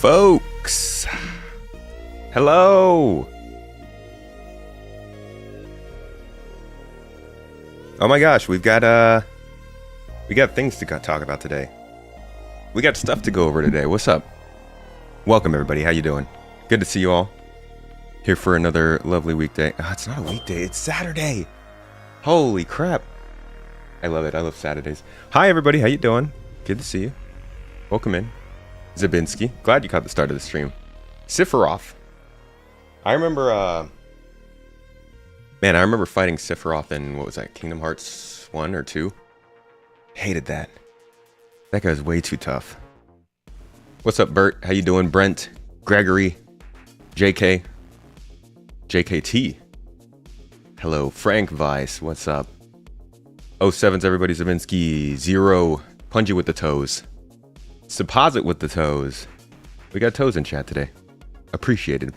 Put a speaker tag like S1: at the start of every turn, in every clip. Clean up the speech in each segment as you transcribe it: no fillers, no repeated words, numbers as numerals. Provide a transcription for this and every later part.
S1: Folks, hello. Oh my gosh, we got things to talk about today. We got stuff to go over today. What's up? Welcome everybody. How you doing? Good to see you all. Here for another lovely weekday. Oh, it's not a weekday. It's Saturday. Holy crap. I love it. I love Saturdays. Hi everybody. How you doing? Good to see you. Welcome in. Zabinski. Glad you caught the start of the stream. Sephiroth. I remember, I remember fighting Sephiroth in, what was that, Kingdom Hearts 1 or 2? Hated that. That guy's way too tough. What's up, Bert? How you doing? Brent, Gregory, JK, JKT. Hello, Frank Weiss. What's up? 07's everybody. Zabinski. Zero. Punji with the toes. Supposit with the toes. We got toes in chat today. Appreciated.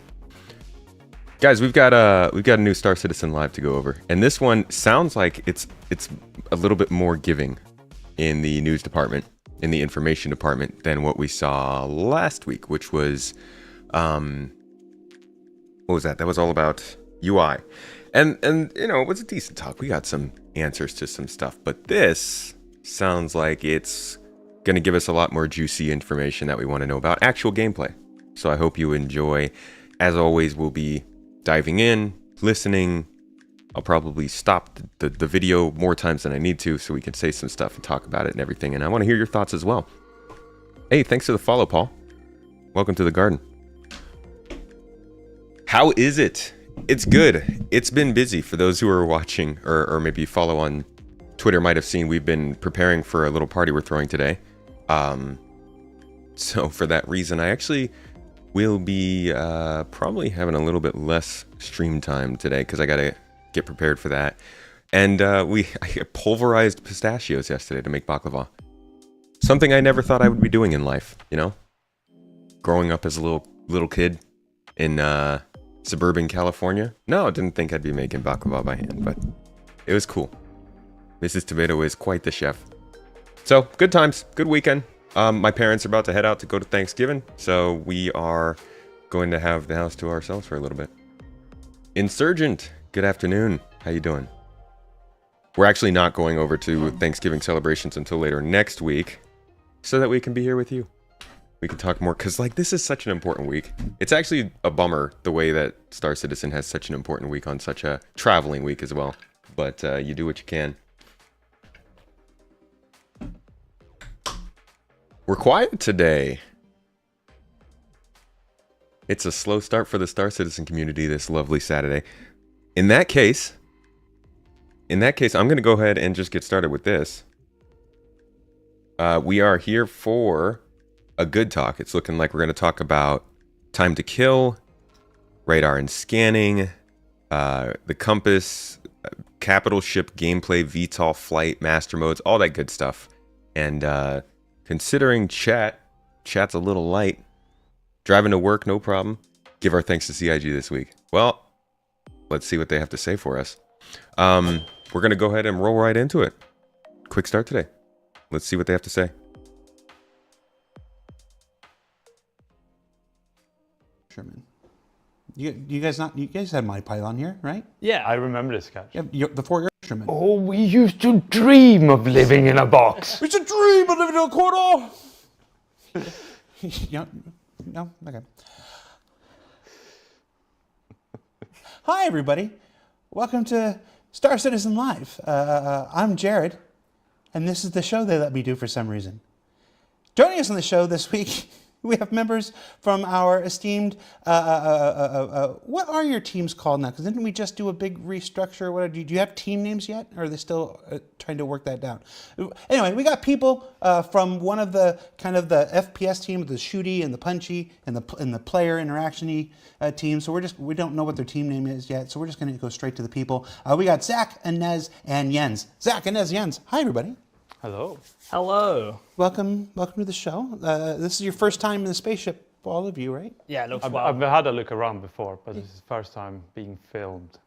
S1: Guys, we've got a new Star Citizen live to go over. And this one sounds like it's a little bit more giving in the news department, in the information department than what we saw last week, which was what was that? That was all about UI. And you know, it was a decent talk. We got some answers to some stuff, but this sounds like it's going to give us a lot more juicy information that we want to know about actual gameplay. So I hope you enjoy. As always, we'll be diving in, listening. I'll probably stop the video more times than I need to so we can say some stuff and talk about it and everything. And I want to hear your thoughts as well. Hey, thanks for the follow, Paul. Welcome to the garden. How is it? It's good. It's been busy. For those who are watching or maybe follow on Twitter might have seen, we've been preparing for a little party we're throwing today. So for that reason, I actually will be probably having a little bit less stream time today because I gotta get prepared for that. And I pulverized pistachios yesterday to make baklava. Something I never thought I would be doing in life, you know? Growing up as a little kid in suburban California. No, I didn't think I'd be making baklava by hand, but it was cool. Mrs. Tomato is quite the chef. So, good times, good weekend. My parents are about to head out to go to Thanksgiving, so we are going to have the house to ourselves for a little bit. Insurgent, good afternoon. How you doing? We're actually not going over to Thanksgiving celebrations until later next week, so that we can be here with you. We can talk more, because like this is such an important week. It's actually a bummer the way that Star Citizen has such an important week on such a traveling week as well. But you do what you can. We're quiet today. It's a slow start for the Star Citizen community this lovely Saturday. In that case, I'm going to go ahead and just get started with this. We are here for a good talk. It's looking like we're going to talk about time to kill, radar and scanning, the compass, capital ship gameplay, VTOL flight, master modes, all that good stuff. And considering chat's a little light, driving to work, no problem. Give our thanks to CIG this week. Well, let's see what they have to say for us. We're going to go ahead and roll right into it. Quick start today. Let's see what they have to say.
S2: Sherman. You guys had my Python here, right?
S3: Yeah, I remember this sketch.
S2: Yeah, the 4 Sherman.
S3: Oh, we used to dream of living in a box.
S2: It's a dream of living in a corridor. No, okay. Hi, everybody. Welcome to Star Citizen Live. I'm Jared, and this is the show they let me do for some reason. Joining us on the show this week, we have members from our esteemed, what are your teams called now? Because didn't we just do a big restructure? What do you have team names yet? Or are they still trying to work that down? Anyway, we got people from one of the kind of the FPS team, the shooty and the punchy and the player interaction-y team. So we don't know what their team name is yet. So we're just going to go straight to the people. We got Zach, Inez, and Jens. Zach, Inez, Jens. Hi, everybody.
S3: Hello.
S4: Hello.
S2: Welcome to the show. This is your first time in the spaceship, all of you, right?
S4: Yeah, it looks
S3: I've had a look around before, but this is the first time being filmed.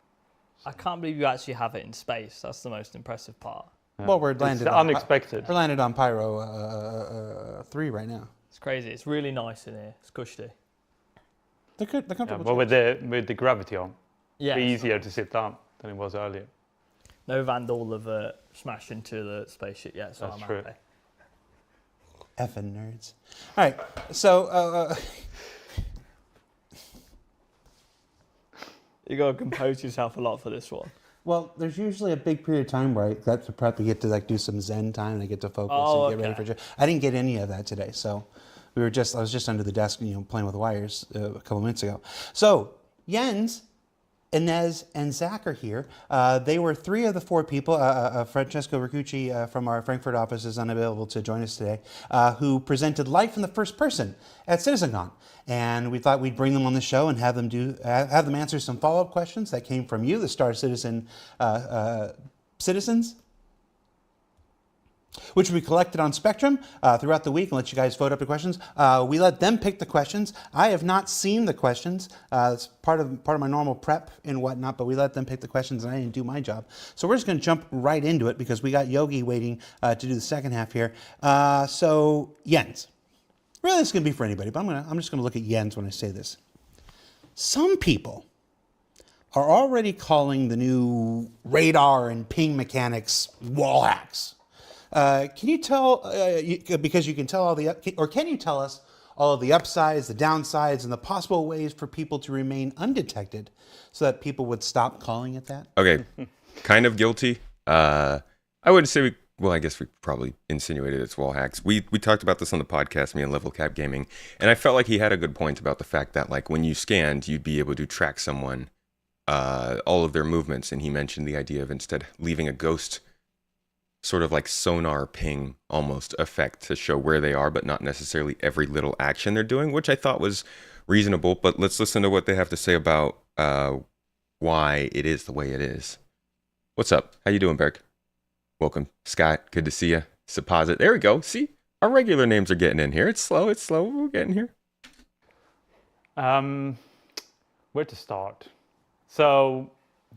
S4: I can't believe you actually have it in space. That's the most impressive part.
S3: Yeah.
S2: Well, we're landed
S3: It's unexpected.
S2: We're landed on Pyro 3 right now.
S4: It's crazy. It's really nice in here. It's cushy.
S2: They're good. They're
S3: Yeah,
S2: comfortable.
S3: but with the gravity on,
S4: Yeah.
S3: it's easier to sit down than it was earlier.
S4: No Vandal have smashed into the spaceship yet, so
S3: That's
S4: I'm
S3: true.
S4: happy.
S2: Effing nerds. All right. So
S4: You got to compose yourself a lot for this one.
S2: well, there's usually a big period of time where I got to prep to get to like do some Zen time and I get to focus and get ready for. I didn't get any of that today, so I was just under the desk, playing with wires a couple minutes ago. So Jens, Inez, and Zach are here. They were 3 of the 4 people. Francesco Riccucci from our Frankfurt office is unavailable to join us today, who presented life in the first person at CitizenCon. And we thought we'd bring them on the show and have them answer some follow-up questions that came from you, the Star Citizen citizens, which we collected on Spectrum throughout the week and let you guys vote up the questions. We let them pick the questions. I have not seen the questions. It's part of my normal prep and whatnot, but we let them pick the questions and I didn't do my job. So we're just going to jump right into it because we got Yogi waiting to do the second half here. So Jens, really this is going to be for anybody, but I'm just going to look at Jens when I say this. Some people are already calling the new radar and ping mechanics wall hacks. Can you tell, because you can tell can you tell us all of the upsides, the downsides, and the possible ways for people to remain undetected so that people would stop calling it that?
S1: Okay, kind of guilty. I wouldn't say I guess we probably insinuated it's wall hacks. We talked about this on the podcast, me and Level Cap Gaming, and I felt like he had a good point about the fact that like when you scanned, you'd be able to track someone, all of their movements, and he mentioned the idea of instead leaving a ghost sort of like sonar ping almost effect to show where they are, but not necessarily every little action they're doing, which I thought was reasonable. But let's listen to what they have to say about why it is the way it is. What's up? How you doing, Berk? Welcome. Scott, good to see you. Supposit. There we go. See, our regular names are getting in here. It's slow. We're getting here.
S3: Where to start? So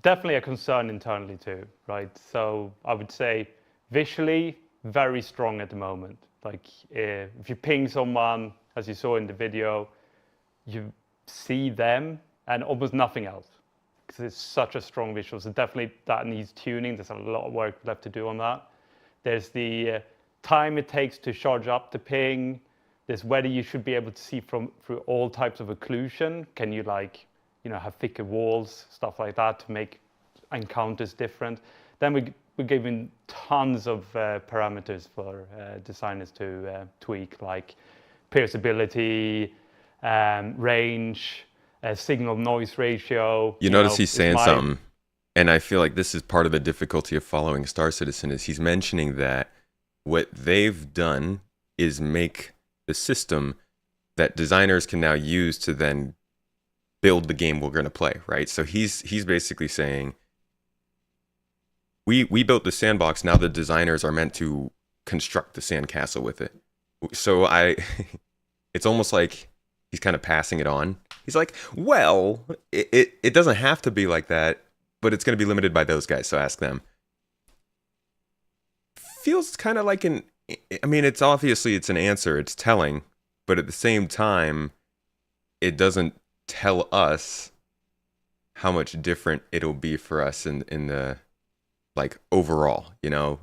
S3: definitely a concern internally too, right? So I would say visually very strong at the moment. Like if you ping someone, as you saw in the video, you see them and almost nothing else because it's such a strong visual. So definitely that needs tuning. There's a lot of work left to do on that. There's the time it takes to charge up the ping. There's whether you should be able to see through all types of occlusion. Can you have thicker walls, stuff like that to make encounters different. Then we're given tons of parameters for designers to tweak, like pierceability, range, signal noise ratio.
S1: You notice he's saying something, and I feel like this is part of the difficulty of following Star Citizen is he's mentioning that what they've done is make the system that designers can now use to then build the game we're going to play, right? So he's basically saying we built the sandbox. Now the designers are meant to construct the sandcastle with it. So it's almost like he's kind of passing it on. He's like, well, it doesn't have to be like that, but it's going to be limited by those guys. So ask them. Feels kind of like I mean, it's obviously it's an answer. It's telling, but at the same time, it doesn't tell us how much different it'll be for us in the like overall, you know.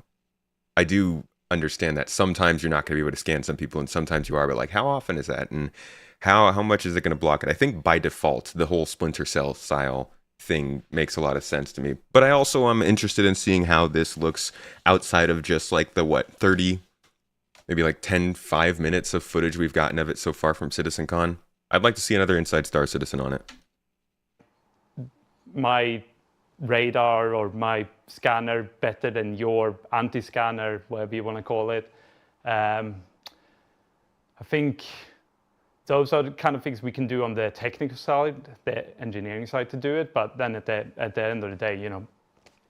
S1: I do understand that sometimes you're not going to be able to scan some people and sometimes you are, but like how often is that, and how much is it going to block it? I think by default the whole Splinter Cell style thing makes a lot of sense to me, but I also am interested in seeing how this looks outside of just like the 30, maybe like 5 minutes of footage we've gotten of it so far from CitizenCon. I'd like to see another Inside Star Citizen on it.
S3: My radar or my scanner better than your anti-scanner, whatever you want to call it. I think those are the kind of things we can do on the technical side, the engineering side to do it. But then at the end of the day, you know,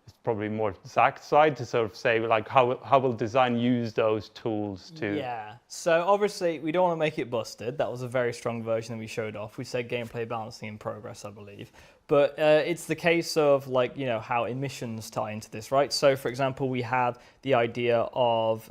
S3: it's probably more Zach's side to sort of say like how will design use those tools to.
S4: Yeah. So obviously we don't want to make it busted. That was a very strong version that we showed off. We said gameplay balancing in progress, I believe. But it's the case of like, you know, how emissions tie into this, right? So for example, we have the idea of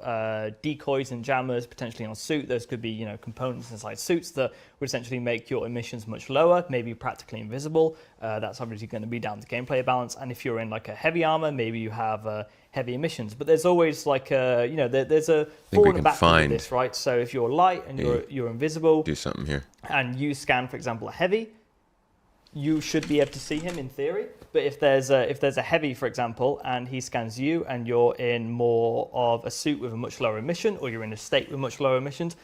S4: decoys and jammers potentially on a suit. Those could be, you know, components inside suits that would essentially make your emissions much lower, maybe practically invisible. That's obviously going to be down to gameplay balance. And if you're in like a heavy armor, maybe you have heavy emissions. But there's always like you know, there's a forward and backward with this, right? So if you're light and you're invisible,
S1: Do something here.
S4: and you scan, for example, a heavy, you should be able to see him in theory. But if there's a heavy, for example, and he scans you and you're in more of a suit with a much lower emission, or you're in a state with much lower emissions,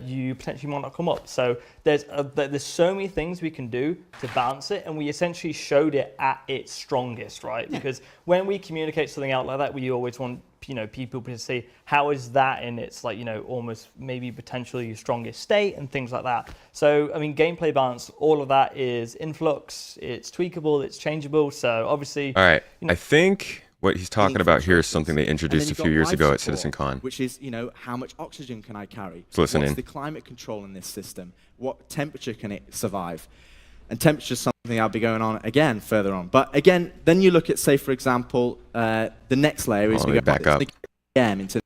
S4: you potentially might not come up. So there's so many things we can do to balance it, and we essentially showed it at its strongest, right? Yeah. Because when we communicate something out like that, we always want, you know, people to see how is that in its, like, you know, almost maybe potentially your strongest state and things like that. So I mean, gameplay balance, all of that is in flux, it's tweakable, it's changeable. So obviously,
S1: all right,
S4: you know,
S1: I think what he's talking about here is something they introduced a few years ago at CitizenCon.
S5: Which is, you know, how much oxygen can I carry?
S1: So listen
S5: What's
S1: in.
S5: the climate control in this system? What temperature can it survive? And temperature is something I'll be going on again further on. But again, then you look at, say, for example, the next layer is we go
S1: back up
S5: into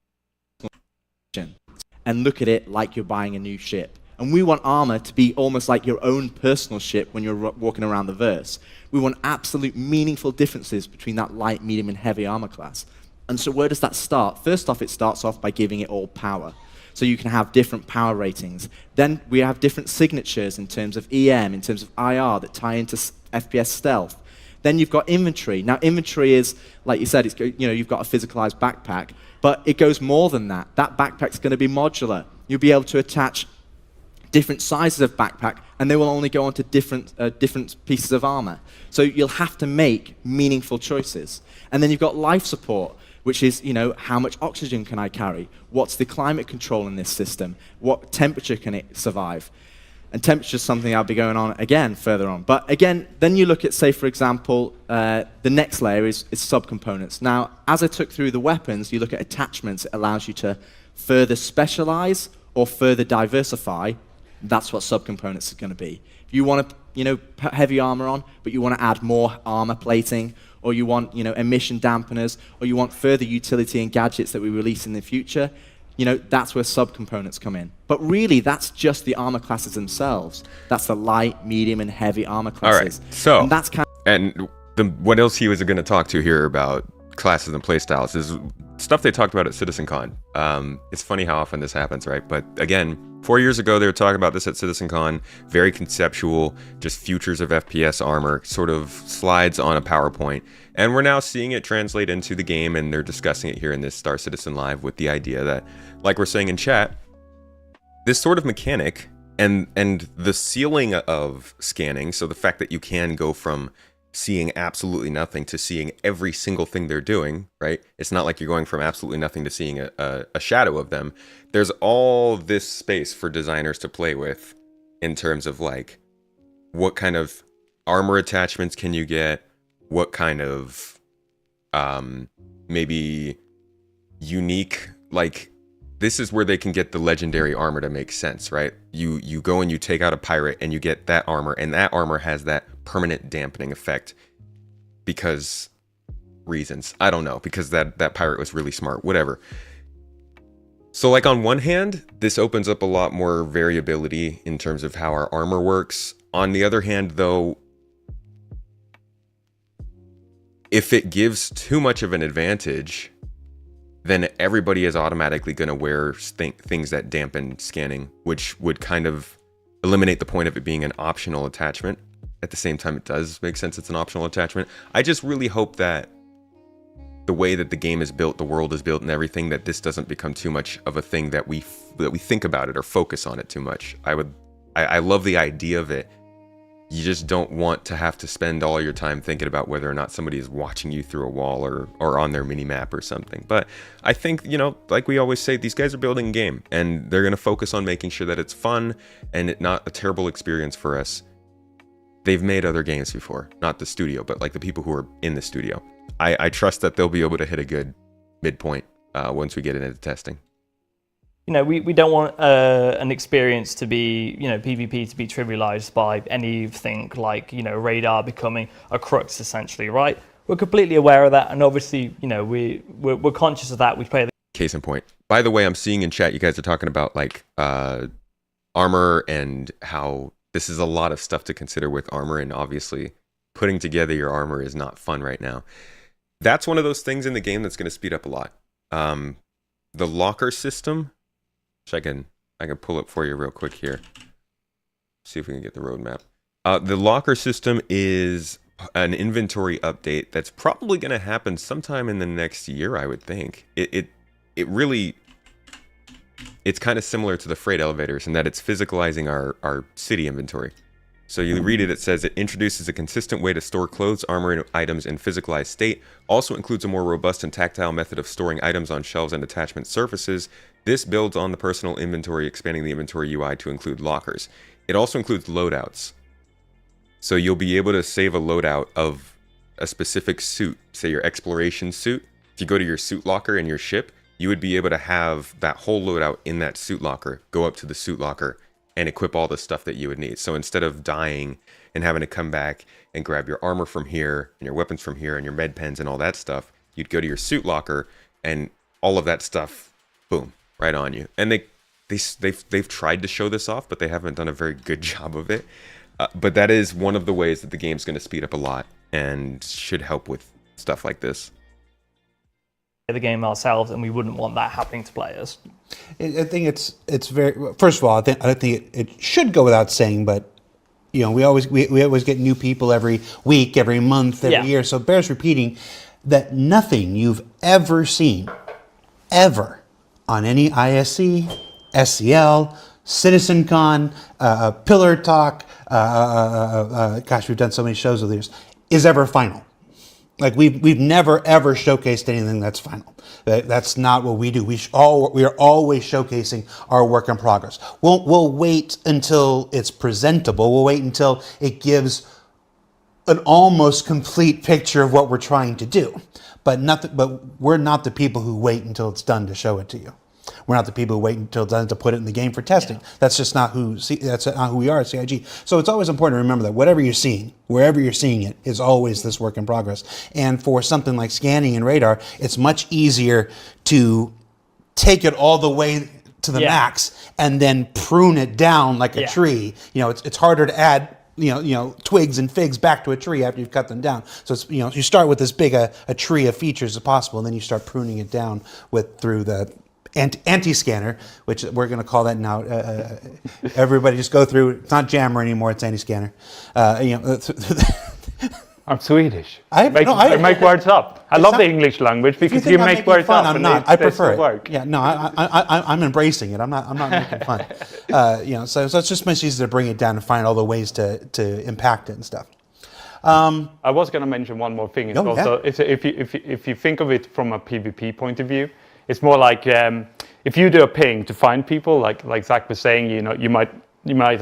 S5: and look at it like you're buying a new ship. And we want armor to be almost like your own personal ship when you're walking around the verse. We want absolute meaningful differences between that light, medium, and heavy armor class. And so where does that start? First off, it starts off by giving it all power. So you can have different power ratings. Then we have different signatures in terms of EM, in terms of IR that tie into FPS stealth. Then you've got inventory. Now inventory is, like you said, it's, you know, you've got a physicalized backpack, but it goes more than that. That backpack's going to be modular. You'll be able to attach different sizes of backpack, and they will only go onto different pieces of armor. So you'll have to make meaningful choices. And then you've got life support, which is, you know, how much oxygen can I carry? What's the climate control in this system? What temperature can it survive? And temperature is something I'll be going on again further on. But again, then you look at, say, for example, the next layer is subcomponents. Now, as I took through the weapons, you look at attachments. It allows you to further specialize or further diversify. That's what subcomponents are going to be. If you want to, you know, put heavy armor on, but you want to add more armor plating, or you want, you know, emission dampeners, or you want further utility and gadgets that we release in the future, you know, that's where subcomponents come in. But really, that's just the armor classes themselves. That's the light, medium, and heavy armor classes.
S1: All right, so,
S5: and that's kind of
S1: what else he was going to talk to here about classes and playstyles is stuff they talked about at CitizenCon. It's funny how often this happens, right? But again, 4 years ago, they were talking about this at CitizenCon, very conceptual, just futures of FPS armor, sort of slides on a PowerPoint. And we're now seeing it translate into the game, and they're discussing it here in this Star Citizen Live with the idea that, like we're saying in chat, this sort of mechanic and the ceiling of scanning, so the fact that you can go from seeing absolutely nothing to seeing every single thing they're doing, right? It's not like you're going from absolutely nothing to seeing a shadow of them. There's all this space for designers to play with in terms of like, what kind of armor attachments can you get? What kind of maybe unique, like this is where they can get the legendary armor to make sense, right? You go and you take out a pirate and you get that armor, and that armor has that permanent dampening effect because reasons. I don't know, because that pirate was really smart, whatever. So like on one hand, this opens up a lot more variability in terms of how our armor works. On the other hand, though, if it gives too much of an advantage, then everybody is automatically going to wear things that dampen scanning, which would kind of eliminate the point of it being an optional attachment. At the same time, it does make sense it's an optional attachment. I just really hope that the way that the game is built, the world is built and everything, that this doesn't become too much of a thing that we think about it or focus on it too much. I love the idea of it. You just don't want to have to spend all your time thinking about whether or not somebody is watching you through a wall or on their mini map or something. But I think, you know, like we always say, these guys are building a game and they're going to focus on making sure that it's fun and not a terrible experience for us. They've made other games before, not the studio, but like the people who are in the studio. I trust that they'll be able to hit a good midpoint once we get into testing.
S4: You know, we don't want an experience to be, you know, PvP to be trivialized by anything like, you know, radar becoming a crux, essentially, right? We're completely aware of that, and obviously, you know, we're conscious of that. We play the
S1: case in point. By the way, I'm seeing in chat you guys are talking about like armor and how this is a lot of stuff to consider with armor, and obviously putting together your armor is not fun right now. That's one of those things in the game that's going to speed up a lot. The locker system, which I can pull up for you real quick here. See if we can get the roadmap. The locker system is an inventory update that's probably going to happen sometime in the next year, I would think. It really, it's kind of similar to the freight elevators in that it's physicalizing our city inventory. So you read it, it says it introduces a consistent way to store clothes, armor, and items in physicalized state. Also includes a more robust and tactile method of storing items on shelves and attachment surfaces. This builds on the personal inventory, expanding the inventory UI to include lockers. It also includes loadouts. So you'll be able to save a loadout of a specific suit, say your exploration suit. If you go to your suit locker in your ship, you would be able to have that whole loadout in that suit locker, go up to the suit locker, and equip all the stuff that you would need. So instead of dying and having to come back and grab your armor from here and your weapons from here and your med pens and all that stuff, you'd go to your suit locker and all of that stuff, boom, right on you. And they've tried to show this off, but they haven't done a very good job of it. But that is one of the ways that the game's going to speed up a lot and should help with stuff like this.
S4: the game ourselves, and we wouldn't want that happening to players.
S2: I think it's very. First of all, I think it should go without saying, but you know, we always get new people every week, every month, every year. So it bears repeating that nothing you've ever seen, ever, on any ISC, SCL, CitizenCon, Pillar Talk, gosh, we've done so many shows with these, is ever final. Like we've never ever showcased anything that's final. That's not what we do. We are always showcasing our work in progress. We'll wait until it's presentable. We'll wait until it gives an almost complete picture of what we're trying to do. But we're not the people who wait until it's done to show it to you. We're not the people who wait until it's done to put it in the game for testing. Yeah. That's just not who we are at CIG. So it's always important to remember that whatever you're seeing, wherever you're seeing it, is always this work in progress. And for something like scanning and radar, it's much easier to take it all the way to the max and then prune it down like a tree. You know, it's harder to add twigs and figs back to a tree after you've cut them down. So it's, you start with as big a tree of features as possible, and then you start pruning it down through the anti-scanner, which we're going to call that now. Everybody just go through. It's not Jammer anymore. It's anti-scanner.
S3: I'm Swedish.
S2: I
S3: make words up. I love the English language because you make words up.
S2: I'm not. I prefer it. Work. Yeah, no, I'm embracing it. I'm not making fun. So it's just much easier to bring it down and find all the ways to impact it and stuff.
S3: I was going to mention one more thing. If you think of it from a PvP point of view, it's more like if you do a ping to find people, like Zach was saying, you might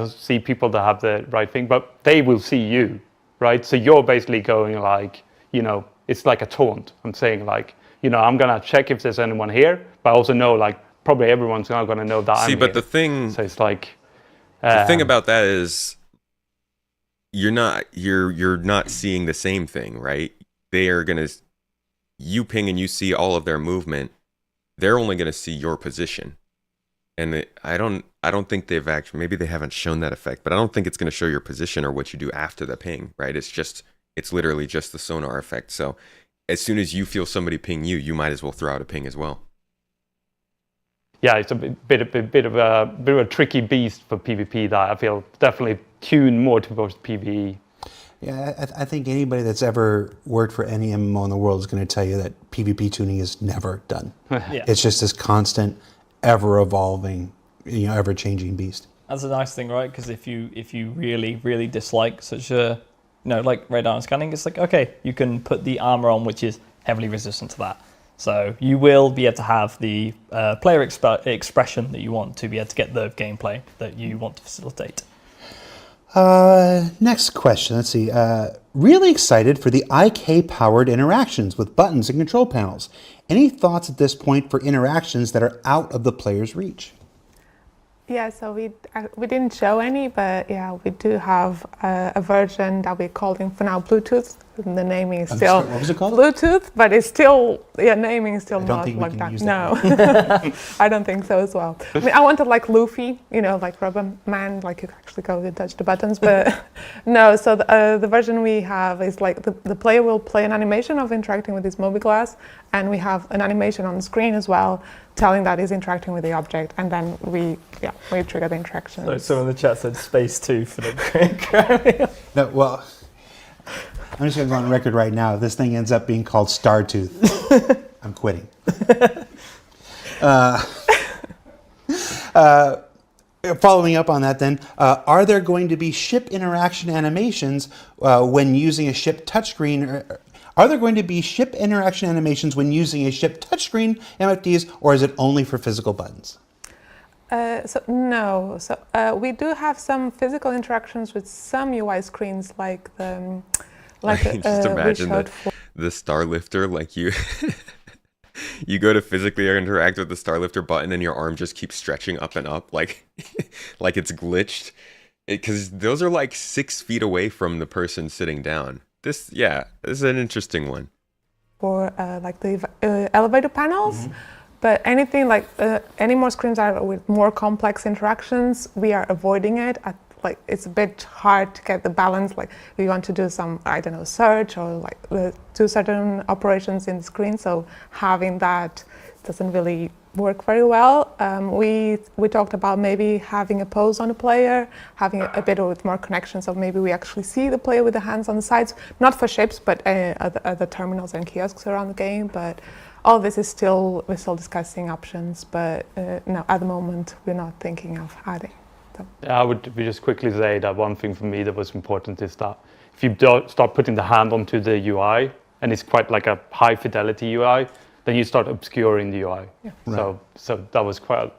S3: see people that have the right thing, but they will see you, right? So you're basically going it's like a taunt. I'm saying like, I'm gonna check if there's anyone here, but I also know like probably everyone's not gonna know that I'm
S1: See, but
S3: here.
S1: the thing,
S3: So it's like
S1: the thing about that is you're not seeing the same thing, right? They are gonna, you ping and you see all of their movement. They're only gonna see your position, and I don't think they've actually, maybe they haven't shown that effect, but I don't think it's gonna show your position or what you do after the ping, right? It's literally just the sonar effect. So as soon as you feel somebody ping you, you might as well throw out a ping as well.
S3: Yeah, it's a bit of a tricky beast for PvP that I feel definitely tuned more towards PvE.
S2: Yeah, I think anybody that's ever worked for any MMO in the world is going to tell you that PvP tuning is never done.
S4: Yeah.
S2: It's just this constant, ever-evolving, ever-changing beast.
S4: That's a nice thing, right? Because if you really, really dislike such a, like radar and scanning, it's like, okay, you can put the armor on, which is heavily resistant to that. So you will be able to have the player expression that you want to be able to get the gameplay that you want to facilitate.
S2: Next question. Let's see. Really excited for the IK-powered interactions with buttons and control panels. Any thoughts at this point for interactions that are out of the player's reach?
S6: Yeah, so we didn't show any, but yeah, we do have a version that we're calling for now Bluetooth. And the naming is still
S2: what was it called?
S6: Bluetooth, but it's still, naming is still
S2: I don't
S6: not
S2: think we
S6: like
S2: can
S6: that.
S2: use
S6: No,
S2: that.
S6: I don't think so as well. I mean, I wanted like Luffy, like Rubber Man, like you actually go and touch the buttons, but no. So the version we have is like the player will play an animation of interacting with his mobiGlas, and we have an animation on the screen as well, telling that he's interacting with the object, and then we trigger the interaction.
S4: So someone in the chat said space 2 for the
S2: No, well, I'm just going to go on record right now. If this thing ends up being called Startooth, I'm quitting. Following up on that then, are there going to be ship interaction animations when using a ship touchscreen? Are there going to be ship interaction animations when using a ship touchscreen MFDs, or is it only for physical buttons?
S6: No. So we do have some physical interactions with some UI screens, like the
S1: Just imagine the Starlifter, like you you go to physically interact with the Starlifter button and your arm just keeps stretching up and up like like it's glitched, because those are like 6 feet away from the person sitting down. This is an interesting one.
S6: For like the elevator panels. Mm-hmm. But anything like any more screens are with more complex interactions, we are avoiding it. It's a bit hard to get the balance. Like we want to do some, search or like do certain operations in the screen. So having that doesn't really work very well. We talked about maybe having a pose on a player, having a bit with more connection. So maybe we actually see the player with the hands on the sides, not for ships, but other terminals and kiosks around the game. But all this is we're still discussing options. But no, at the moment, we're not thinking of adding.
S3: I would just quickly say that one thing for me that was important is that if you don't start putting the hand onto the UI, and it's quite like a high fidelity UI, then you start obscuring the UI. Yeah. Right. So that was quite,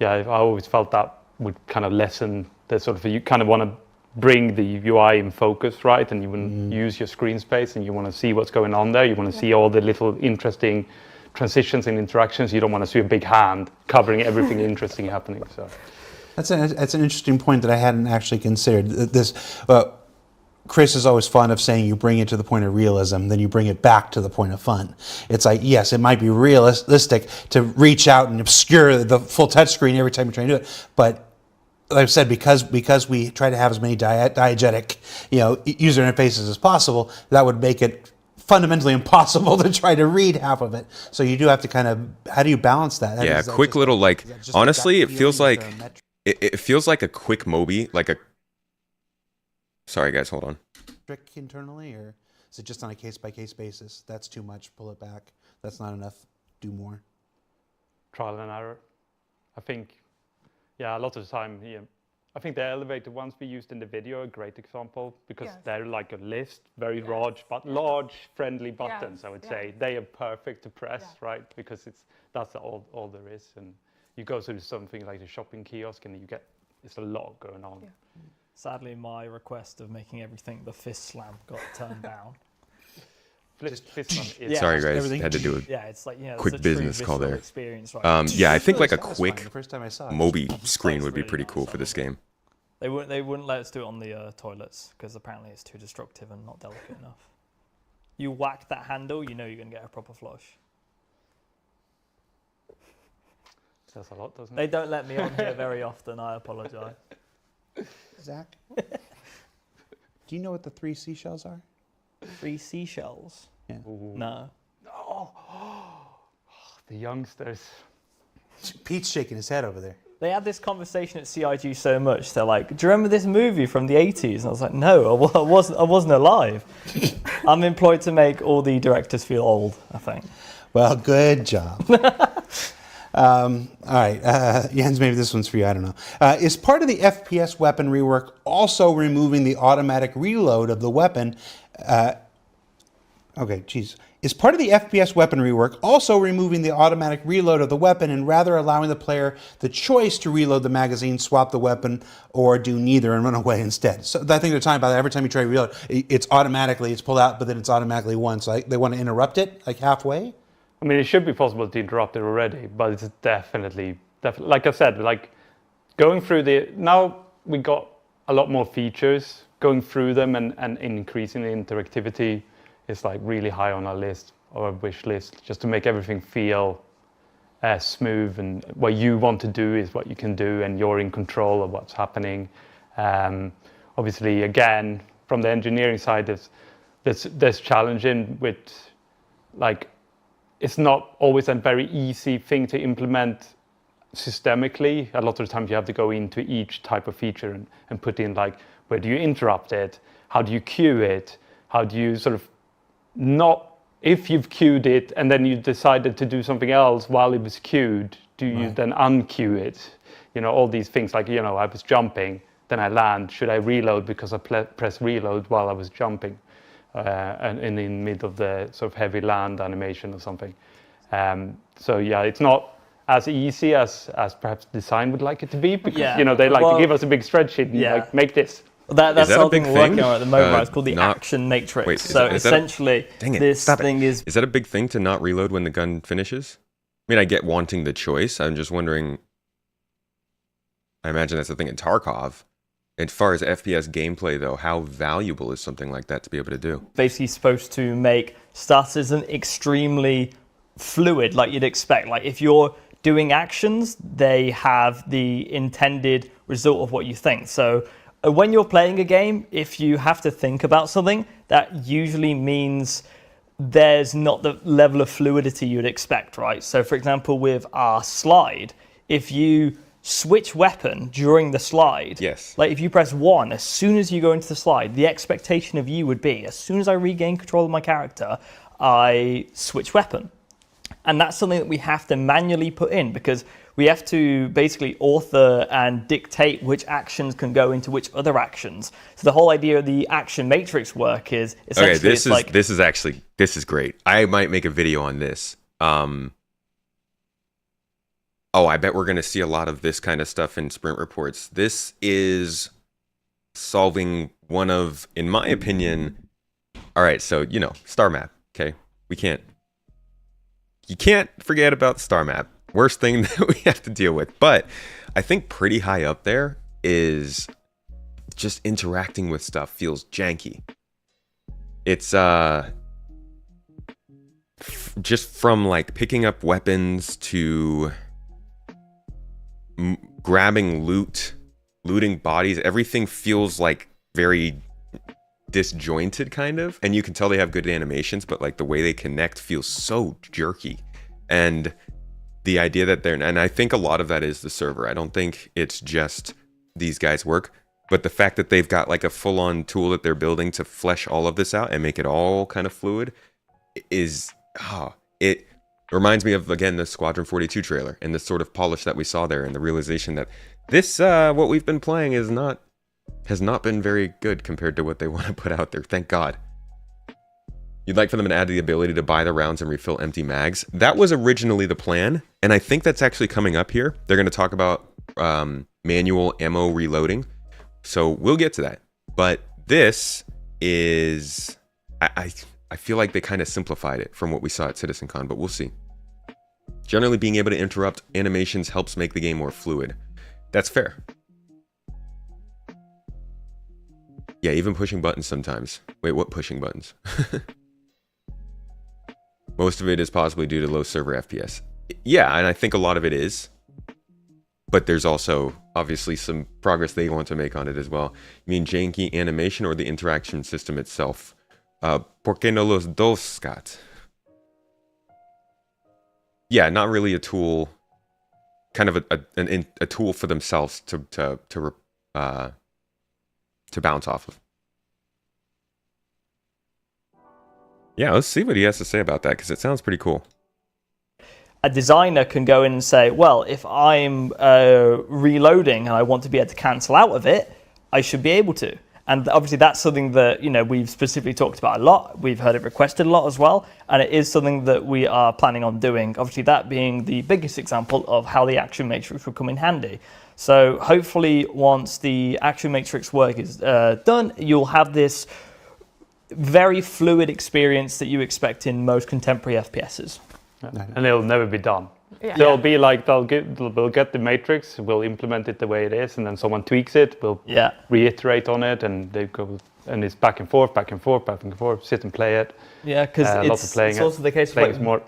S3: I always felt that would kind of lessen the sort of, you kind of want to bring the UI in focus, right? And you want to use your screen space and you want to see what's going on there. You want to see all the little interesting transitions and interactions. You don't want to see a big hand covering everything interesting happening. So.
S2: That's an interesting point that I hadn't actually considered. Chris is always fond of saying you bring it to the point of realism, then you bring it back to the point of fun. It's like, yes, it might be realistic to reach out and obscure the full touchscreen every time you're trying to do it, but like I said, because we try to have as many diegetic, user interfaces as possible, that would make it fundamentally impossible to try to read half of it. So you do have to kind of, how do you balance that?
S1: Yeah, quick little like, honestly, it feels like it feels like a quick Mobi, like a. Sorry, guys, hold on.
S2: Trick internally, or is it just on a case-by-case basis? That's too much. Pull it back. That's not enough. Do more.
S3: Trial and error. I think, a lot of the time, I think the elevator ones we used in the video are a great example because they're like a list, very large, but large, friendly buttons. I would say they are perfect to press, right? Because that's all there is, and you go to something like the shopping kiosk, and it's a lot going on. Yeah.
S4: Sadly, my request of making everything the fist slam got turned down.
S3: Fist
S4: Yeah.
S1: Sorry, guys.
S2: Everything.
S1: Had to do a
S4: Yeah, it's like, you know,
S1: quick
S4: it's a true
S1: business call
S4: visceral
S1: there.
S4: experience, right?
S1: Yeah, I think like a
S2: Really
S1: quick
S2: satisfying the first time I saw it.
S1: Mobi screen would be
S4: really
S1: pretty
S4: nice,
S1: cool for
S4: I
S1: this
S4: love it.
S1: game.
S4: They wouldn't let us do it on the toilets because apparently it's too destructive and not delicate enough. You whack that handle, you know you're gonna get a proper flush.
S3: Says a lot, doesn't
S4: They
S3: it?
S4: don't let me on here very often. I apologise.
S2: Zach, do you know what the 3 seashells are?
S4: 3 seashells?
S3: Ooh.
S4: No.
S3: The youngsters.
S2: Pete's shaking his head over there.
S4: They had this conversation at CIG so much. They're like, "Do you remember this movie from the '80s?" And I was like, "No, I wasn't alive." I'm employed to make all the directors feel old, I think.
S2: Well, good job. All right, Jens, maybe this one's for you. I don't know. Is part of the FPS weapon rework also removing the automatic reload of the weapon? Is part of the FPS weapon rework also removing the automatic reload of the weapon and rather allowing the player the choice to reload the magazine, swap the weapon, or do neither and run away instead? So I think they're talking about every time you try to reload, it's pulled out, but then it's automatically one. So they want to interrupt it like halfway.
S3: I mean, it should be possible to interrupt it already, but it's definitely, like I said, like going through now we got a lot more features. Going through them and increasing the interactivity is like really high on our list or our wish list, just to make everything feel smooth, and what you want to do is what you can do, and you're in control of what's happening. Obviously, again, from the engineering side, there's challenging with, like, it's not always a very easy thing to implement systemically. A lot of the times you have to go into each type of feature and put in, like, where do you interrupt it? How do you queue it? How do you sort of not, if you've queued it and then you decided to do something else while it was queued, do you then unqueue it? You know, all these things, like, you know, I was jumping, then I land. Should I reload because I press reload while I was jumping? And in the middle of the sort of heavy land animation or something. So yeah, it's not as easy as perhaps design would like it to be, because you know, they like to give us a big spreadsheet and like, make this.
S4: That's
S1: that a
S4: something
S1: big
S4: we're working
S1: thing?
S4: on at the moment. It's called the action matrix.
S1: Wait,
S4: so essentially, this thing is...
S1: Is that a big thing to not reload when the gun finishes? I mean, I get wanting the choice. I'm just wondering, I imagine that's the thing in Tarkov. As far as FPS gameplay, though, how valuable is something like that to be able to do?
S4: Basically supposed to make Statism extremely fluid, like you'd expect. Like, if you're doing actions, they have the intended result of what you think. So when you're playing a game, if you have to think about something, that usually means there's not the level of fluidity you'd expect, right? So for example, with our slide, if you switch weapon during the slide, like if you press 1, as soon as you go into the slide, the expectation of you would be, as soon as I regain control of my character, I switch weapon. And that's something that we have to manually put in, because we have to basically author and dictate which actions can go into which other actions. So the whole idea of the action matrix work is essentially
S1: this is great. I might make a video on this. Oh, I bet we're going to see a lot of this kind of stuff in sprint reports. This is solving one of, in my opinion, all right, so, you know, star map, okay? You can't forget about star map. Worst thing that we have to deal with. But I think pretty high up there is just interacting with stuff feels janky. It's just from like picking up weapons to grabbing looting bodies, everything feels like very disjointed kind of, and you can tell they have good animations, but like the way they connect feels so jerky. And the idea that and I think a lot of that is the server. I don't think it's just these guys' work, but the fact that they've got like a full-on tool that they're building to flesh all of this out and make it all kind of fluid is it reminds me of, again, the Squadron 42 trailer and the sort of polish that we saw there, and the realization that this what we've been playing has not been very good compared to what they want to put out there. Thank God. You'd like for them to add the ability to buy the rounds and refill empty mags. That was originally the plan, and I think that's actually coming up here. They're going to talk about manual ammo reloading, so we'll get to that. But this is, I I feel like they kind of simplified it from what we saw at CitizenCon, but we'll see. Generally, being able to interrupt animations helps make the game more fluid. That's fair. Yeah, even pushing buttons sometimes. Wait, what pushing buttons? Most of it is possibly due to low server FPS. Yeah, and I think a lot of it is. But there's also, obviously, some progress they want to make on it as well. You mean janky animation or the interaction system itself? ¿Por qué no los dos, Scott? Yeah, not really a tool. Kind of a tool for themselves to bounce off of. Yeah, let's see what he has to say about that, because it sounds pretty cool.
S4: A designer can go in and say, well, if I'm reloading and I want to be able to cancel out of it, I should be able to. And obviously that's something that, you know, we've specifically talked about a lot. We've heard it requested a lot as well. And it is something that we are planning on doing. Obviously that being the biggest example of how the action matrix will come in handy. So hopefully once the action matrix work is done, you'll have this very fluid experience that you expect in most contemporary FPSs.
S3: Yeah. And it'll never be done.
S6: Yeah.
S3: They'll be like, we'll get the matrix, we'll implement it the way it is, and then someone tweaks it, we'll reiterate on it, and they go, and it's back and forth, back and forth, back and forth, sit and play it.
S4: Yeah, because it's also the case of like,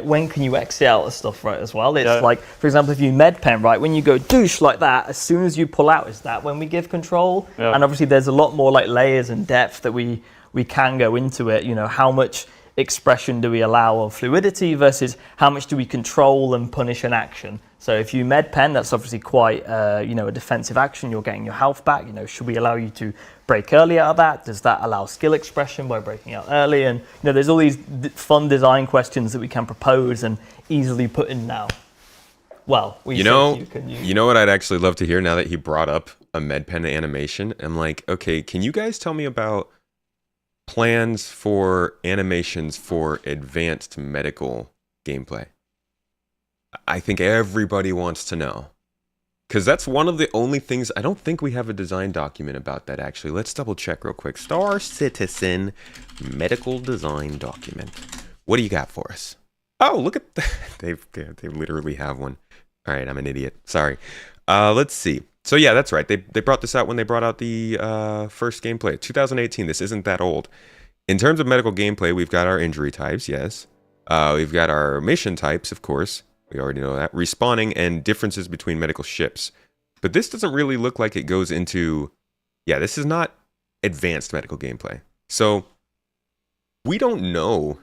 S4: when can you exit out of stuff, right, as well? It's like, for example, if you med pen, right, when you go douche like that, as soon as you pull out, is that when we give control? Yeah. And obviously there's a lot more like layers and depth that we can go into it, you know, how much expression do we allow of fluidity versus how much do we control and punish an action. So if you med pen, that's obviously quite you know, a defensive action, you're getting your health back, you know, should we allow you to break early out of that? Does that allow skill expression by breaking out early? And you know, there's all these fun design questions that we can propose and easily put in now. Well,
S1: you know what I'd actually love to hear now that he brought up a med pen animation? I'm like, okay, can you guys tell me about plans for animations for advanced medical gameplay? I think everybody wants to know, because that's one of the only things. I don't think we have a design document about that, actually. Let's double check real quick. Star Citizen medical design document. What do you got for us? Oh, look at that. They literally have one. All right, I'm an idiot. Sorry. Let's see. So yeah, that's right. They brought this out when they brought out the first gameplay. 2018. This isn't that old. In terms of medical gameplay, we've got our injury types, yes. We've got our mission types, of course. We already know that. Respawning and differences between medical ships. But this doesn't really look like it goes into... Yeah, this is not advanced medical gameplay. So we don't know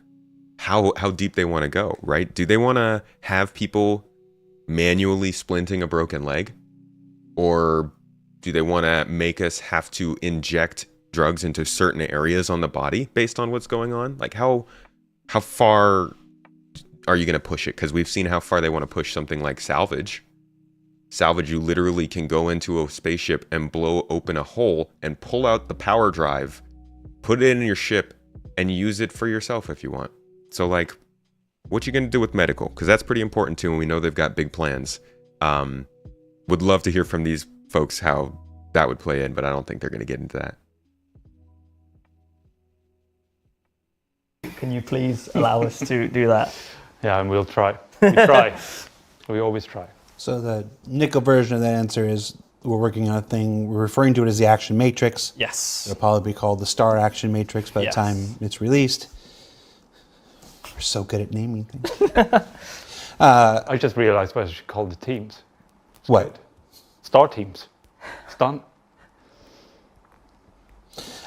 S1: how deep they want to go, right? Do they want to have people manually splinting a broken leg? Or do they want to make us have to inject drugs into certain areas on the body based on what's going on? Like how far are you going to push it? Because we've seen how far they want to push something like salvage. Salvage, you literally can go into a spaceship and blow open a hole and pull out the power drive, put it in your ship, and use it for yourself if you want. So like, what you going to do with medical? Because that's pretty important too, and we know they've got big plans. Would love to hear from these folks how that would play in, but I don't think they're going to get into that.
S4: Can you please allow us to do that?
S3: Yeah, and we'll try. We try. We always try.
S2: So the nickel version of that answer is we're working on a thing, we're referring to it as the action matrix.
S4: Yes.
S2: It'll probably be called the Star Action Matrix by the time it's released. We're so good at naming things.
S3: I just realized what I should call the teams.
S2: What?
S3: Star teams. It's done.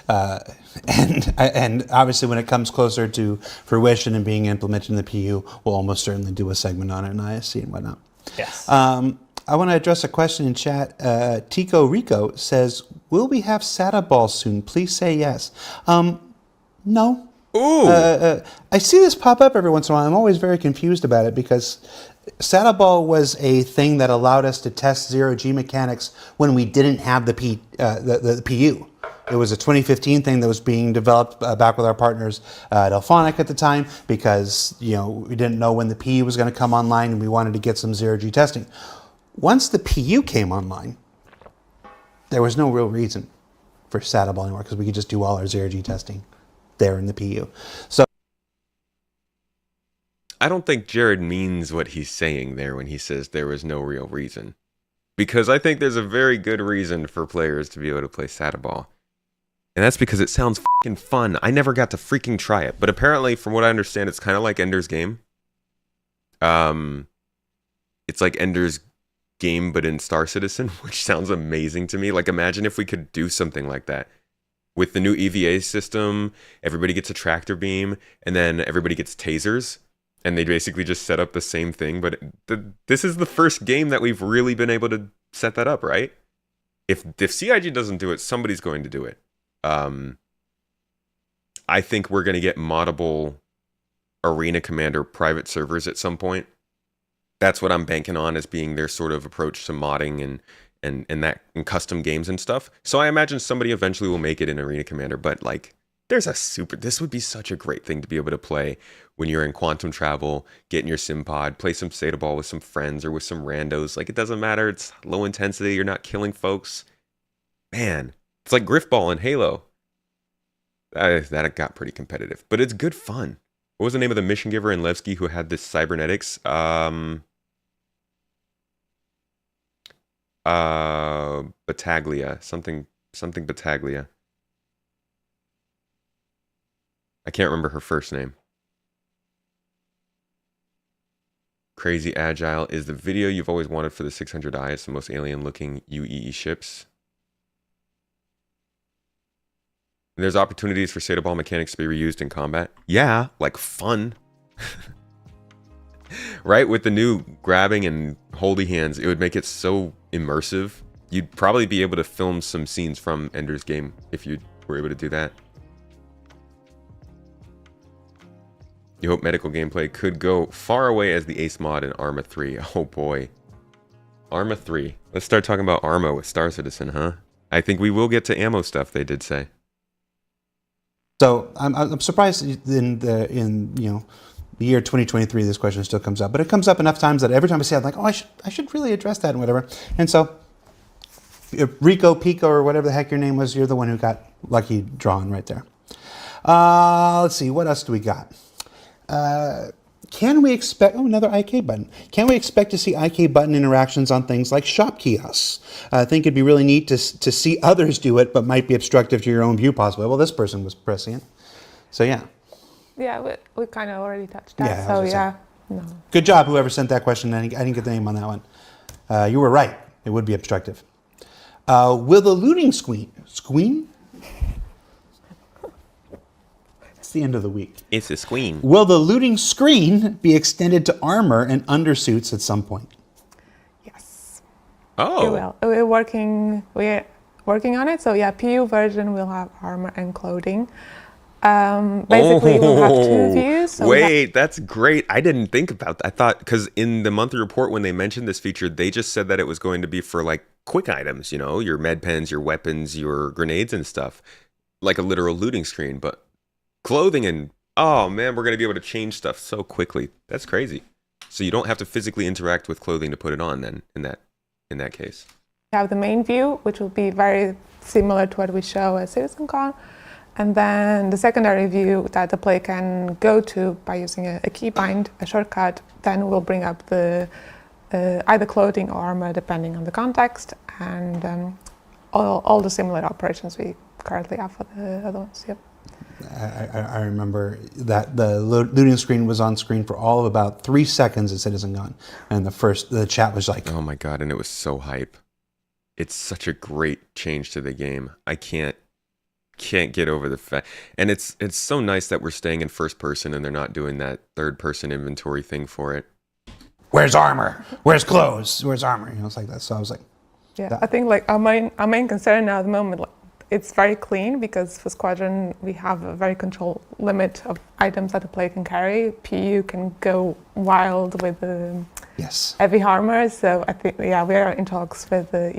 S2: And obviously when it comes closer to fruition and being implemented in the PU, we'll almost certainly do a segment on it in ISC and whatnot.
S4: Yes.
S2: I want to address a question in chat. Tico Rico says, will we have Sata Ball soon? Please say yes. No.
S1: Ooh.
S2: I see this pop up every once in a while. I'm always very confused about it because Sata Ball was a thing that allowed us to test zero-G mechanics when we didn't have the PU. It was a 2015 thing that was being developed back with our partners at Delphonic at the time because, you know, we didn't know when the PU was going to come online and we wanted to get some zero-G testing. Once the PU came online, there was no real reason for Sata Ball anymore because we could just do all our zero-G testing there in the PU. So
S1: I don't think Jared means what he's saying there when he says there was no real reason. Because I think there's a very good reason for players to be able to play Sata Ball. And that's because it sounds fucking fun. I never got to freaking try it. But apparently, from what I understand, it's kind of like Ender's Game. It's like Ender's Game, but in Star Citizen, which sounds amazing to me. Like, imagine if we could do something like that. With the new EVA system, everybody gets a tractor beam, and then everybody gets tasers. And they basically just set up the same thing. But this is the first game that we've really been able to set that up, right? If CIG doesn't do it, somebody's going to do it. I think we're going to get moddable Arena Commander private servers at some point. That's what I'm banking on as being their sort of approach to modding and custom games and stuff. So I imagine somebody eventually will make it in Arena Commander, but like this would be such a great thing to be able to play when you're in quantum travel, get in your sim pod, play some Sata Ball with some friends or with some randos. Like, it doesn't matter. It's low intensity. You're not killing folks. Man, it's like Griffball in Halo. That got pretty competitive, but it's good fun. What was the name of the mission giver in Levski who had this cybernetics? Battaglia. Something Battaglia. I can't remember her first name. Crazy Agile is the video you've always wanted for the 600i. It's the most alien-looking UEE ships. And there's opportunities for Sata Ball mechanics to be reused in combat. Yeah, like fun. Right? With the new grabbing and holdy hands, it would make it so immersive. You'd probably be able to film some scenes from Ender's Game if you were able to do that. You hope medical gameplay could go far away as the Ace mod in Arma 3. Oh boy. Arma 3. Let's start talking about Arma with Star Citizen, huh? I think we will get to ammo stuff, they did say.
S2: So I'm surprised in the year 2023 this question still comes up, but it comes up enough times that every time I see it, I'm like, oh, I should really address that and whatever. And so Rico, Pico, or whatever the heck your name was, you're the one who got lucky drawn right there. Let's see, what else do we got? Can we expect, another IK button. Can we expect to see IK button interactions on things like shop kiosks? I think it'd be really neat to see others do it, but might be obstructive to your own view possibly. Well, this person was pressing it. So yeah.
S6: Yeah, we kind of already touched that.
S2: Yeah,
S6: so yeah, no.
S2: Good job, whoever sent that question. I didn't get the name on that one. You were right. It would be obstructive. Will the looting screen? It's the end of the week.
S1: It's a screen.
S2: Will the looting screen be extended to armor and undersuits at some point?
S6: Yes.
S1: Oh.
S6: It will. We're working on it. So yeah, PU version will have armor and clothing. Basically, we'll have two views. So
S1: wait, that's great. I didn't think about that. I thought, because in the monthly report when they mentioned this feature, they just said that it was going to be for like quick items, you know, your med pens, your weapons, your grenades and stuff, like a literal looting screen. But clothing and, oh man, we're going to be able to change stuff so quickly. That's crazy. So you don't have to physically interact with clothing to put it on then in that case.
S6: We have the main view, which will be very similar to what we show at CitizenCon. And then the secondary view that the player can go to by using a keybind, a shortcut, then will bring up the either clothing or armor, depending on the context, and all the similar operations we currently have for the other ones. Yep.
S2: I remember that the looting screen was on screen for all of about 3 seconds at CitizenCon, and the chat was like,
S1: oh my god, and it was so hype. It's such a great change to the game. I can't get over the fact, and it's so nice that we're staying in first person and they're not doing that third person inventory thing for it.
S2: Where's armor? Where's clothes? Where's armor? You know, it's like that. So I was like,
S6: yeah, I think like our main concern now at the moment, like, it's very clean because for Squadron we have a very controlled limit of items that the player can carry. PU can go wild with the heavy armor, so I think we are in talks with the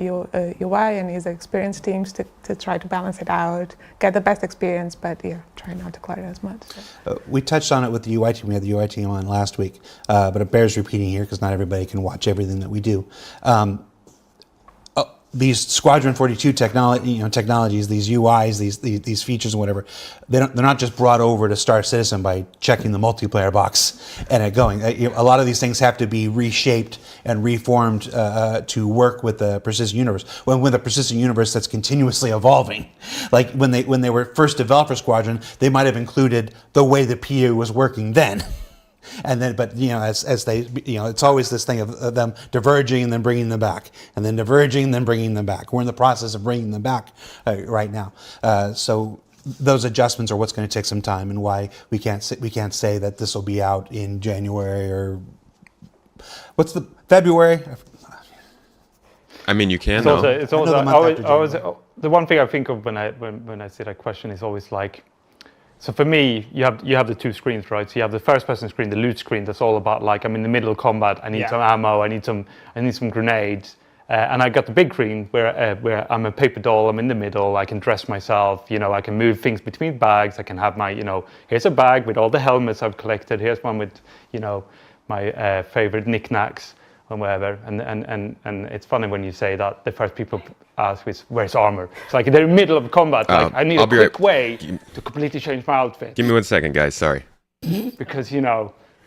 S6: UI and user experience teams to try to balance it out, get the best experience, but try not to clutter as much. So.
S2: We touched on it with the UI team. We had the UI team on last week, but it bears repeating here because not everybody can watch everything that we do. these Squadron 42 technologies, these UIs, these features and whatever, they're not just brought over to Star Citizen by checking the multiplayer box and it going. A lot of these things have to be reshaped and reformed to work with the persistent universe. With a persistent universe that's continuously evolving, like when they were first developed for Squadron, they might have included the way the PU was working then. And then, but as they, it's always this thing of them diverging and then bringing them back, and then diverging and then bringing them back. We're in the process of bringing them back right now. So those adjustments are what's going to take some time, and why we can't say that this will be out in January or what's the February.
S1: I mean, you can
S3: It's
S1: though.
S3: also the one thing I think of when I see that question is always like. So for me, you have the two screens, right? So you have the first-person screen, the loot screen. That's all about like I'm in the middle of combat. I need some ammo. I need some grenades. And I got the big screen where I'm a paper doll. I'm in the middle. I can dress myself. I can move things between bags. I can have my here's a bag with all the helmets I've collected. Here's one with my favorite knickknacks and whatever. And it's funny when you say that the first people ask is where's armor. It's like they're in the middle of combat. Like I need a quick way to completely change my outfit.
S1: Give me 1 second, guys. Sorry.
S3: Because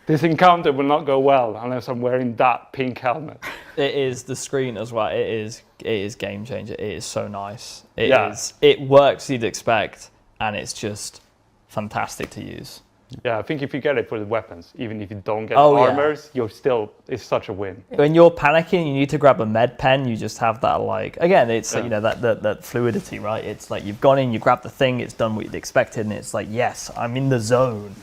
S3: this encounter will not go well unless I'm wearing that pink helmet.
S4: It is the screen as well. It is game changer. It is so nice. It works you'd expect, and it's just fantastic to use.
S3: Yeah, I think if you get it for the weapons, even if you don't get armors, it's such a win.
S4: When you're panicking, you need to grab a med pen. You just have that it's that fluidity, right? It's like you've gone in, you grab the thing, it's done what you'd expected, and it's like, yes, I'm in the zone.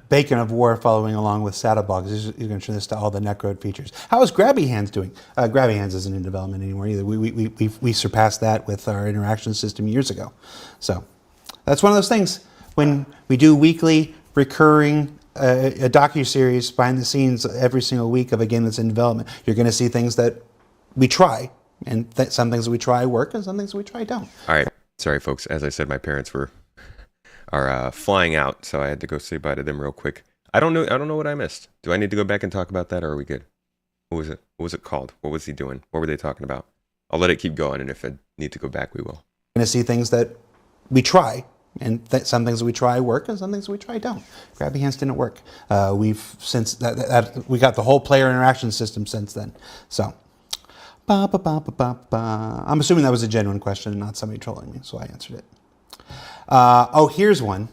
S2: Bacon of War following along with Sata Ball. He's going to show this to all the Necrode features. How is Grabby Hands doing? Grabby Hands isn't in development anymore either. We surpassed that with our interaction system years ago. So that's one of those things. When we do weekly, recurring, a docu-series behind the scenes every single week of a game that's in development, you're going to see things that we try, and some things that we try work, and some things that we try don't.
S1: All right. Sorry, folks. As I said, my parents are flying out, so I had to go say bye to them real quick. I don't know what I missed. Do I need to go back and talk about that, or are we good? What was it? What was it called? What was he doing? What were they talking about? I'll let it keep going, and if I need to go back, we will.
S2: You're going to see things that we try, and some things that we try work, and some things that we try don't. Grabby Hands didn't work. Since we got the whole player interaction system since then. So, I'm assuming that was a genuine question and not somebody trolling me, so I answered it. Here's one.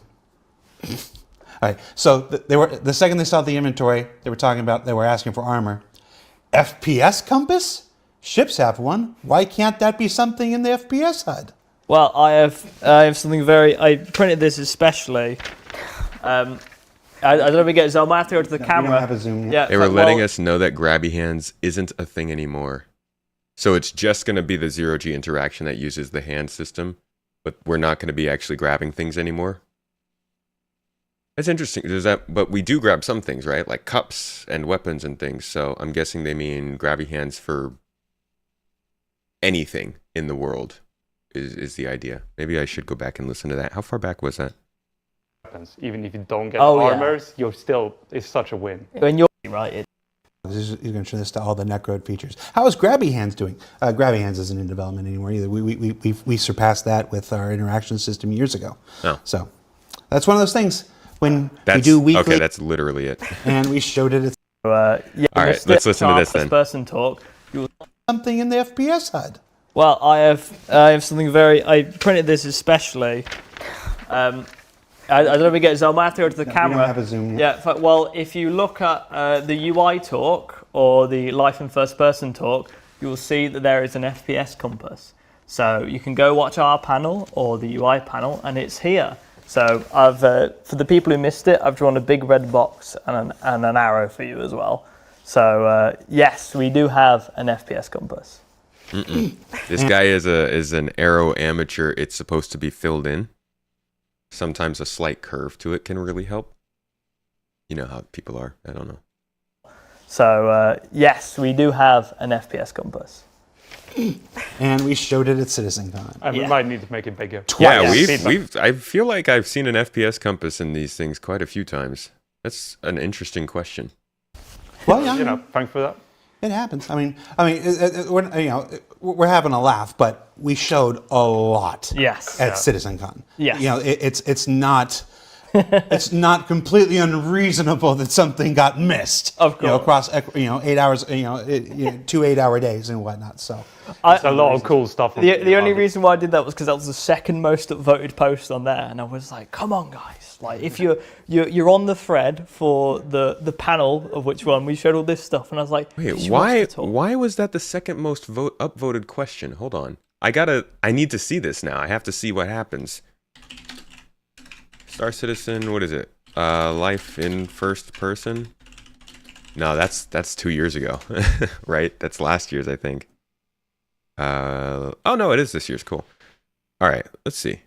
S2: All right. So the second they saw the inventory, they were asking for armor. FPS compass? Ships have one. Why can't that be something in the FPS HUD?
S4: Well, I have something I printed this especially. I don't know if we get so I might have to go to the camera.
S2: We don't have a zoom yet.
S4: Yeah,
S1: They were letting us know that Grabby Hands isn't a thing anymore. So it's just going to be the zero-G interaction that uses the hand system, but we're not going to be actually grabbing things anymore. That's interesting. But we do grab some things, right? Like cups and weapons and things. So I'm guessing they mean Grabby Hands for anything in the world. Is the idea. Maybe I should go back and listen to that. How far back was that?
S3: Even if you don't get armors, it's such a win.
S4: When you're right,
S2: You're going to show this to all the Necrode features. How is Grabby Hands doing? Grabby Hands isn't in development anymore either. We surpassed that with our interaction system years ago.
S1: Oh.
S2: So that's one of those things. When we do weekly,
S1: okay, that's literally it.
S2: And we showed it.
S1: All right, let's listen to this then.
S4: Person talk.
S2: Something in the FPS HUD.
S4: Well, I have something I printed this especially. I don't know if we get so I might have to go to the camera.
S2: We don't have a zoom yet.
S4: Yeah, well, if you look at the UI talk or the life and first person talk, you'll see that there is an FPS compass. So you can go watch our panel or the UI panel, and it's here. So I've for the people who missed it, I've drawn a big red box and an arrow for you as well. So yes, we do have an FPS compass.
S1: This guy is an arrow amateur. It's supposed to be filled in. Sometimes a slight curve to it can really help. You know how people are. I don't know.
S4: So yes, we do have an FPS compass.
S2: And we showed it at CitizenCon.
S3: And we might need to make it bigger.
S1: Yeah, I feel like I've seen an FPS compass in these things quite a few times. That's an interesting question.
S2: Well, yeah.
S3: Thanks for that.
S2: It happens. We're having a laugh, but we showed a lot
S4: Yes.
S2: at CitizenCon.
S4: Yes.
S2: It's not it's not completely unreasonable that something got missed.
S4: Of course.
S2: Across 8 hours, 2 8-hour days and whatnot. So
S3: It's a lot of cool stuff.
S4: The only reason why I did that was because that was the second most voted post on there, and I was like, "Come on, guys! Like, if you're on the thread for the panel of which one we showed all this stuff," and I was like,
S1: Wait,
S4: "Did you watch it all?"
S1: why was that the second most upvoted question? Hold on. I need to see this now. I have to see what happens. Star Citizen, what is it? Life in first person? No, that's 2 years ago. Right? That's last year's, I think. Oh no, it is this year's. Cool. All right, let's see.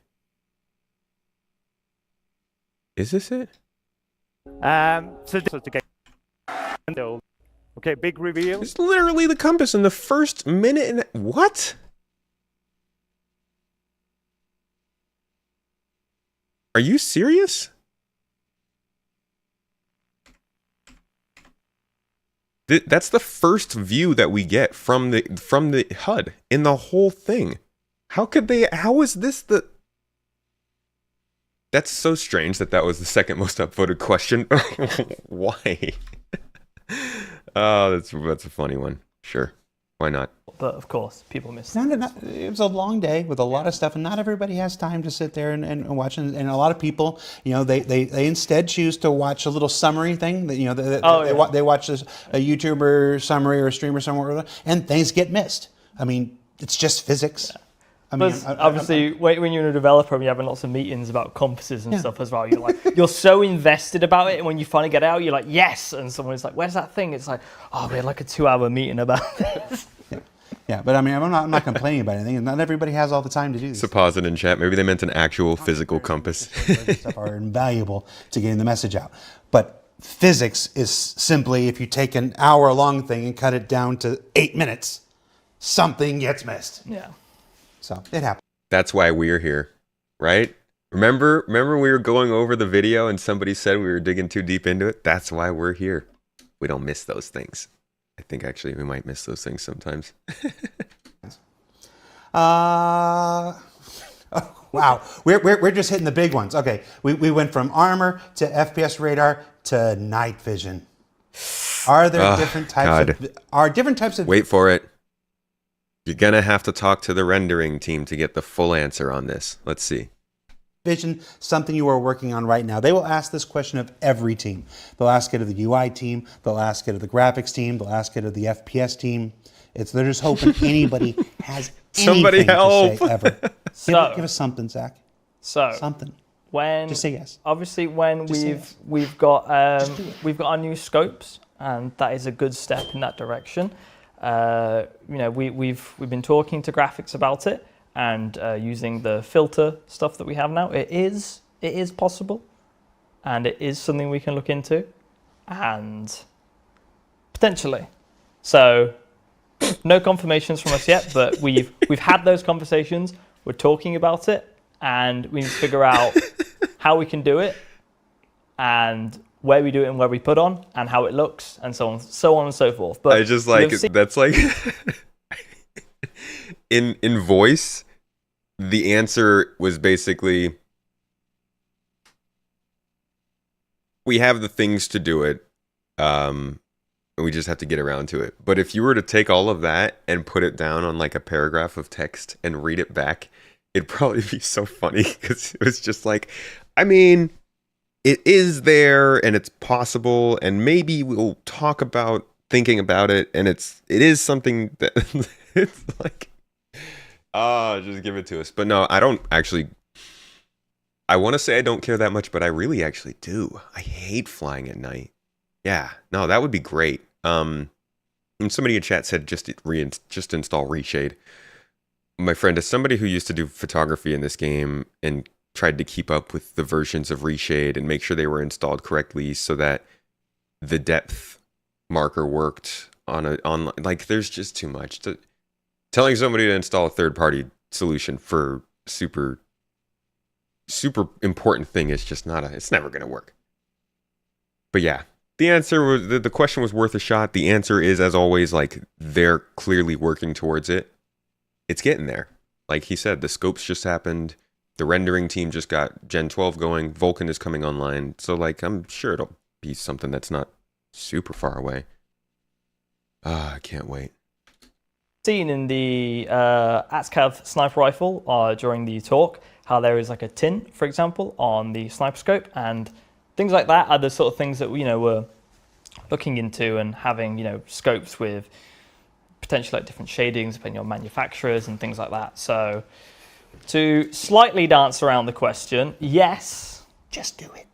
S1: Is this it?
S7: So to get okay, big reveal.
S1: It's literally the compass in the first minute and what? Are you serious? That's the first view that we get from the HUD in the whole thing. How is this the... That's so strange that was the second most upvoted question. Why? Oh, that's a funny one. Sure. Why not?
S4: But of course, people missed it.
S2: it was a long day with a lot of stuff, and not everybody has time to sit there and watch. And a lot of people, they instead choose to watch a little summary thing. They watch a YouTuber summary or a streamer somewhere, and things get missed. I mean, it's just physics.
S4: Yeah. Obviously, when you're a developer and you're having lots of meetings about compasses and stuff as well, you're so invested about it, and when you finally get out, you're like, yes, and someone's like, where's that thing? It's like, oh, we had like a 2-hour meeting about this.
S2: Yeah, but I'm not complaining about anything, and not everybody has all the time to do this.
S1: Supposit in chat, maybe they meant an actual physical compass.
S2: Stuff are invaluable to getting the message out. But physics is simply, if you take an hour-long thing and cut it down to 8 minutes, something gets missed.
S4: Yeah.
S2: So it happens.
S1: That's why we're here, right? Remember we were going over the video and somebody said we were digging too deep into it? That's why we're here. We don't miss those things. I think actually we might miss those things sometimes.
S2: Oh, wow, we're just hitting the big ones. Okay, we went from armor to FPS radar to night vision. Are there different types of
S1: Wait for it. You're gonna have to talk to the rendering team to get the full answer on this. Let's see.
S2: Vision, something you are working on right now? They will ask this question of every team. They'll ask it of the UI team. They'll ask it of the graphics team. They'll ask it of the FPS team. They're just hoping anybody has
S1: Somebody
S2: anything
S1: help.
S2: to say ever. Give us something, Zach. Something.
S4: Just
S2: say yes.
S4: Obviously, when we've got our new scopes, and that is a good step in that direction. We've been talking to graphics about it. And using the filter stuff that we have now, it is possible, and it is something we can look into, and potentially. So, no confirmations from us yet, but we've had those conversations. We're talking about it, and we need to figure out how we can do it, and where we do it, and where we put on, and how it looks, and so on and so forth. But
S1: I just like that's like. In voice, the answer was basically, we have the things to do it, and we just have to get around to it. But if you were to take all of that and put it down on like a paragraph of text and read it back, it'd probably be so funny, because it was just like, I mean, it is there and it's possible, and maybe we'll talk about thinking about it, and it is something that it's like, just give it to us. But no, I don't actually. I want to say I don't care that much, but I really actually do. I hate flying at night. Yeah, no, that would be great. And somebody in chat said just install Reshade. My friend, as somebody who used to do photography in this game and tried to keep up with the versions of Reshade and make sure they were installed correctly so that the depth marker worked on like, there's just too much. Telling somebody to install a third-party solution for super important thing is just it's never going to work. But yeah, The answer was the question was worth a shot. The answer is, as always, like they're clearly working towards it. It's getting there. Like he said, the scopes just happened. The rendering team just got Gen 12 going. Vulkan is coming online. So like I'm sure it'll be something that's not super far away. I can't wait.
S4: Seen in the ATSCAV sniper rifle during the talk, how there is like a tin, for example, on the sniper scope, and things like that are the sort of things that we're looking into, and having scopes with potentially like different shadings depending on manufacturers and things like that. So to slightly dance around the question, yes,
S2: Just do it.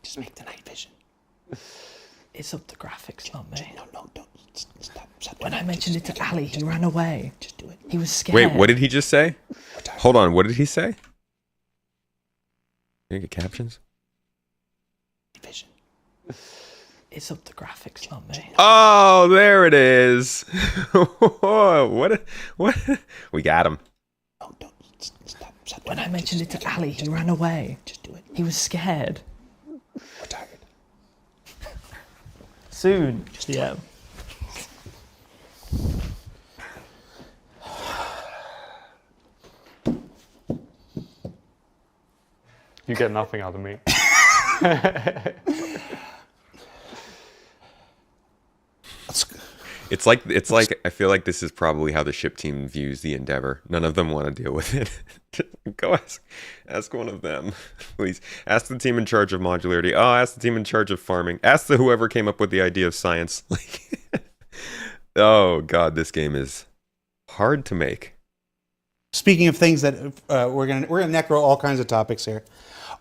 S2: Just make the night vision.
S4: it's up to graphics, not me.
S2: No, don't. Stop.
S4: When I mentioned it to Ali, he ran away.
S2: Just do it.
S4: He was scared.
S1: Wait, what did he just say? Hold on, what did he say? Can you get captions?
S2: Vision.
S4: It's up to graphics, not me.
S1: Oh, there it is. What? We got him.
S2: No, don't. Stop.
S4: When I mentioned it to Ali, he ran away.
S2: Just do it.
S4: He was scared.
S2: We're tired.
S4: Soon. Yeah.
S3: You get nothing out of me.
S1: It's like I feel like this is probably how the ship team views the Endeavor. None of them want to deal with it. Go ask one of them, please. Ask the team in charge of modularity. Oh, ask the team in charge of farming. Ask the whoever came up with the idea of science. Oh god, this game is hard to make.
S2: Speaking of things that we're gonna necro all kinds of topics here.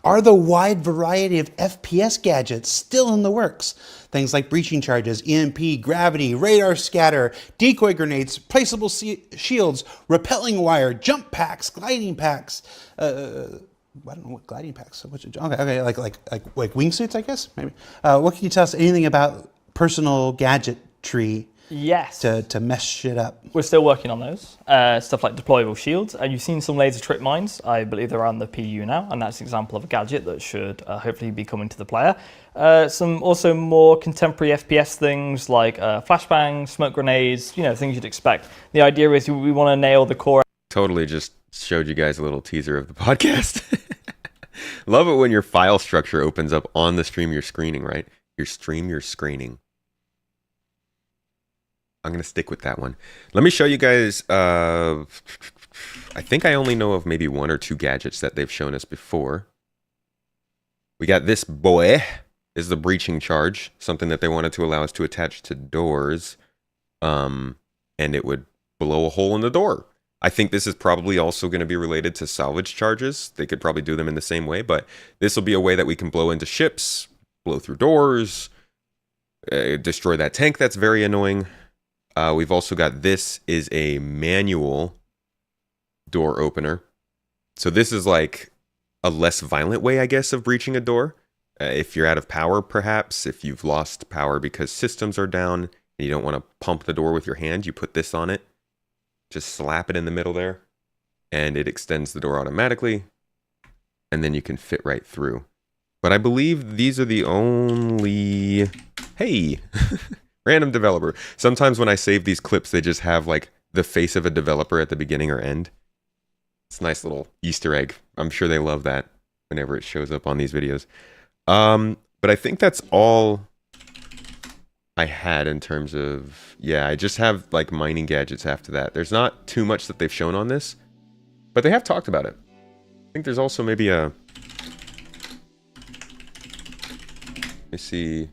S2: Are the wide variety of FPS gadgets still in the works? Things like breaching charges, EMP, gravity, radar scatter, decoy grenades, placeable shields, repelling wire, jump packs, gliding packs. I don't know what gliding packs. Okay, like wingsuits, I guess. Maybe. What can you tell us? Anything about personal gadgetry?
S4: Yes.
S2: To mess shit up.
S4: We're still working on those. Stuff like deployable shields. You've seen some laser trip mines. I believe they're on the PU now, and that's an example of a gadget that should hopefully be coming to the player. Some also more contemporary FPS things like flashbangs, smoke grenades, things you'd expect. The idea is we want to nail the core.
S1: Totally just showed you guys a little teaser of the podcast. Love it when your file structure opens up on the stream you're screening, right? Your stream you're screening. I'm going to stick with that one. Let me show you guys, I think I only know of maybe 1 or 2 gadgets that they've shown us before. We got this boy. This is the breaching charge, something that they wanted to allow us to attach to doors, and it would blow a hole in the door. I think this is probably also going to be related to salvage charges. They could probably do them in the same way, but this will be a way that we can blow into ships, blow through doors, destroy that tank that's very annoying. We've also got this is a manual door opener. So this is like a less violent way, I guess, of breaching a door. If you're out of power, perhaps, if you've lost power because systems are down and you don't want to pump the door with your hand, you put this on it. Just slap it in the middle there, and it extends the door automatically, and then you can fit right through. But I believe these are the only... Hey! Random developer. Sometimes when I save these clips, they just have like the face of a developer at the beginning or end. It's a nice little Easter egg. I'm sure they love that whenever it shows up on these videos. But I think that's all I had in terms of... Yeah, I just have like mining gadgets after that. There's not too much that they've shown on this, but they have talked about it. I think there's also maybe a... Let me see...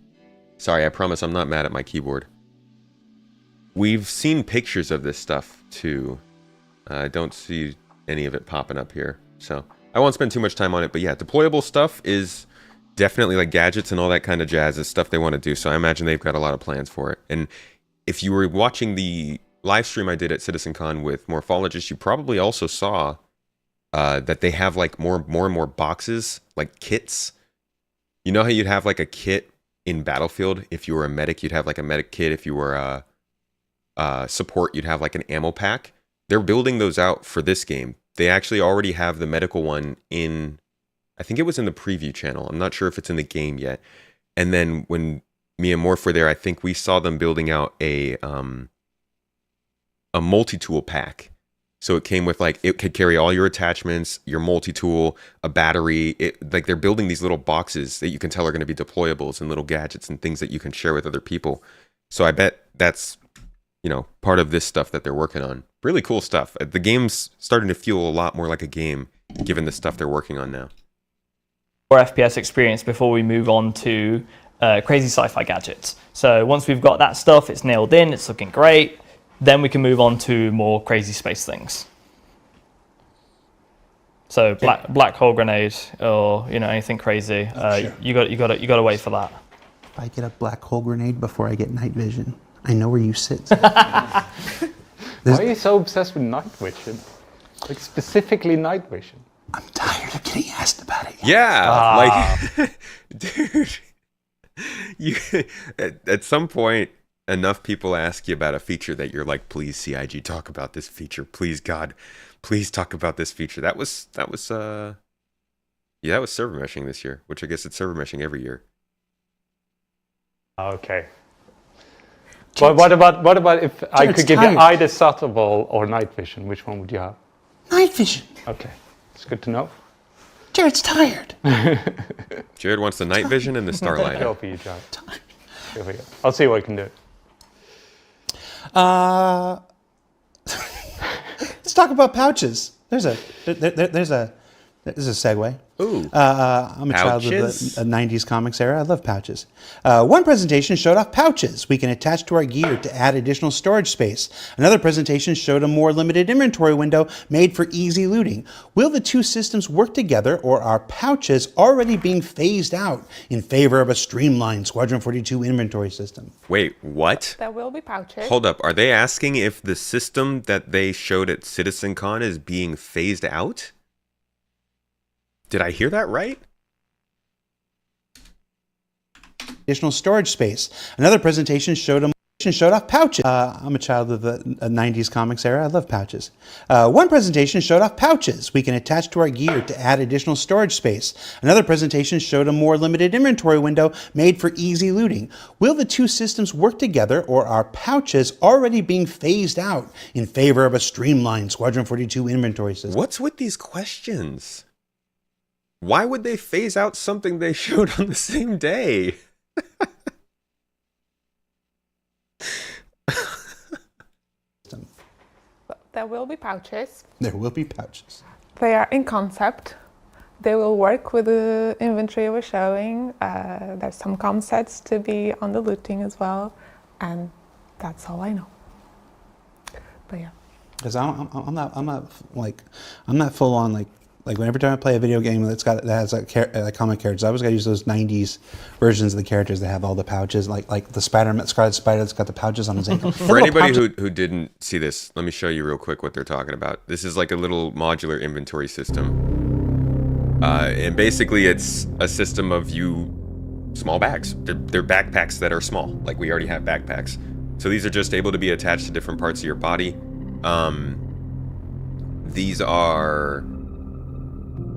S1: Sorry, I promise I'm not mad at my keyboard. We've seen pictures of this stuff too. I don't see any of it popping up here, so I won't spend too much time on it. But yeah, deployable stuff is definitely like gadgets and all that kind of jazz is stuff they want to do. So I imagine they've got a lot of plans for it. And if you were watching the live stream I did at CitizenCon with Morphologists, you probably also saw that they have like more and more boxes, like kits. You know how you'd have like a kit in Battlefield? If you were a medic, you'd have like a medic kit. If you were a support, you'd have like an ammo pack. They're building those out for this game. They actually already have the medical one in, I think it was in the preview channel. I'm not sure if it's in the game yet. And then when me and Morph were there, I think we saw them building out a multi-tool pack. So it came with like, it could carry all your attachments, your multi-tool, a battery. Like they're building these little boxes that you can tell are going to be deployables and little gadgets and things that you can share with other people. So I bet that's, part of this stuff that they're working on. Really cool stuff. The game's starting to feel a lot more like a game, given the stuff they're working on now.
S4: More FPS experience before we move on to crazy sci-fi gadgets. So once we've got that stuff, it's nailed in, it's looking great. Then we can move on to more crazy space things. So black hole grenade or anything crazy.
S2: Sure.
S4: You got to wait for that.
S2: If I get a black hole grenade before I get night vision, I know where you sit. Why
S3: are you so obsessed with night vision? Like specifically night vision?
S2: I'm tired of getting asked about it.
S1: Yeah, like, dude, at some point, enough people ask you about a feature that you're like, please CIG, talk about this feature. Please God, please talk about this feature. That was server meshing this year, which I guess it's server meshing every year.
S3: Okay. Well, what about if I could give you either Sata Ball or night vision? Which one would you have?
S2: Night vision.
S3: Okay, it's good to know.
S2: Jared's tired.
S1: Jared wants the night vision and the starlight.
S3: Go for you, Jared. Here we go. I'll see what I can do.
S2: Let's talk about pouches. There's a segue.
S1: Ooh.
S2: I'm a child of the 90s comics era. I love pouches. One presentation showed off pouches we can attach to our gear to add additional storage space. Another presentation showed a more limited inventory window made for easy looting. Will the two systems work together, or are pouches already being phased out in favor of a streamlined Squadron 42 inventory system?
S1: Wait, what?
S6: There will be pouches.
S1: Hold up. Are they asking if the system that they showed at CitizenCon is being phased out? Did I hear that right?
S2: Additional storage space. Another presentation showed off pouches. I'm a child of the 90s comics era. I love pouches. One presentation showed off pouches we can attach to our gear to add additional storage space. Another presentation showed a more limited inventory window made for easy looting. Will the two systems work together, or are pouches already being phased out in favor of a streamlined Squadron 42 inventory system?
S1: What's with these questions? Why would they phase out something they showed on the same day?
S6: There will be pouches.
S2: There will be pouches.
S6: They are in concept. They will work with the inventory we're showing. There's some concepts to be on the looting as well, and that's all I know. But yeah.
S2: Because I'm not full on like whenever time I play a video game that has comic characters, I always gotta use those 90s versions of the characters that have all the pouches, like the Scarlet Spider that's got the pouches on his ankle.
S1: For anybody who didn't see this, let me show you real quick what they're talking about. This is like a little modular inventory system. And basically it's a system of small bags. They're backpacks that are small, like we already have backpacks. So these are just able to be attached to different parts of your body. These are...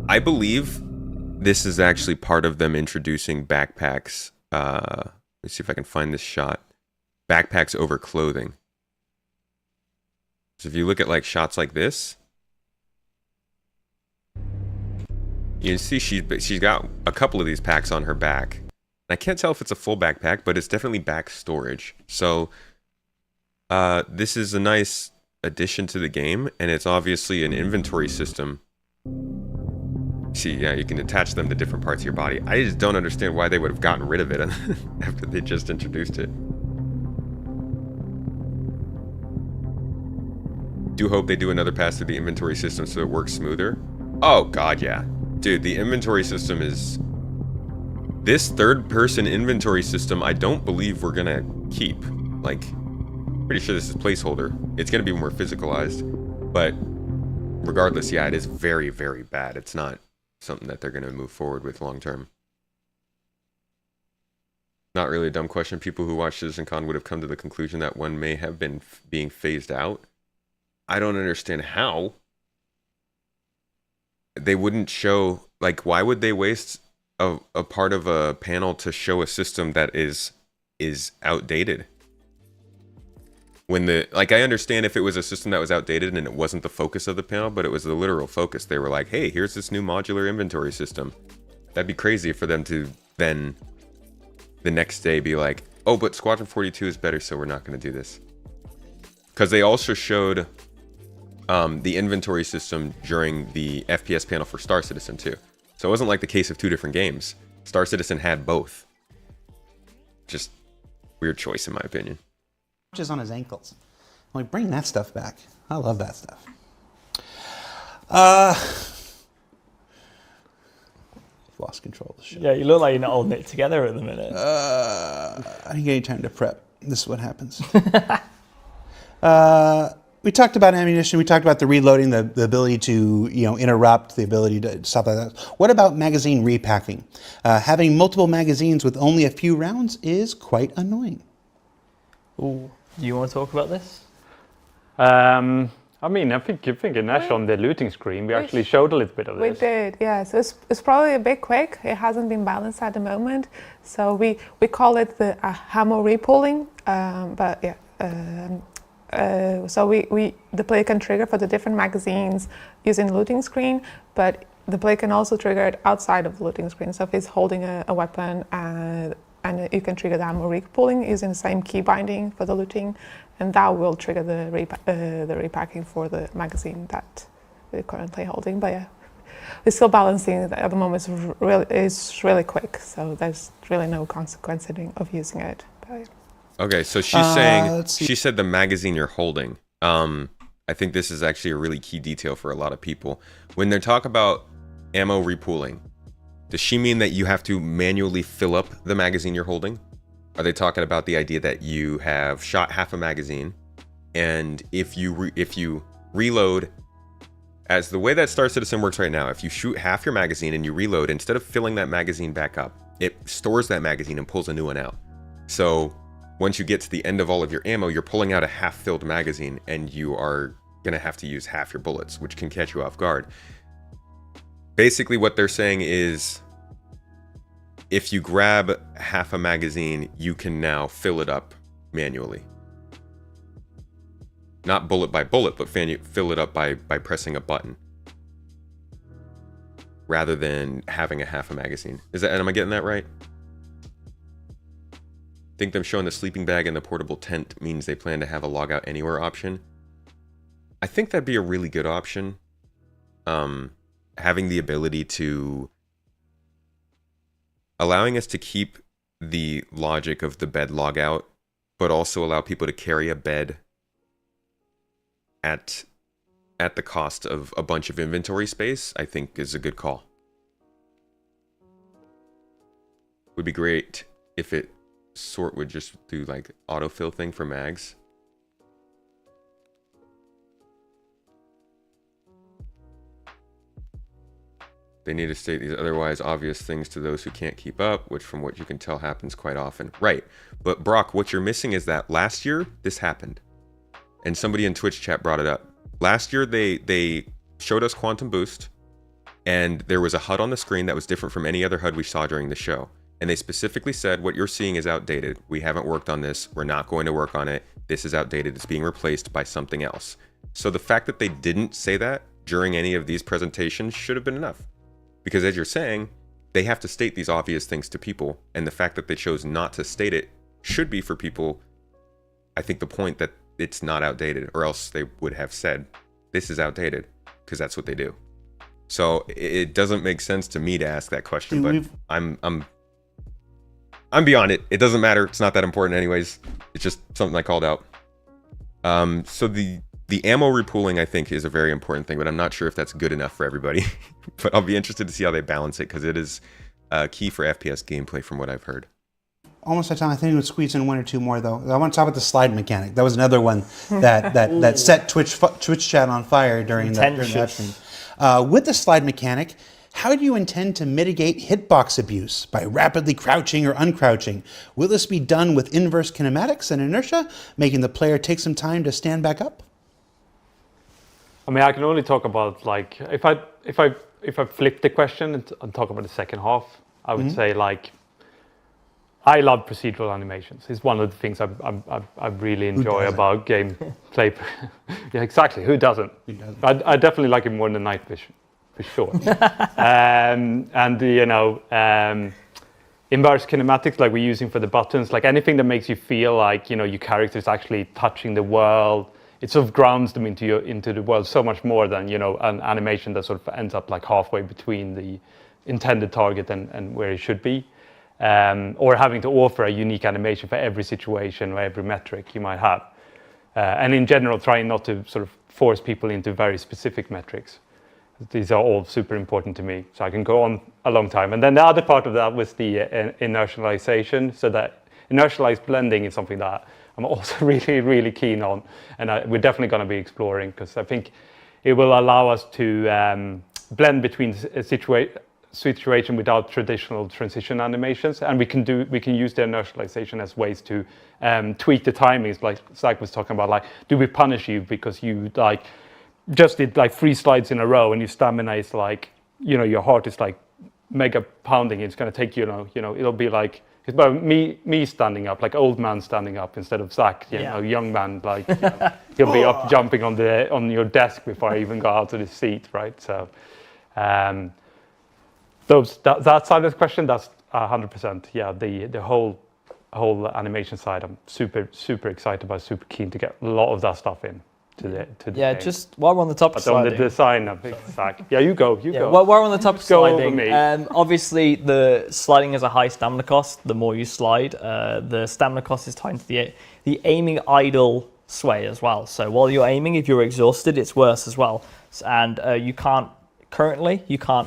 S1: I believe this is actually part of them introducing backpacks. Let's see if I can find this shot. Backpacks over clothing. So if you look at like shots like this, you can see she's got a couple of these packs on her back. I can't tell if it's a full backpack, but it's definitely back storage. So this is a nice addition to the game, and it's obviously an inventory system. See, yeah, you can attach them to different parts of your body. I just don't understand why they would have gotten rid of it after they just introduced it. Do hope they do another pass through the inventory system so it works smoother. Oh god, yeah. Dude, the inventory system is... This third-person inventory system, I don't believe we're gonna keep. Like, pretty sure this is placeholder. It's gonna be more physicalized. But regardless, yeah, it is very, very bad. It's not something that they're going to move forward with long term. Not really a dumb question. People who watch CitizenCon would have come to the conclusion that one may have been being phased out. I don't understand how. They wouldn't show, like, why would they waste a part of a panel to show a system that is outdated. When I understand if it was a system that was outdated and it wasn't the focus of the panel, but it was the literal focus. They were like, hey, here's this new modular inventory system. That'd be crazy for them to then the next day be like, oh, but Squadron 42 is better, so we're not going to do this. Because they also showed the inventory system during the FPS panel for Star Citizen too. So it wasn't like the case of two different games. Star Citizen had both. Just weird choice in my opinion.
S2: On his ankles. I'm like, bring that stuff back. I love that stuff. Lost control of the show.
S4: Yeah, you look like you're not holding it together at the minute.
S2: I didn't get any time to prep. This is what happens. We talked about ammunition. We talked about the reloading, the ability to interrupt, the ability to stuff like that. What about magazine repacking? Having multiple magazines with only a few rounds is quite annoying.
S4: Ooh, do you want to talk about this?
S3: I mean, I think in Ash on the looting screen, we actually showed a little bit of this.
S6: We did, yeah. So it's probably a bit quick. It hasn't been balanced at the moment. So we call it the ammo repooling. But yeah. So the player can trigger for the different magazines using the looting screen, but the player can also trigger it outside of the looting screen. So if he's holding a weapon and you can trigger the ammo repooling using the same key binding for the looting, and that will trigger the repacking for the magazine that we're currently holding. But yeah, we're still balancing it at the moment. It's really quick, so there's really no consequence of using it. But, yeah.
S1: Okay, so she's saying, she said the magazine you're holding. I think this is actually a really key detail for a lot of people. When they talk about ammo repooling, does she mean that you have to manually fill up the magazine you're holding? Are they talking about the idea that you have shot half a magazine, and if you reload, as the way that Star Citizen works right now, if you shoot half your magazine and you reload, instead of filling that magazine back up, it stores that magazine and pulls a new one out. So once you get to the end of all of your ammo, you're pulling out a half-filled magazine, and you are going to have to use half your bullets, which can catch you off guard. Basically, what they're saying is, if you grab half a magazine, you can now fill it up manually. Not bullet by bullet, but fill it up by pressing a button, rather than having a half a magazine. Am I getting that right? Think them showing the sleeping bag and the portable tent means they plan to have a log out anywhere option. I think that'd be a really good option. Having the ability to allowing us to keep the logic of the bed log out, but also allow people to carry a bed at the cost of a bunch of inventory space, I think is a good call. Would be great if it sort would just do like autofill thing for mags. They need to state these otherwise obvious things to those who can't keep up, which from what you can tell happens quite often. Right. But Brock, what you're missing is that last year this happened. And somebody in Twitch chat brought it up. Last year they showed us Quantum Boost, and there was a HUD on the screen that was different from any other HUD we saw during the show. And they specifically said, what you're seeing is outdated. We haven't worked on this. We're not going to work on it. This is outdated. It's being replaced by something else. So the fact that they didn't say that during any of these presentations should have been enough. Because as you're saying, they have to state these obvious things to people. And the fact that they chose not to state it should be for people, I think, the point that it's not outdated, or else they would have said, this is outdated, because that's what they do. So it doesn't make sense to me to ask that question, but I'm beyond it. It doesn't matter. It's not that important anyways. It's just something I called out. So the ammo repooling, I think, is a very important thing, but I'm not sure if that's good enough for everybody. But I'll be interested to see how they balance it, because it is key for FPS gameplay from what I've heard.
S2: Almost at time. I think we would squeeze in one or two more, though. I want to talk about the slide mechanic. That was another one that set Twitch chat on fire during that stream. With the slide mechanic, how do you intend to mitigate hitbox abuse by rapidly crouching or uncrouching? Will this be done with inverse kinematics and inertia, making the player take some time to stand back up?
S3: I mean, I can only talk about, like, if I flip the question and talk about the second half, I would say like, I love procedural animations. It's one of the things I really enjoy about gameplay. Yeah, exactly. Who doesn't? I definitely like it more than night vision, for sure. And you know, inverse kinematics, like we're using for the buttons, like anything that makes you feel like, you know, your character is actually touching the world. It sort of grounds them into the world so much more than, you know, an animation that sort of ends up like halfway between the intended target and where it should be. Or having to offer a unique animation for every situation or every metric you might have. And in general, trying not to sort of force people into very specific metrics. These are all super important to me, so I can go on a long time. And then the other part of that was the inertialization. So that inertialized blending is something that I'm also really, really keen on. And we're definitely going to be exploring, because I think it will allow us to blend between a situation without traditional transition animations, and we can use the inertialization as ways to tweak the timings, like Zach was talking about. Like, do we punish you because you like just did like 3 slides in a row and your stamina is like, you know, your heart is like mega pounding. It's going to take you know, it'll be like, it's about me standing up, like old man standing up instead of Zach, you know, young man, like you know, he'll be up jumping on your desk before I even got out of the seat, right? So. That side of the question, that's 100%. Yeah, the whole animation side, I'm super excited about, super keen to get a lot of that stuff in to the game.
S4: Just while we're on the topic of sliding.
S3: On the design of Zach. Yeah, you go.
S4: While we're on the topic of sliding,
S3: me.
S4: Obviously the sliding is a high stamina cost. The more you slide, the stamina cost is tied to the aiming idle sway as well. So while you're aiming, if you're exhausted, it's worse as well. And you can't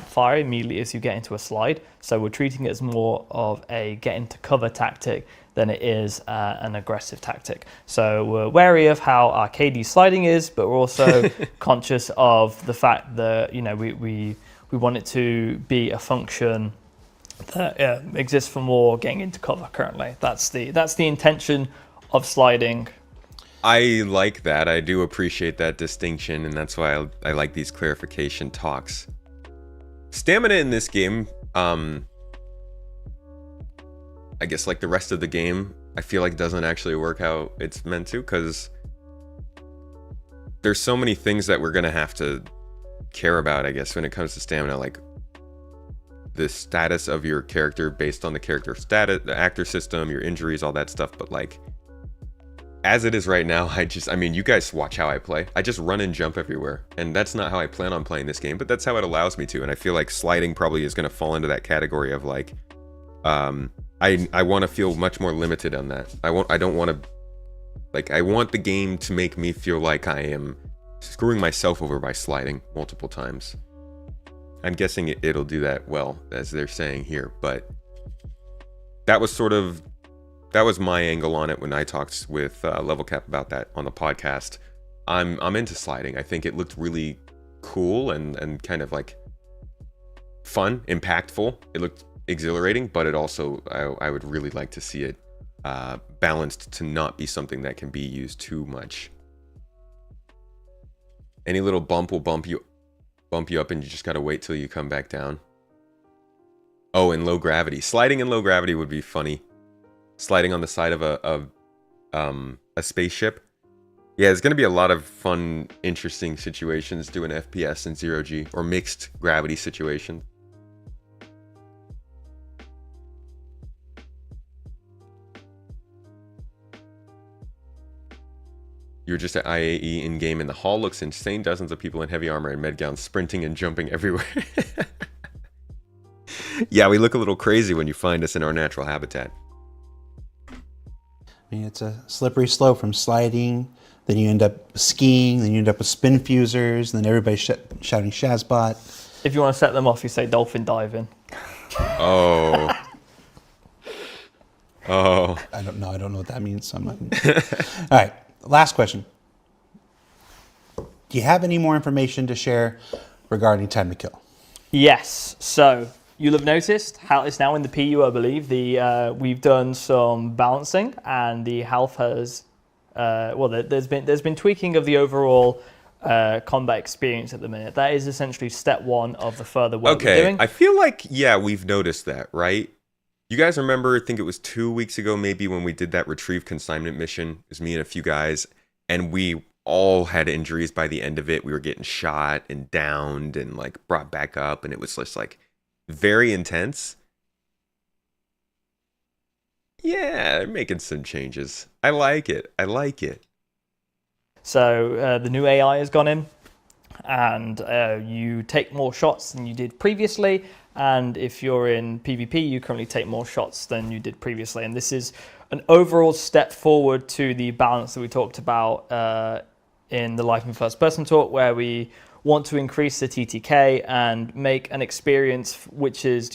S4: fire immediately as you get into a slide, so we're treating it as more of a get into cover tactic than it is an aggressive tactic. So we're wary of how arcadey sliding is, but we're also conscious of the fact that, you know, we want it to be a function that exists for more getting into cover currently. That's the intention of sliding.
S1: I like that. I do appreciate that distinction, and that's why I like these clarification talks. Stamina in this game, I guess like the rest of the game, I feel like doesn't actually work how it's meant to, because there's so many things that we're going to have to care about, I guess, when it comes to stamina, like the status of your character based on the character status, the actor system, your injuries, all that stuff. But like, as it is right now, I mean, you guys watch how I play. I just run and jump everywhere. And that's not how I plan on playing this game, but that's how it allows me to. And I feel like sliding probably is going to fall into that category of like, I want to feel much more limited on that. I don't want to, like, I want the game to make me feel like I am screwing myself over by sliding multiple times. I'm guessing it'll do that well, as they're saying here, but that was my angle on it when I talked with Level Cap about that on the podcast. I'm into sliding. I think it looked really cool and kind of like fun, impactful. It looked exhilarating, but it also, I would really like to see it balanced to not be something that can be used too much. Any little bump will bump you up, and you just gotta wait till you come back down. Oh, and low gravity. Sliding in low gravity would be funny. Sliding on the side of a spaceship. Yeah, there's gonna be a lot of fun, interesting situations doing FPS and 0G, or mixed gravity situations. You're just at IAE in-game, and the hall looks insane. Dozens of people in heavy armor and med gowns sprinting and jumping everywhere. Yeah, we look a little crazy when you find us in our natural habitat.
S2: I mean, it's a slippery slope from sliding, then you end up skiing, then you end up with spin fusers, and then everybody's shouting Shazbot.
S4: If you want to set them off, you say dolphin diving.
S1: Oh. Oh.
S2: I don't know what that means. So I'm not... All right, last question. Do you have any more information to share regarding time to kill?
S4: Yes. So you'll have noticed how it's now in the PU, I believe. We've done some balancing, and the health has. There's been tweaking of the overall combat experience at the minute. That is essentially step one of the further work we're
S1: Okay,
S4: doing.
S1: I feel like, yeah, we've noticed that, right? You guys remember, I think it was 2 weeks ago maybe, when we did that retrieve consignment mission. It was me and a few guys, and we all had injuries by the end of it. We were getting shot and downed and like brought back up, and it was just like very intense. Yeah, they're making some changes. I like it. I like it.
S4: So the new AI has gone in, and you take more shots than you did previously. And if you're in PvP, you currently take more shots than you did previously. And this is an overall step forward to the balance that we talked about in the Life in First Person talk, where we want to increase the TTK and make an experience which is,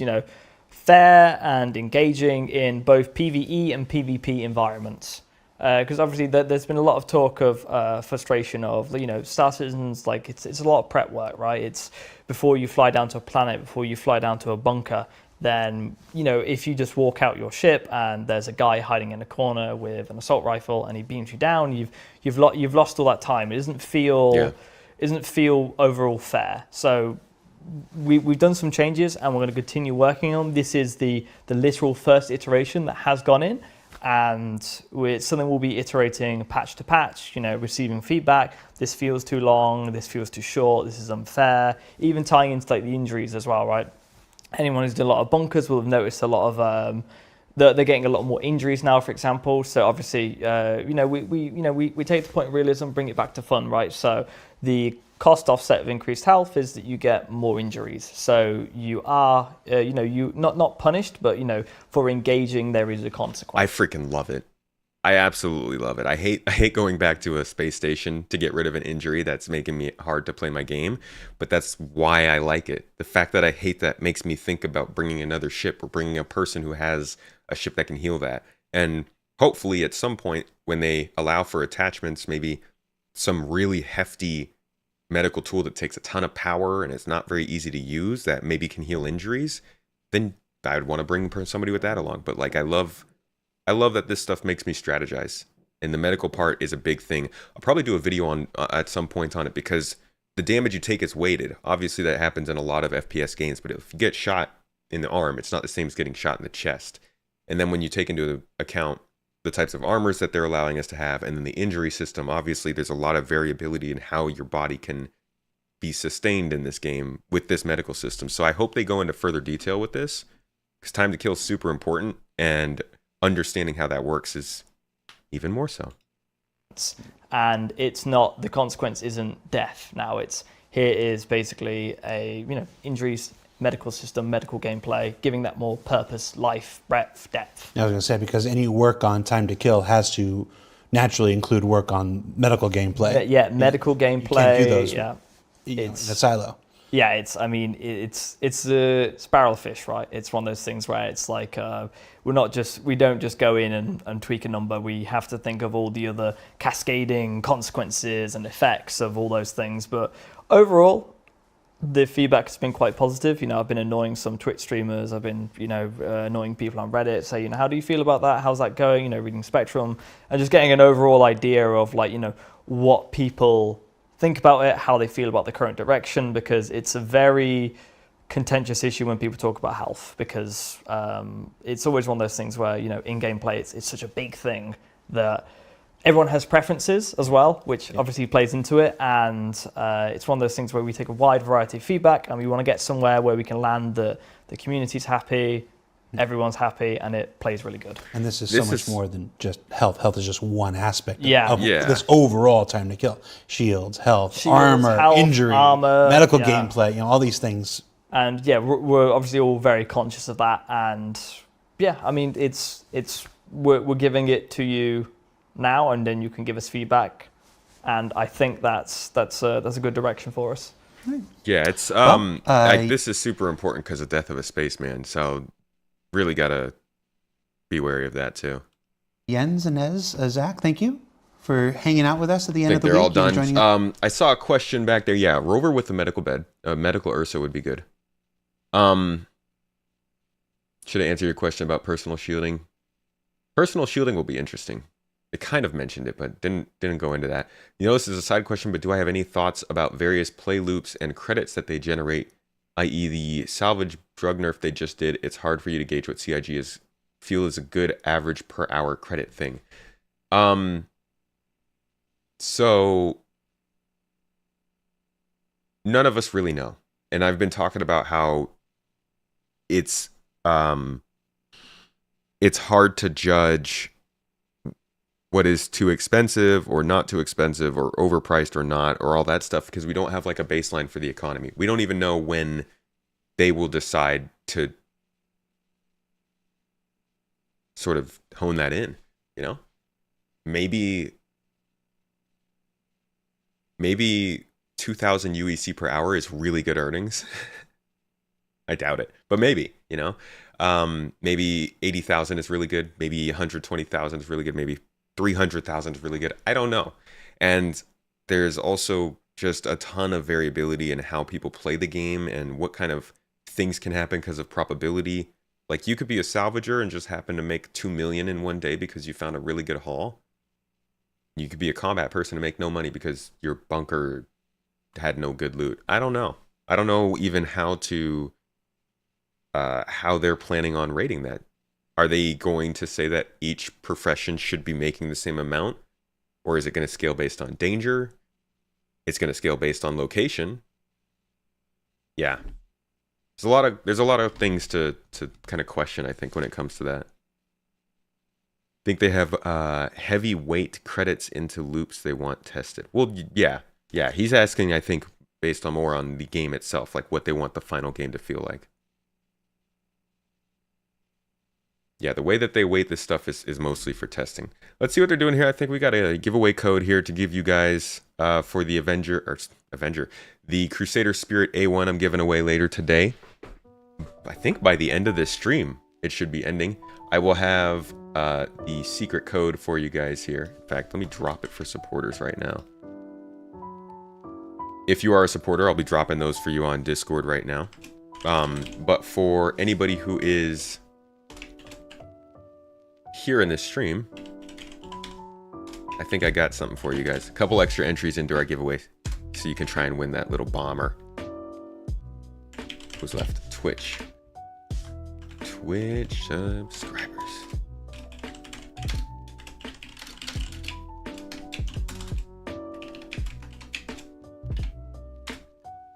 S4: fair and engaging in both PvE and PvP environments. Because obviously there's been a lot of talk of frustration of, Star Citizen's, like it's a lot of prep work, right? It's before you fly down to a planet, before you fly down to a bunker, then, if you just walk out your ship and there's a guy hiding in a corner with an assault rifle and he beams you down, you've lost all that time. It doesn't feel overall fair. So we've done some changes and we're going to continue working on. This is the literal first iteration that has gone in. And it's something we'll be iterating patch to patch, receiving feedback. This feels too long, this feels too short, this is unfair. Even tying into like the injuries as well, right? Anyone who's done a lot of bunkers will have noticed a lot of they're getting a lot more injuries now, for example. So obviously, we take the point of realism, bring it back to fun, right? So the cost offset of increased health is that you get more injuries. So you are, you not punished, but for engaging there is a consequence.
S1: I freaking love it. I absolutely love it. I hate going back to a space station to get rid of an injury that's making me hard to play my game, but that's why I like it. The fact that I hate that makes me think about bringing another ship or bringing a person who has a ship that can heal that. And hopefully at some point when they allow for attachments, maybe some really hefty medical tool that takes a ton of power and it's not very easy to use that maybe can heal injuries, then I would want to bring somebody with that along. But like I love that this stuff makes me strategize, and the medical part is a big thing. I'll probably do a video on at some point on it, because the damage you take is weighted. Obviously that happens in a lot of FPS games, but if you get shot in the arm, it's not the same as getting shot in the chest. And then when you take into account the types of armors that they're allowing us to have, and then the injury system, obviously there's a lot of variability in how your body can be sustained in this game with this medical system. So I hope they go into further detail with this, because time to kill is super important, and understanding how that works is even more so.
S4: And it's not, the consequence isn't death now. Here is basically a injuries, medical system, medical gameplay, giving that more purpose, life, breadth, depth.
S2: I was going to say, because any work on time to kill has to naturally include work on medical gameplay.
S4: Yeah, medical gameplay.
S2: You can't do those
S4: in
S2: a silo.
S4: Yeah, it's a spiral fish, right? It's one of those things where it's like we don't just go in and tweak a number. We have to think of all the other cascading consequences and effects of all those things. But overall, the feedback has been quite positive. I've been annoying some Twitch streamers. I've been, annoying people on Reddit. Say, how do you feel about that? How's that going? Reading Spectrum and just getting an overall idea of what people think about it, how they feel about the current direction, because it's a very contentious issue when people talk about health, because it's always one of those things where, in gameplay, it's such a big thing that everyone has preferences as well, which obviously plays into it. And it's one of those things where we take a wide variety of feedback and we want to get somewhere where we can land that the community's happy, everyone's happy, and it plays really good.
S2: And this is so much more than just health. Health is just one aspect of
S1: Yeah.
S2: this overall time to kill. Shields, armor,
S4: health,
S2: injury,
S4: armor,
S2: medical gameplay, all these things.
S4: And we're obviously all very conscious of that. And we're giving it to you now, and then you can give us feedback. And I think that's a good direction for us.
S1: Yeah, it's this is super important because of death of a spaceman. So really gotta be wary of that too.
S2: Jens, Inez, Zach, thank you for hanging out with us at the end of the week.
S1: They're all done.
S2: Joining us.
S1: I saw a question back there. Yeah, rover with a medical bed, medical Ursa would be good. Should I answer your question about personal shielding? Personal shielding will be interesting. It kind of mentioned it, but didn't go into that. You know, this is a side question, but do I have any thoughts about various play loops and credits that they generate, i.e. the salvage drug nerf they just did? It's hard for you to gauge what CIG feel is a good average per hour credit thing. So none of us really know. And I've been talking about how it's hard to judge what is too expensive or not too expensive or overpriced or not or all that stuff because we don't have like a baseline for the economy. We don't even know when they will decide to sort of hone that in, you know? Maybe 2,000 UEC per hour is really good earnings. I doubt it, but maybe, you know? Maybe 80,000 is really good. Maybe 120,000 is really good. Maybe 300,000 is really good. I don't know. And there's also just a ton of variability in how people play the game and what kind of things can happen because of probability. Like you could be a salvager and just happen to make 2 million in one day because you found a really good haul. You could be a combat person and make no money because your bunker had no good loot. I don't know. I don't know even how they're planning on rating that. Are they going to say that each profession should be making the same amount? Or is it going to scale based on danger? It's going to scale based on location. Yeah. There's a lot of things to kind of question, I think, when it comes to that. I think they have heavyweight credits into loops they want tested. Well, yeah. He's asking, I think, based on more on the game itself, like what they want the final game to feel like. Yeah, the way that they weight this stuff is mostly for testing. Let's see what they're doing here. I think we got a giveaway code here to give you guys for the the Crusader Spirit A1 I'm giving away later today. I think by the end of this stream, it should be ending. I will have the secret code for you guys here. In fact, let me drop it for supporters right now. If you are a supporter, I'll be dropping those for you on Discord right now. But for anybody who is here in this stream, I think I got something for you guys. A couple extra entries into our giveaway so you can try and win that little bomber. Who's left? Twitch subscribers.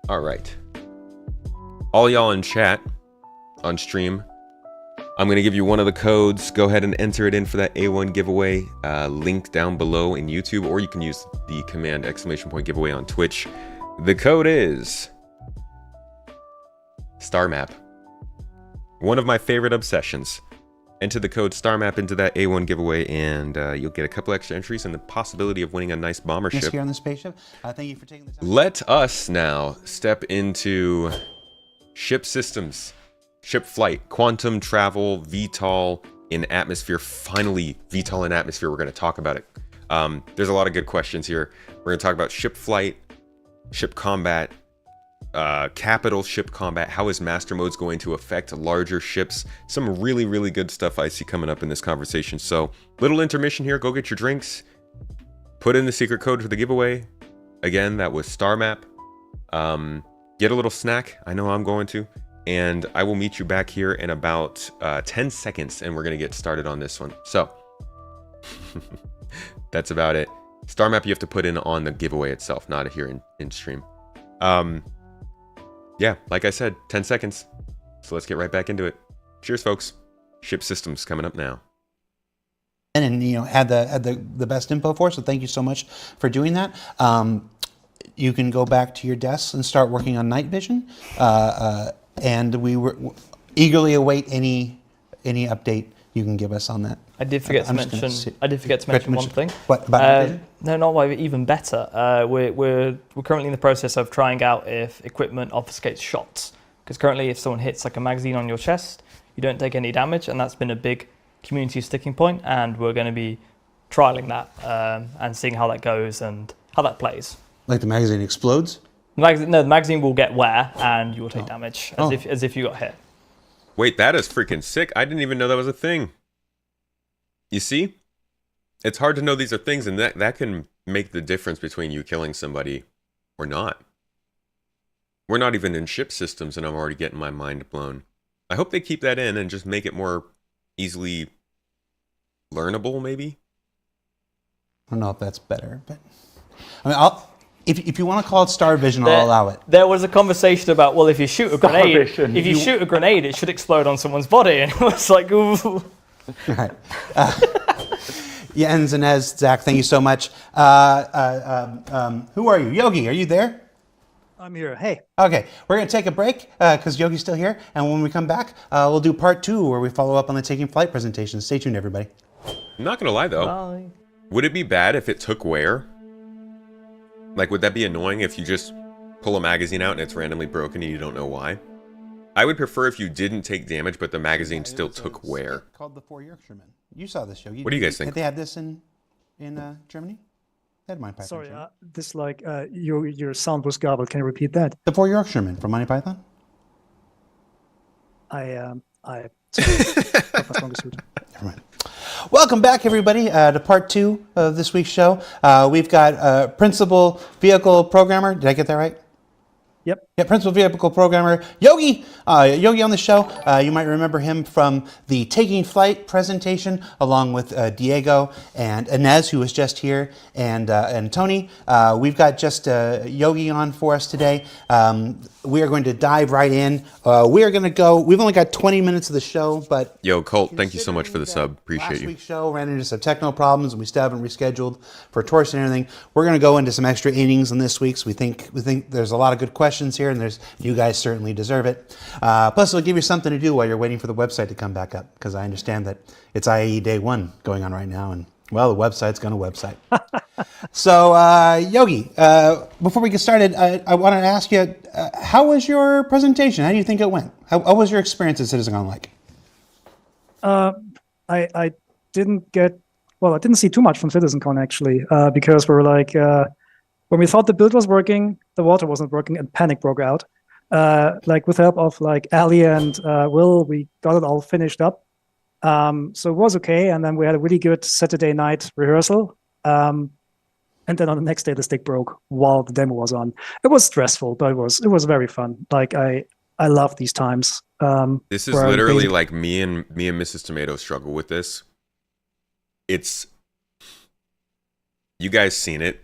S1: All right. All y'all in chat on stream, I'm going to give you one of the codes. Go ahead and enter it in for that A1 giveaway. Link down below in YouTube, or you can use the command !giveaway on Twitch. The code is StarMap. One of my favorite obsessions. Enter the code StarMap into that A1 giveaway, and you'll get a couple extra entries and the possibility of winning a nice bomber ship.
S2: Here on the spaceship. Thank you for taking the time.
S1: Let us now step into ship systems. Ship flight, quantum travel, VTOL in atmosphere. Finally, VTOL in atmosphere. We're going to talk about it. There's a lot of good questions here. We're going to talk about ship flight, ship combat, capital ship combat. How is master modes going to affect larger ships? Some really, really good stuff I see coming up in this conversation. So, little intermission here. Go get your drinks. Put in the secret code for the giveaway. Again, that was StarMap. Get a little snack. I know I'm going to. And I will meet you back here in about 10 seconds, and we're going to get started on this one. So, that's about it. StarMap you have to put in on the giveaway itself, not here in stream. Yeah, like I said, 10 seconds. So let's get right back into it. Cheers, folks. Ship systems coming up now.
S2: And had the best info for us, so thank you so much for doing that. You can go back to your desks and start working on night vision. And we eagerly await any update you can give us on that.
S4: I did forget to mention one thing.
S2: What about night vision?
S4: No, not why. Even better. We're currently in the process of trying out if equipment obfuscates shots. Because currently, if someone hits like a magazine on your chest, you don't take any damage, and that's been a big community sticking point. And we're going to be trialing that and seeing how that goes and how that plays.
S2: Like the magazine explodes?
S4: The magazine will get wear and you will take damage as if you got hit.
S1: Wait, that is freaking sick. I didn't even know that was a thing. You see? It's hard to know these are things, and that can make the difference between you killing somebody or not. We're not even in ship systems, and I'm already getting my mind blown. I hope they keep that in and just make it more easily learnable, maybe?
S2: I don't know if that's better, but I mean, if you want to call it Star Vision, I'll allow it.
S4: There was a conversation about, well, if you shoot a grenade,
S3: Vision.
S4: if you shoot a grenade, it should explode on someone's body, and it was like, ooh.
S2: All right. Jens and Ez, Zach, thank you so much. Who are you? Yogi, are you there?
S8: I'm here. Hey.
S2: Okay, we're going to take a break because Yogi's still here. And when we come back, we'll do part 2 where we follow up on the Taking Flight presentation. Stay tuned, everybody.
S1: I'm not going to lie, though.
S4: Bye.
S1: Would it be bad if it took wear? Like, would that be annoying if you just pull a magazine out and it's randomly broken and you don't know why? I would prefer if you didn't take damage, but the magazine still took wear.
S2: Called the Four Yorkshiremen. You saw this show.
S1: What do you guys think?
S2: They had this in Germany? They had Monty Python.
S8: Sorry,
S2: Germany.
S8: this your sound was garbled. Can you repeat that?
S2: The Four Yorkshiremen from Monty Python?
S8: I got my strongest suit.
S2: Never mind. Welcome back, everybody, to part 2 of this week's show. We've got Principal Vehicle Programmer. Did I get that right?
S8: Yep.
S2: Yeah, Principal Vehicle Programmer Yogi. Yogi on the show. You might remember him from the Taking Flight presentation, along with Diego and Inez, who was just here, and Tony. We've got just Yogi on for us today. We are going to dive right in. We are going to go. We've only got 20 minutes of the show, but
S1: Yo, Colt, thank you so much for the sub. Appreciate
S2: last
S1: you.
S2: week's show ran into some technical problems, and we still haven't rescheduled for tours and everything. We're going to go into some extra innings in this week's. We think there's a lot of good questions here, and you guys certainly deserve it. Plus, it'll give you something to do while you're waiting for the website to come back up, because I understand that it's IAE Day 1 going on right now, and well, the website's going to website. So, Yogi, before we get started, I want to ask you, how was your presentation? How do you think it went? How was your experience at CitizenCon like?
S8: I didn't see too much from CitizenCon actually, because we were like, when we thought the build was working, the water wasn't working, and panic broke out. Like with help of like Ali and Will, we got it all finished up. So it was okay, and then we had a really good Saturday night rehearsal. And then on the next day, the stick broke while the demo was on. It was stressful, but it was very fun. Like I love these times.
S1: This is literally like me and Mrs. Tomato struggle with this. It's, you guys seen it.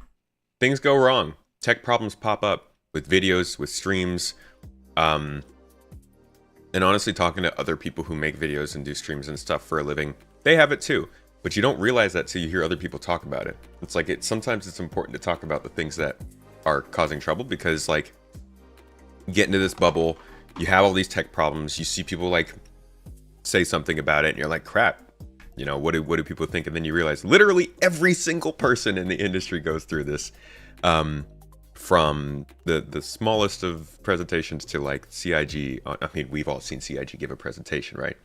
S1: Things go wrong. Tech problems pop up with videos, with streams. And honestly, talking to other people who make videos and do streams and stuff for a living, they have it too. But you don't realize that till you hear other people talk about it. It's like, sometimes it's important to talk about the things that are causing trouble, because like, get into this bubble, you have all these tech problems, you see people like say something about it, and you're like, crap, you know, what do people think? And then you realize literally every single person in the industry goes through this, from the smallest of presentations to like CIG. I mean, we've all seen CIG give a presentation, right?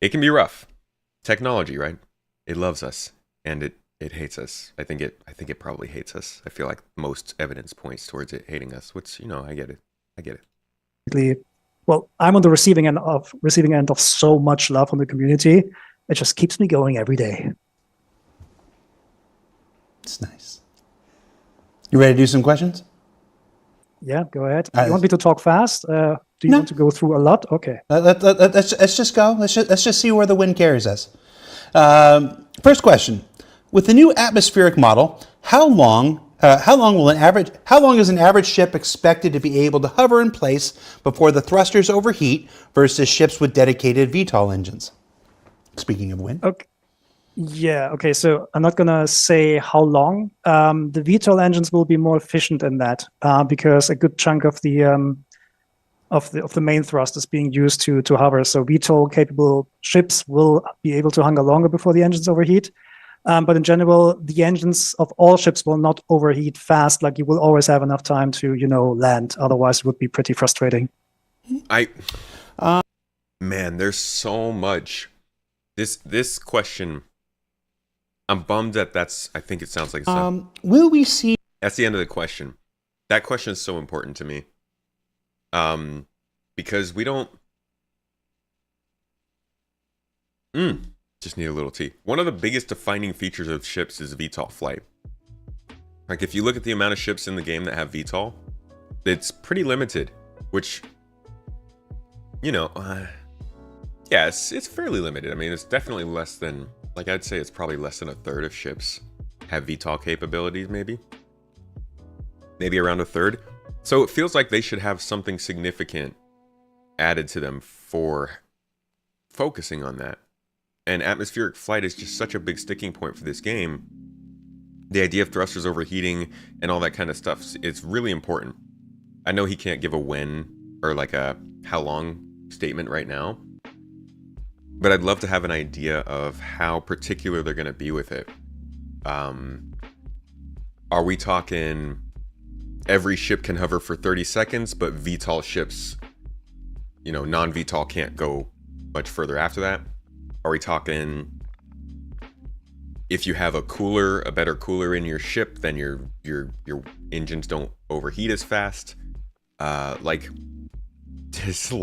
S1: It can be rough. Technology, right? It loves us, and it hates us. I think it probably hates us. I feel like most evidence points towards it hating us, which, you know, I get it.
S8: Well, I'm on the receiving end of so much love from the community. It just keeps me going every day.
S2: It's nice. You ready to do some questions?
S8: Yeah, go ahead. You want me to talk fast? Do you want to go through a lot? Okay.
S2: Let's just go. Let's just see where the wind carries us. First question: with the new atmospheric model, how long is an average ship expected to be able to hover in place before the thrusters overheat versus ships with dedicated VTOL engines? Speaking of wind.
S8: Okay. Yeah. Okay. So I'm not gonna say how long. The VTOL engines will be more efficient in that because a good chunk of the main thrust is being used to hover. So VTOL capable ships will be able to hover longer before the engines overheat. But in general, the engines of all ships will not overheat fast. Like you will always have enough time to, land. Otherwise, it would be pretty frustrating.
S1: Man, there's so much. This question, I'm bummed that I think it sounds like a
S2: will we see?
S1: That's the end of the question. That question is so important to me. Because we don't. Just need a little tea. One of the biggest defining features of ships is VTOL flight. Like, if you look at the amount of ships in the game that have VTOL, it's pretty limited, which, you know, yeah, it's fairly limited. I mean, it's definitely less than, like, I'd say it's probably less than a third of ships have VTOL capabilities, maybe around a third. So it feels like they should have something significant added to them for focusing on that. And atmospheric flight is just such a big sticking point for this game. The idea of thrusters overheating and all that kind of stuff, it's really important. I know he can't give a when or like a how long statement right now, but I'd love to have an idea of how particular they're going to be with it. Are we talking every ship can hover for 30 seconds, but VTOL ships, you know, non-VTOL can't go much further after that? Are we talking if you have a better cooler in your ship, then your engines don't overheat as fast? Like, there's a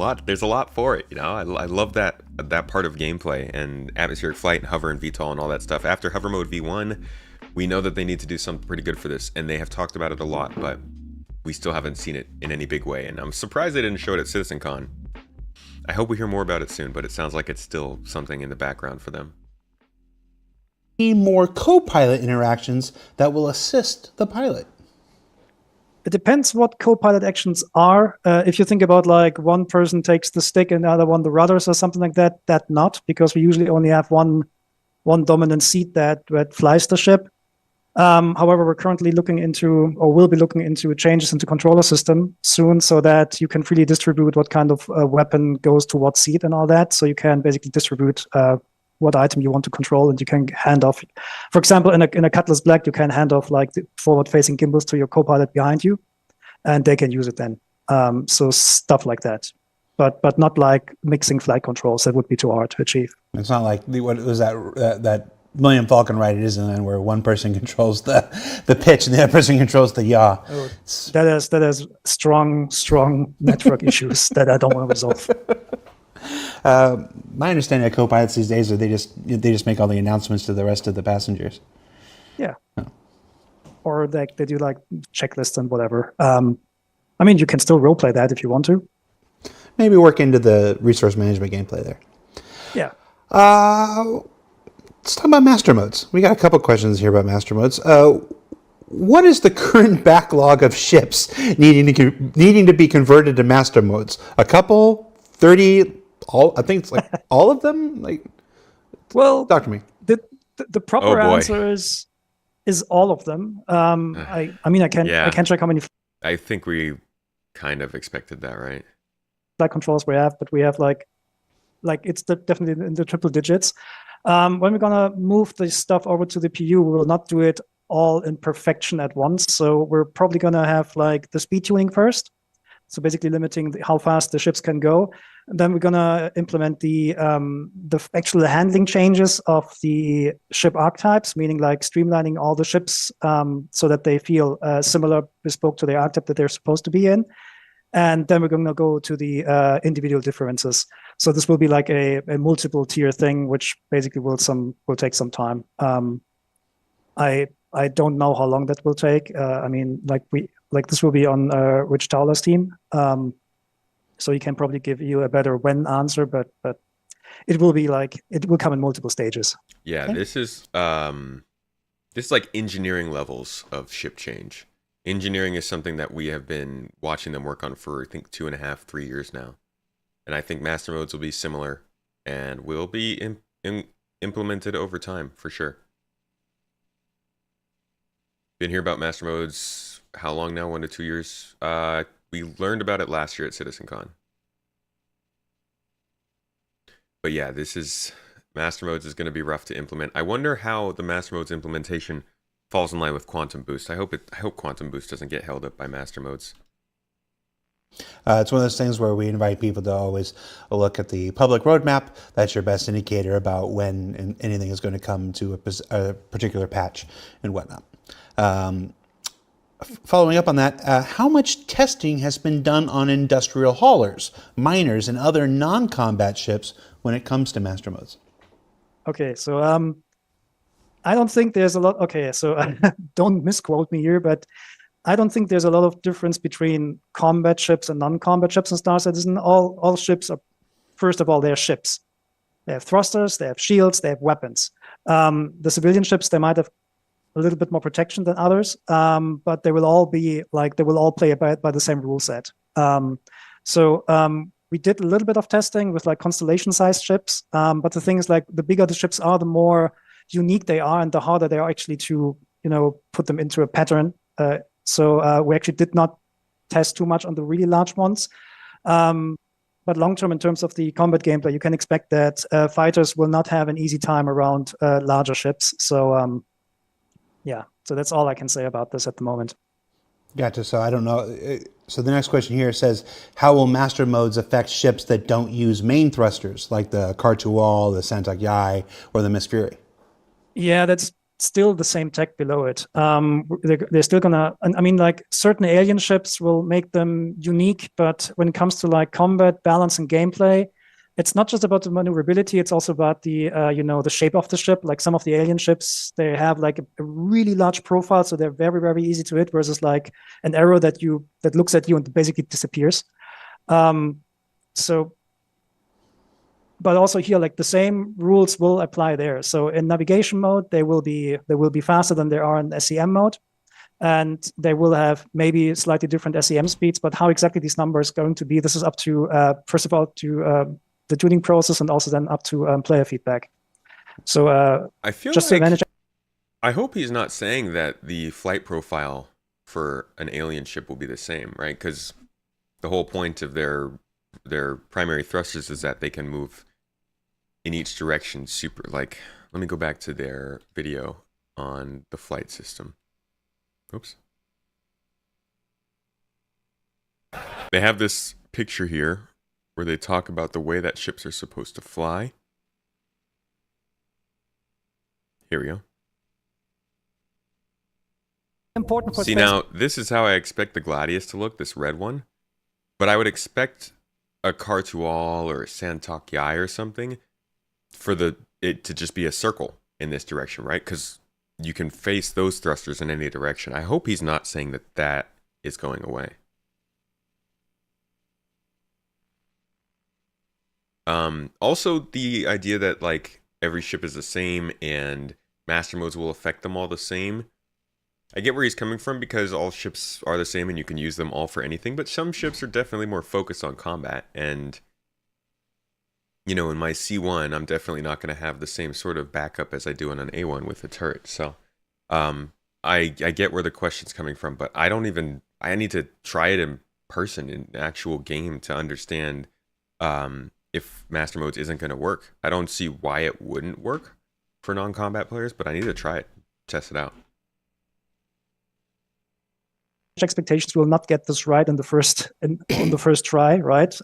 S1: lot for it, you know. I love that part of gameplay and atmospheric flight and hover and VTOL and all that stuff. After hover mode V1, we know that they need to do something pretty good for this, and they have talked about it a lot, but we still haven't seen it in any big way. And I'm surprised they didn't show it at CitizenCon. I hope we hear more about it soon, but it sounds like it's still something in the background for them.
S2: Need more co-pilot interactions that will assist the pilot.
S8: It depends what co-pilot actions are. If you think about like one person takes the stick and the other one the rudders or something like that, that not, because we usually only have one dominant seat that flies the ship. However, we're currently looking into, or will be looking into, changes into controller system soon, so that you can freely distribute what kind of weapon goes to what seat and all that. So you can basically distribute what item you want to control, and you can hand off. For example, in a Cutlass Black, you can hand off like the forward-facing gimbals to your co-pilot behind you, and they can use it then. So stuff like that, but not like mixing flight controls. That would be too hard to achieve.
S2: It's not like what was that Millennium Falcon ride at Disneyland where one person controls the pitch and the other person controls the yaw.
S8: Oh, that has strong network issues that I don't want to resolve.
S2: My understanding of co-pilots these days is they just make all the announcements to the rest of the passengers.
S8: Yeah. Oh. Or they do like checklists and whatever. I mean, you can still roleplay that if you want to.
S2: Maybe work into the resource management gameplay there.
S8: Yeah.
S2: Let's talk about master modes. We got a couple questions here about master modes. What is the current backlog of ships needing to be converted to master modes? A couple, 30, all? I think it's like all of them. Like,
S8: well,
S2: talk to me.
S8: The proper answer is all of them. I mean, I can't check how many
S1: I think we kind of expected that, right?
S8: flight controls we have, but we have like it's definitely in the triple digits. When we're gonna move the stuff over to the PU, we will not do it all in perfection at once. So we're probably gonna have like the speed tuning first. So basically limiting how fast the ships can go. And then we're gonna implement the actual handling changes of the ship archetypes, meaning like streamlining all the ships so that they feel similar, bespoke to the archetype that they're supposed to be in. And then we're going to go to the individual differences. So this will be like a multiple tier thing, which basically will take some time. I don't know how long that will take. I mean, this will be on Rich Towler's team, so he can probably give you a better when answer. But it will come in multiple stages.
S1: Yeah, okay. This is like engineering levels of ship change. Engineering is something that we have been watching them work on for, I think, 2.5, 3 years now. And I think master modes will be similar and will be implemented over time, for sure. Been here about master modes, how long now? 1 to 2 years? We learned about it last year at CitizenCon. But yeah, master modes is going to be rough to implement. I wonder how the master modes implementation falls in line with Quantum Boost. I hope Quantum Boost doesn't get held up by master modes.
S2: It's one of those things where we invite people to always look at the public roadmap. That's your best indicator about when anything is going to come to a particular patch and whatnot. Following up on that, how much testing has been done on industrial haulers, miners, and other non-combat ships when it comes to master modes?
S8: Okay, so I don't think there's a lot. Okay, so don't misquote me here, but I don't think there's a lot of difference between combat ships and non-combat ships in Star Citizen. All ships are, first of all, they're ships. They have thrusters, they have shields, they have weapons. The civilian ships, they might have a little bit more protection than others, but they will all be like, they will all play by the same rule set. We did a little bit of testing with like constellation-sized ships, but the thing is, like, the bigger the ships are, the more unique they are, and the harder they are actually to, put them into a pattern. We actually did not test too much on the really large ones. But long term, in terms of the combat gameplay, you can expect that fighters will not have an easy time around larger ships. So that's all I can say about this at the moment.
S2: Gotcha. So I don't know. So the next question here says, how will master modes affect ships that don't use main thrusters, like the Captial, the Santok Yai, or the Miss Fury?
S8: Yeah, that's still the same tech below it. They're still gonna, I mean, like, certain alien ships will make them unique, but when it comes to like combat balance and gameplay, it's not just about the maneuverability, it's also about the the shape of the ship. Like, some of the alien ships, they have like a really large profile, so they're very, very easy to hit, versus like an arrow that looks at you and basically disappears. But also here, like, the same rules will apply there. So in navigation mode, they will be faster than they are in SEM mode, and they will have maybe slightly different SEM speeds. But how exactly these numbers are going to be, this is up to first of all to the tuning process, and also then up to player feedback. So
S1: I feel
S8: just
S1: like,
S8: to manage.
S1: I hope he's not saying that the flight profile for an alien ship will be the same, right? Because the whole point of their primary thrusters is that they can move in each direction super. Like, let me go back to their video on the flight system. Oops. They have this picture here where they talk about the way that ships are supposed to fly. Here we go.
S7: Important for
S1: See, now, this is how I expect the Gladius to look, this red one. But I would expect a Cartual or a Santok Yai or something for it to just be a circle in this direction, right? Because you can face those thrusters in any direction. I hope he's not saying that is going away. Also, the idea that like every ship is the same and master modes will affect them all the same. I get where he's coming from, because all ships are the same and you can use them all for anything, but some ships are definitely more focused on combat, and in my C1, I'm definitely not going to have the same sort of backup as I do on an A1 with a turret. So I get where the question's coming from, but I need to try it in person, in actual game, to understand if master modes isn't going to work. I don't see why it wouldn't work for non-combat players, but I need to try it, test it out.
S8: Expectations will not get this right on the first try, right?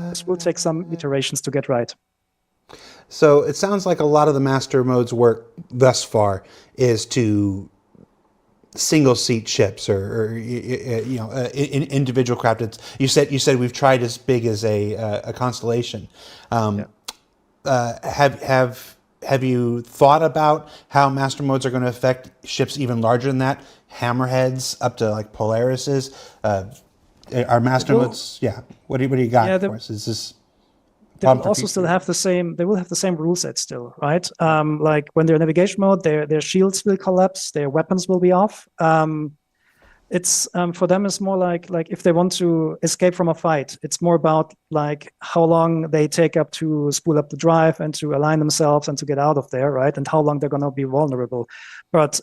S8: This will take some iterations to get right.
S2: So it sounds like a lot of the master modes work thus far is to single seat ships or individual craft. You said we've tried as big as a constellation. Have you thought about how master modes are going to affect ships even larger than that? Hammerheads up to like Polarises. Are master modes? Yeah. What do you got for us? Is this?
S8: They will also still have the same. They will have the same rule set still, right? Like, when they're in navigation mode, their shields will collapse, their weapons will be off. It's for them, it's more like if they want to escape from a fight, it's more about like how long they take up to spool up the drive and to align themselves and to get out of there, right? And how long they're gonna be vulnerable. But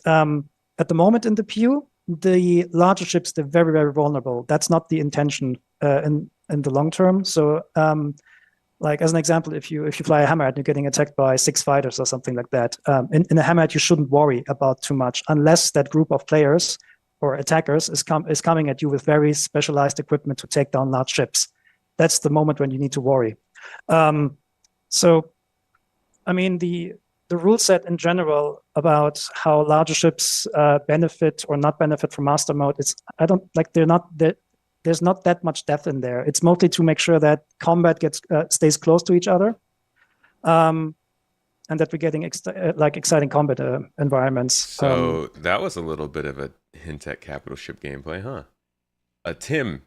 S8: at the moment in the PU, the larger ships, they're very, very vulnerable. That's not the intention in the long term. So like, as an example, if you fly a Hammerhead and you're getting attacked by 6 fighters or something like that, in a Hammerhead you shouldn't worry about too much, unless that group of players or attackers is coming at you with very specialized equipment to take down large ships. That's the moment when you need to worry. So, I mean, the rule set in general about how larger ships benefit or not benefit from master mode, there's not that much depth in there. It's mostly to make sure that combat stays close to each other. And and that we're getting like exciting combat environments.
S1: So that was a little bit of a hint at capital ship gameplay, huh? Tim,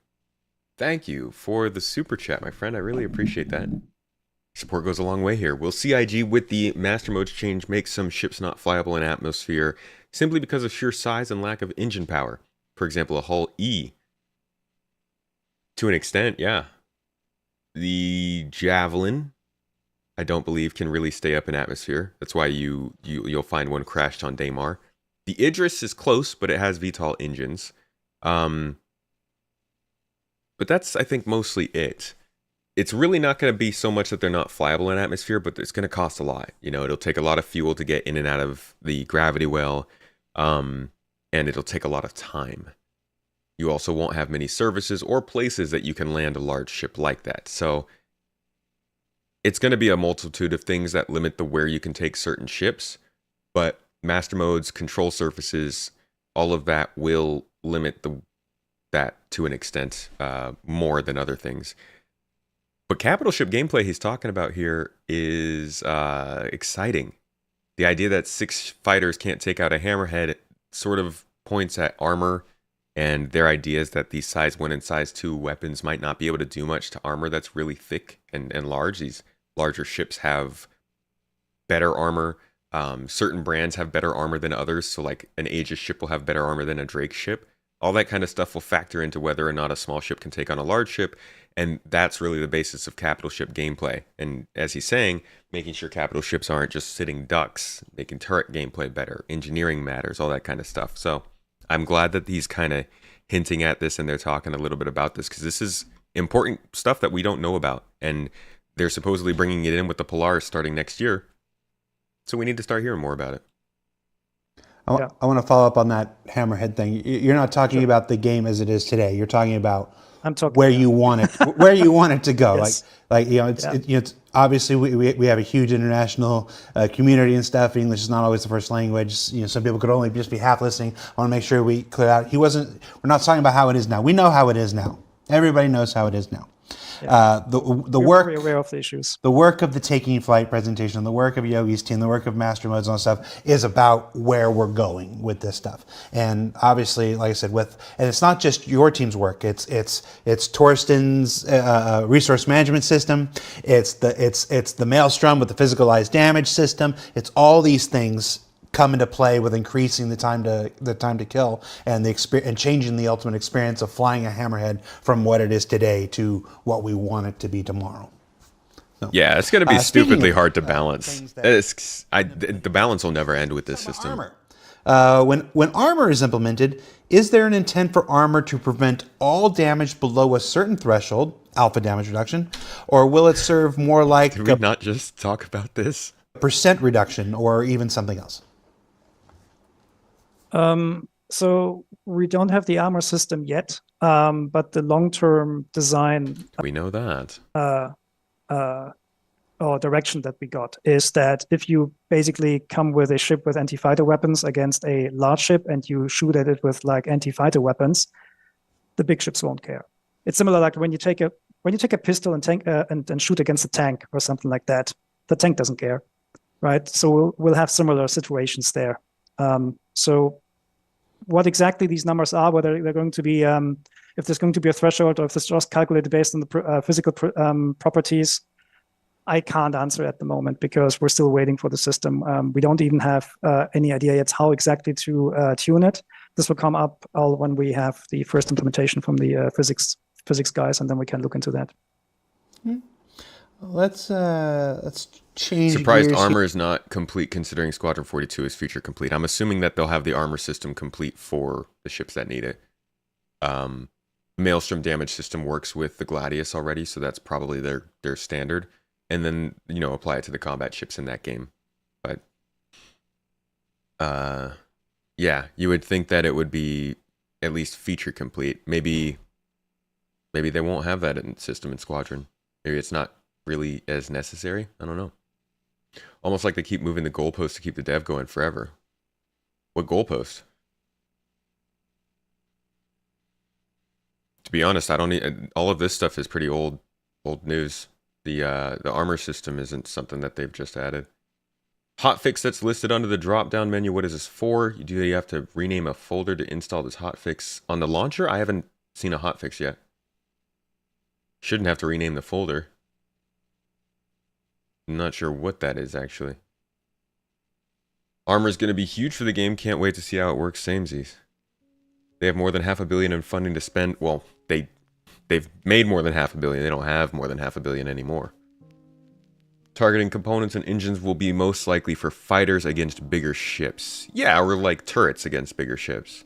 S1: thank you for the super chat, my friend. I really appreciate that. Support goes a long way here. Will CIG with the master modes change make some ships not flyable in atmosphere simply because of sheer size and lack of engine power? For example, a hull E. To an extent, yeah. The Javelin, I don't believe, can really stay up in atmosphere. That's why you'll find one crashed on Daymar. The Idris is close, but it has VTOL engines. But that's, I think, mostly it. It's really not going to be so much that they're not flyable in atmosphere, but it's going to cost a lot. You know, it'll take a lot of fuel to get in and out of the gravity well, and it'll take a lot of time. You also won't have many services or places that you can land a large ship like that. So it's going to be a multitude of things that limit where you can take certain ships, but master modes, control surfaces, all of that will limit that to an extent more than other things. But capital ship gameplay he's talking about here is exciting. The idea that 6 fighters can't take out a hammerhead sort of points at armor and their ideas that these size 1 and size 2 weapons might not be able to do much to armor that's really thick and large. These larger ships have better armor. Certain brands have better armor than others. So like an Aegis ship will have better armor than a Drake ship. All that kind of stuff will factor into whether or not a small ship can take on a large ship. And that's really the basis of capital ship gameplay. And as he's saying, making sure capital ships aren't just sitting ducks, making turret gameplay better, engineering matters, all that kind of stuff. So I'm glad that he's kind of hinting at this and they're talking a little bit about this, because this is important stuff that we don't know about. And they're supposedly bringing it in with the Polaris starting next year. So we need to start hearing more about it.
S2: I want to follow up on that hammerhead thing. You're not talking about the game as it is today. You're talking about where you want it, where you want it to go.
S8: Yes.
S2: Like you know, it's obviously we have a huge international community and stuff. English is not always the first language. You know, some people could only just be half listening. I want to make sure we clear out. We're not talking about how it is now. We know how it is now. Everybody knows how it is now. The work,
S8: very aware of the issues.
S2: The work of the Taking Flight presentation, the work of Yogi's team, the work of Master Modes and all stuff is about where we're going with this stuff. And obviously, like I said, and it's not just your team's work. It's Torsten's resource management system. It's the Maelstrom with the physicalized damage system. It's all these things come into play with increasing the time to kill and and changing the ultimate experience of flying a hammerhead from what it is today to what we want it to be tomorrow. So,
S1: yeah, it's going to be stupidly hard to balance. The balance will never end with this system.
S2: Armor. When armor is implemented, is there an intent for armor to prevent all damage below a certain threshold, alpha damage reduction, or will it serve more like
S1: Did we not just talk about this?
S2: % reduction or even something else?
S8: So we don't have the armor system yet, but the long-term design
S1: we know that
S8: or direction that we got is that if you basically come with a ship with anti-fighter weapons against a large ship and you shoot at it with like anti-fighter weapons, the big ships won't care. It's similar like when you take a pistol and tank and shoot against a tank or something like that. The tank doesn't care, right? So we'll have similar situations there. So what exactly these numbers are, whether they're going to be, if there's going to be a threshold or if it's just calculated based on the physical properties, I can't answer at the moment because we're still waiting for the system. We don't even have any idea yet how exactly to tune it. This will come up all when we have the first implementation from the physics guys, and then we can look into that.
S2: Let's change.
S1: Surprised
S2: gears.
S1: armor is not complete considering Squadron 42 is feature complete. I'm assuming that they'll have the armor system complete for the ships that need it. Maelstrom damage system works with the Gladius already, so that's probably their standard. And then, apply it to the combat ships in that game. But yeah, you would think that it would be at least feature complete. Maybe they won't have that system in Squadron. Maybe it's not really as necessary. I don't know. Almost like they keep moving the goalpost to keep the dev going forever. What goalpost? To be honest, I don't need, all of this stuff is pretty old news. The armor system isn't something that they've just added. Hotfix that's listed under the drop-down menu. What is this for? Do you have to rename a folder to install this hotfix on the launcher? I haven't seen a hotfix yet. Shouldn't have to rename the folder. I'm not sure what that is, actually. Armor's going to be huge for the game. Can't wait to see how it works. Samesies. They have more than $500 million in funding to spend. Well, they've made more than $500 million. They don't have more than $500 million anymore. Targeting components and engines will be most likely for fighters against bigger ships. Yeah, or like turrets against bigger ships.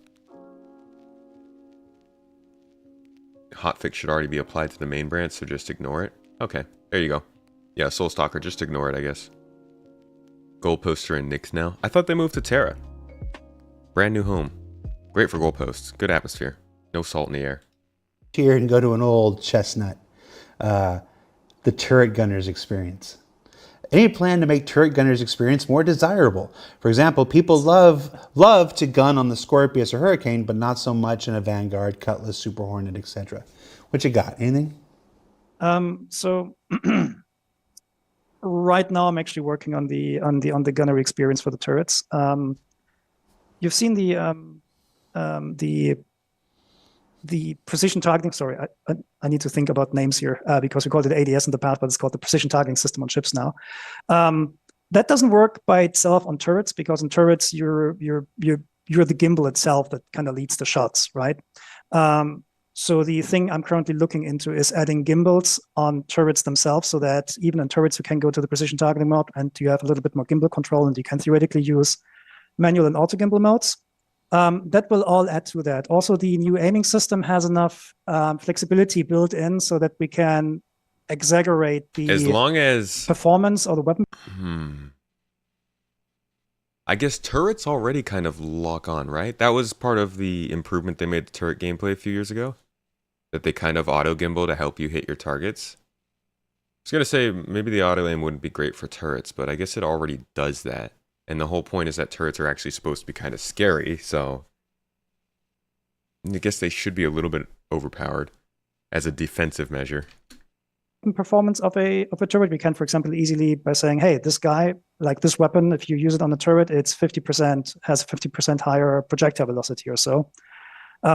S1: Hotfix should already be applied to the main branch, so just ignore it. Okay, there you go. Yeah, Soulstalker, just ignore it, I guess. Goalposts are in Nyx now. I thought they moved to Terra. Brand new home. Great for goalposts. Good atmosphere. No salt in the air.
S2: Here and go to an old chestnut. The turret gunner's experience. Any plan to make turret gunner's experience more desirable? For example, people love to gun on the Scorpius or Hurricane, but not so much in a Vanguard, Cutlass, Super Hornet, etc. What you got? Anything?
S8: So right now I'm actually working on the gunnery experience for the turrets. You've seen the precision targeting. Sorry, I need to think about names here because we called it ADS in the past, but it's called the precision targeting system on ships now. That doesn't work by itself on turrets because in turrets you're the gimbal itself that kind of leads the shots, right? So the thing I'm currently looking into is adding gimbals on turrets themselves, so that even in turrets you can go to the precision targeting mode and you have a little bit more gimbal control, and you can theoretically use manual and auto gimbal modes. That will all add to that. Also, the new aiming system has enough flexibility built in so that we can exaggerate the
S1: as long as
S8: performance of the weapon.
S1: I guess turrets already kind of lock on, right? That was part of the improvement they made to turret gameplay a few years ago. That they kind of auto gimbal to help you hit your targets. I was going to say, maybe the auto aim wouldn't be great for turrets, but I guess it already does that. And the whole point is that turrets are actually supposed to be kind of scary, so I guess they should be a little bit overpowered as a defensive measure.
S8: Performance of a turret, we can, for example, easily by saying, hey, this guy, like this weapon, if you use it on a turret, it's 50%, has 50% higher projectile velocity or so.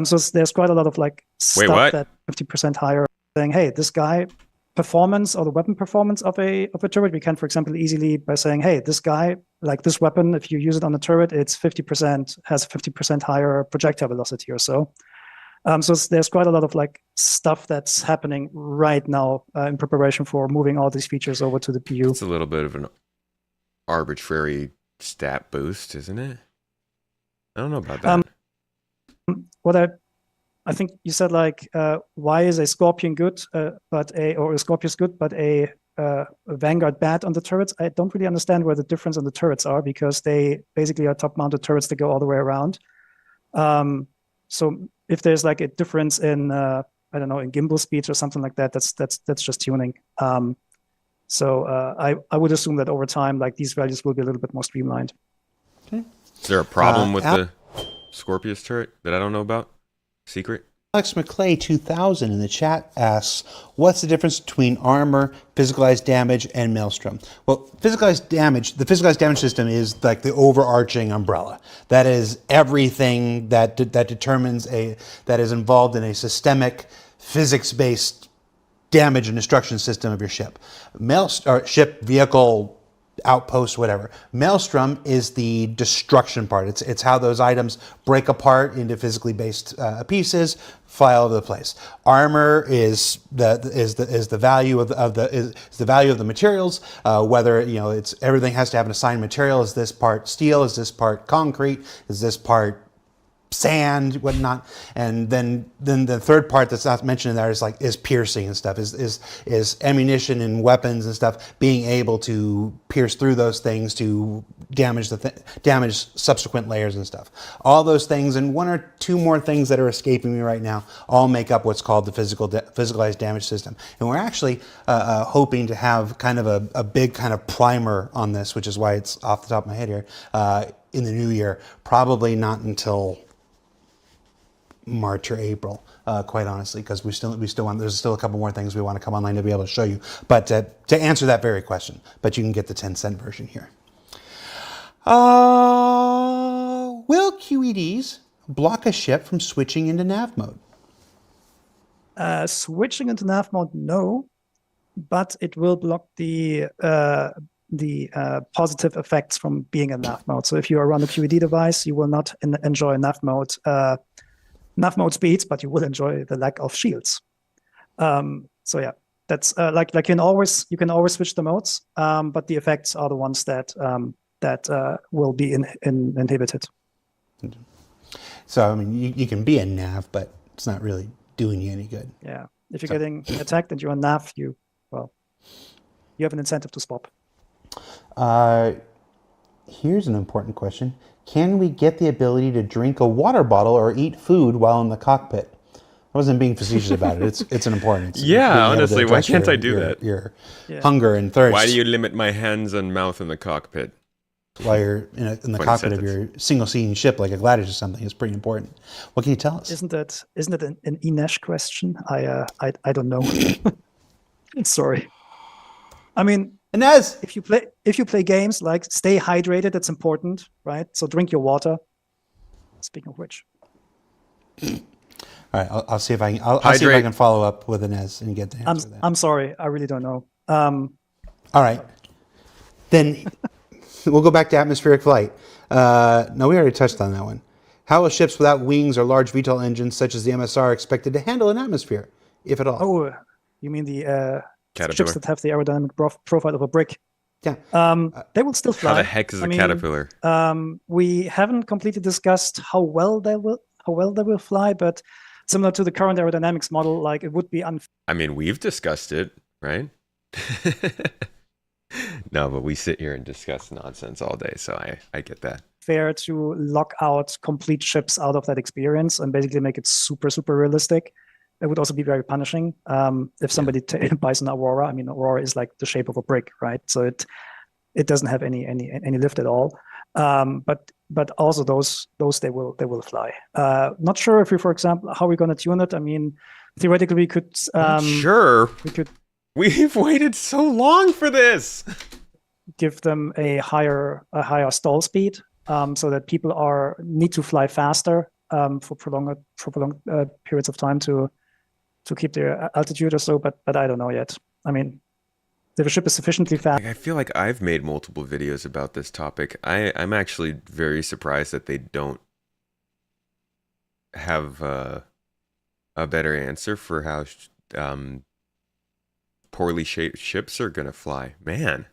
S8: So there's quite a lot of like stuff that 50% higher, saying, hey, this guy, performance or the weapon performance of a turret, we can, for example, easily by saying, hey, this guy, like this weapon, if you use it on a turret, it's 50%, has 50% higher projectile velocity or so. So there's quite a lot of like stuff that's happening right now in preparation for moving all these features over to the PU.
S1: It's a little bit of an arbitrary stat boost, isn't it? I don't know about that.
S8: What I think you said, like, why is a Scorpion good, or a Scorpius good, but a Vanguard bad on the turrets? I don't really understand where the difference on the turrets are, because they basically are top-mounted turrets that go all the way around. So if there's like a difference in, I don't know, in gimbal speeds or something like that, that's just tuning. So I would assume that over time, like, these values will be a little bit more streamlined.
S2: Okay.
S1: Is there a problem with the Scorpius turret that I don't know about? Secret?
S2: Alex McClay 2000 in the chat asks, what's the difference between armor, physicalized damage, and Maelstrom? Well, physicalized damage, the physicalized damage system is like the overarching umbrella. That is everything that determines that is involved in a systemic, physics-based damage and destruction system of your ship. Ship, vehicle, outpost, whatever. Maelstrom is the destruction part. It's how those items break apart into physically based pieces, fly all over the place. Armor is the value of the value of the materials. Whether it's everything has to have an assigned material. Is this part steel? Is this part concrete? Is this part sand, whatnot? And then the third part that's not mentioned in there is piercing and stuff, is ammunition and weapons and stuff, being able to pierce through those things to damage damage subsequent layers and stuff. All those things and one or two more things that are escaping me right now all make up what's called the physicalized damage system. And we're actually hoping to have kind of a big kind of primer on this, which is why it's off the top of my head here, in the new year. Probably not until March or April, quite honestly, because we still want, there's still a couple more things we want to come online to be able to show you. But to answer that very question, but you can get the 10-cent version here. Will QEDs block a ship from switching into nav mode?
S8: Switching into nav mode, no, but it will block the positive effects from being in nav mode. So if you are on a QED device, you will not enjoy nav mode speeds, but you will enjoy the lack of shields. So yeah, that's like you can always switch the modes, but the effects are the ones that will be inhibited.
S2: So I mean, you can be in nav, but it's not really doing you any good.
S8: Yeah, if you're getting attacked and you're on nav, you have an incentive to swap.
S2: Here's an important question. Can we get the ability to drink a water bottle or eat food while in the cockpit? I wasn't being facetious about it. It's important.
S1: Yeah, honestly, why can't I do that?
S2: Your hunger and thirst.
S1: Why do you limit my hands and mouth in the cockpit?
S2: While you're in the cockpit of your single-seating ship, like a Gladius or something, is pretty important. What can you tell us?
S8: Isn't it an Inesh question? I don't know. Sorry. I mean,
S2: Inez,
S8: if you play games, like stay hydrated, that's important, right? So drink your water. Speaking of which.
S2: All right, I'll see if I can. I'll see if I can follow up with Inez and get the answer.
S8: I'm sorry, I really don't know.
S2: All right, then we'll go back to atmospheric flight. No, we already touched on that one. How are ships without wings or large VTOL engines, such as the MSR, expected to handle an atmosphere, if at all?
S8: Oh, you mean the
S1: Caterpillar.
S8: ships that have the aerodynamic profile of a brick?
S2: Yeah.
S8: They will still fly.
S1: How the heck is a caterpillar?
S8: We haven't completely discussed how well they will fly, but similar to the current aerodynamics model, like it would be
S1: I mean, we've discussed it, right? No, but we sit here and discuss nonsense all day, so I get that.
S8: fair to lock out complete ships out of that experience and basically make it super, super realistic. It would also be very punishing if somebody buys an Aurora. I mean, Aurora is like the shape of a brick, right? So it doesn't have any lift at all. But also those they will fly. Not sure if we, for example, how we're going to tune it. I mean, theoretically we could.
S1: Sure. We've waited so long for this.
S8: Give them a higher stall speed, so that people need to fly faster for prolonged periods of time to keep their altitude or so. But I don't know yet. I mean, if a ship is sufficiently fast.
S1: I feel like I've made multiple videos about this topic. I'm actually very surprised that they don't have a better answer for how poorly shaped ships are gonna fly. Man.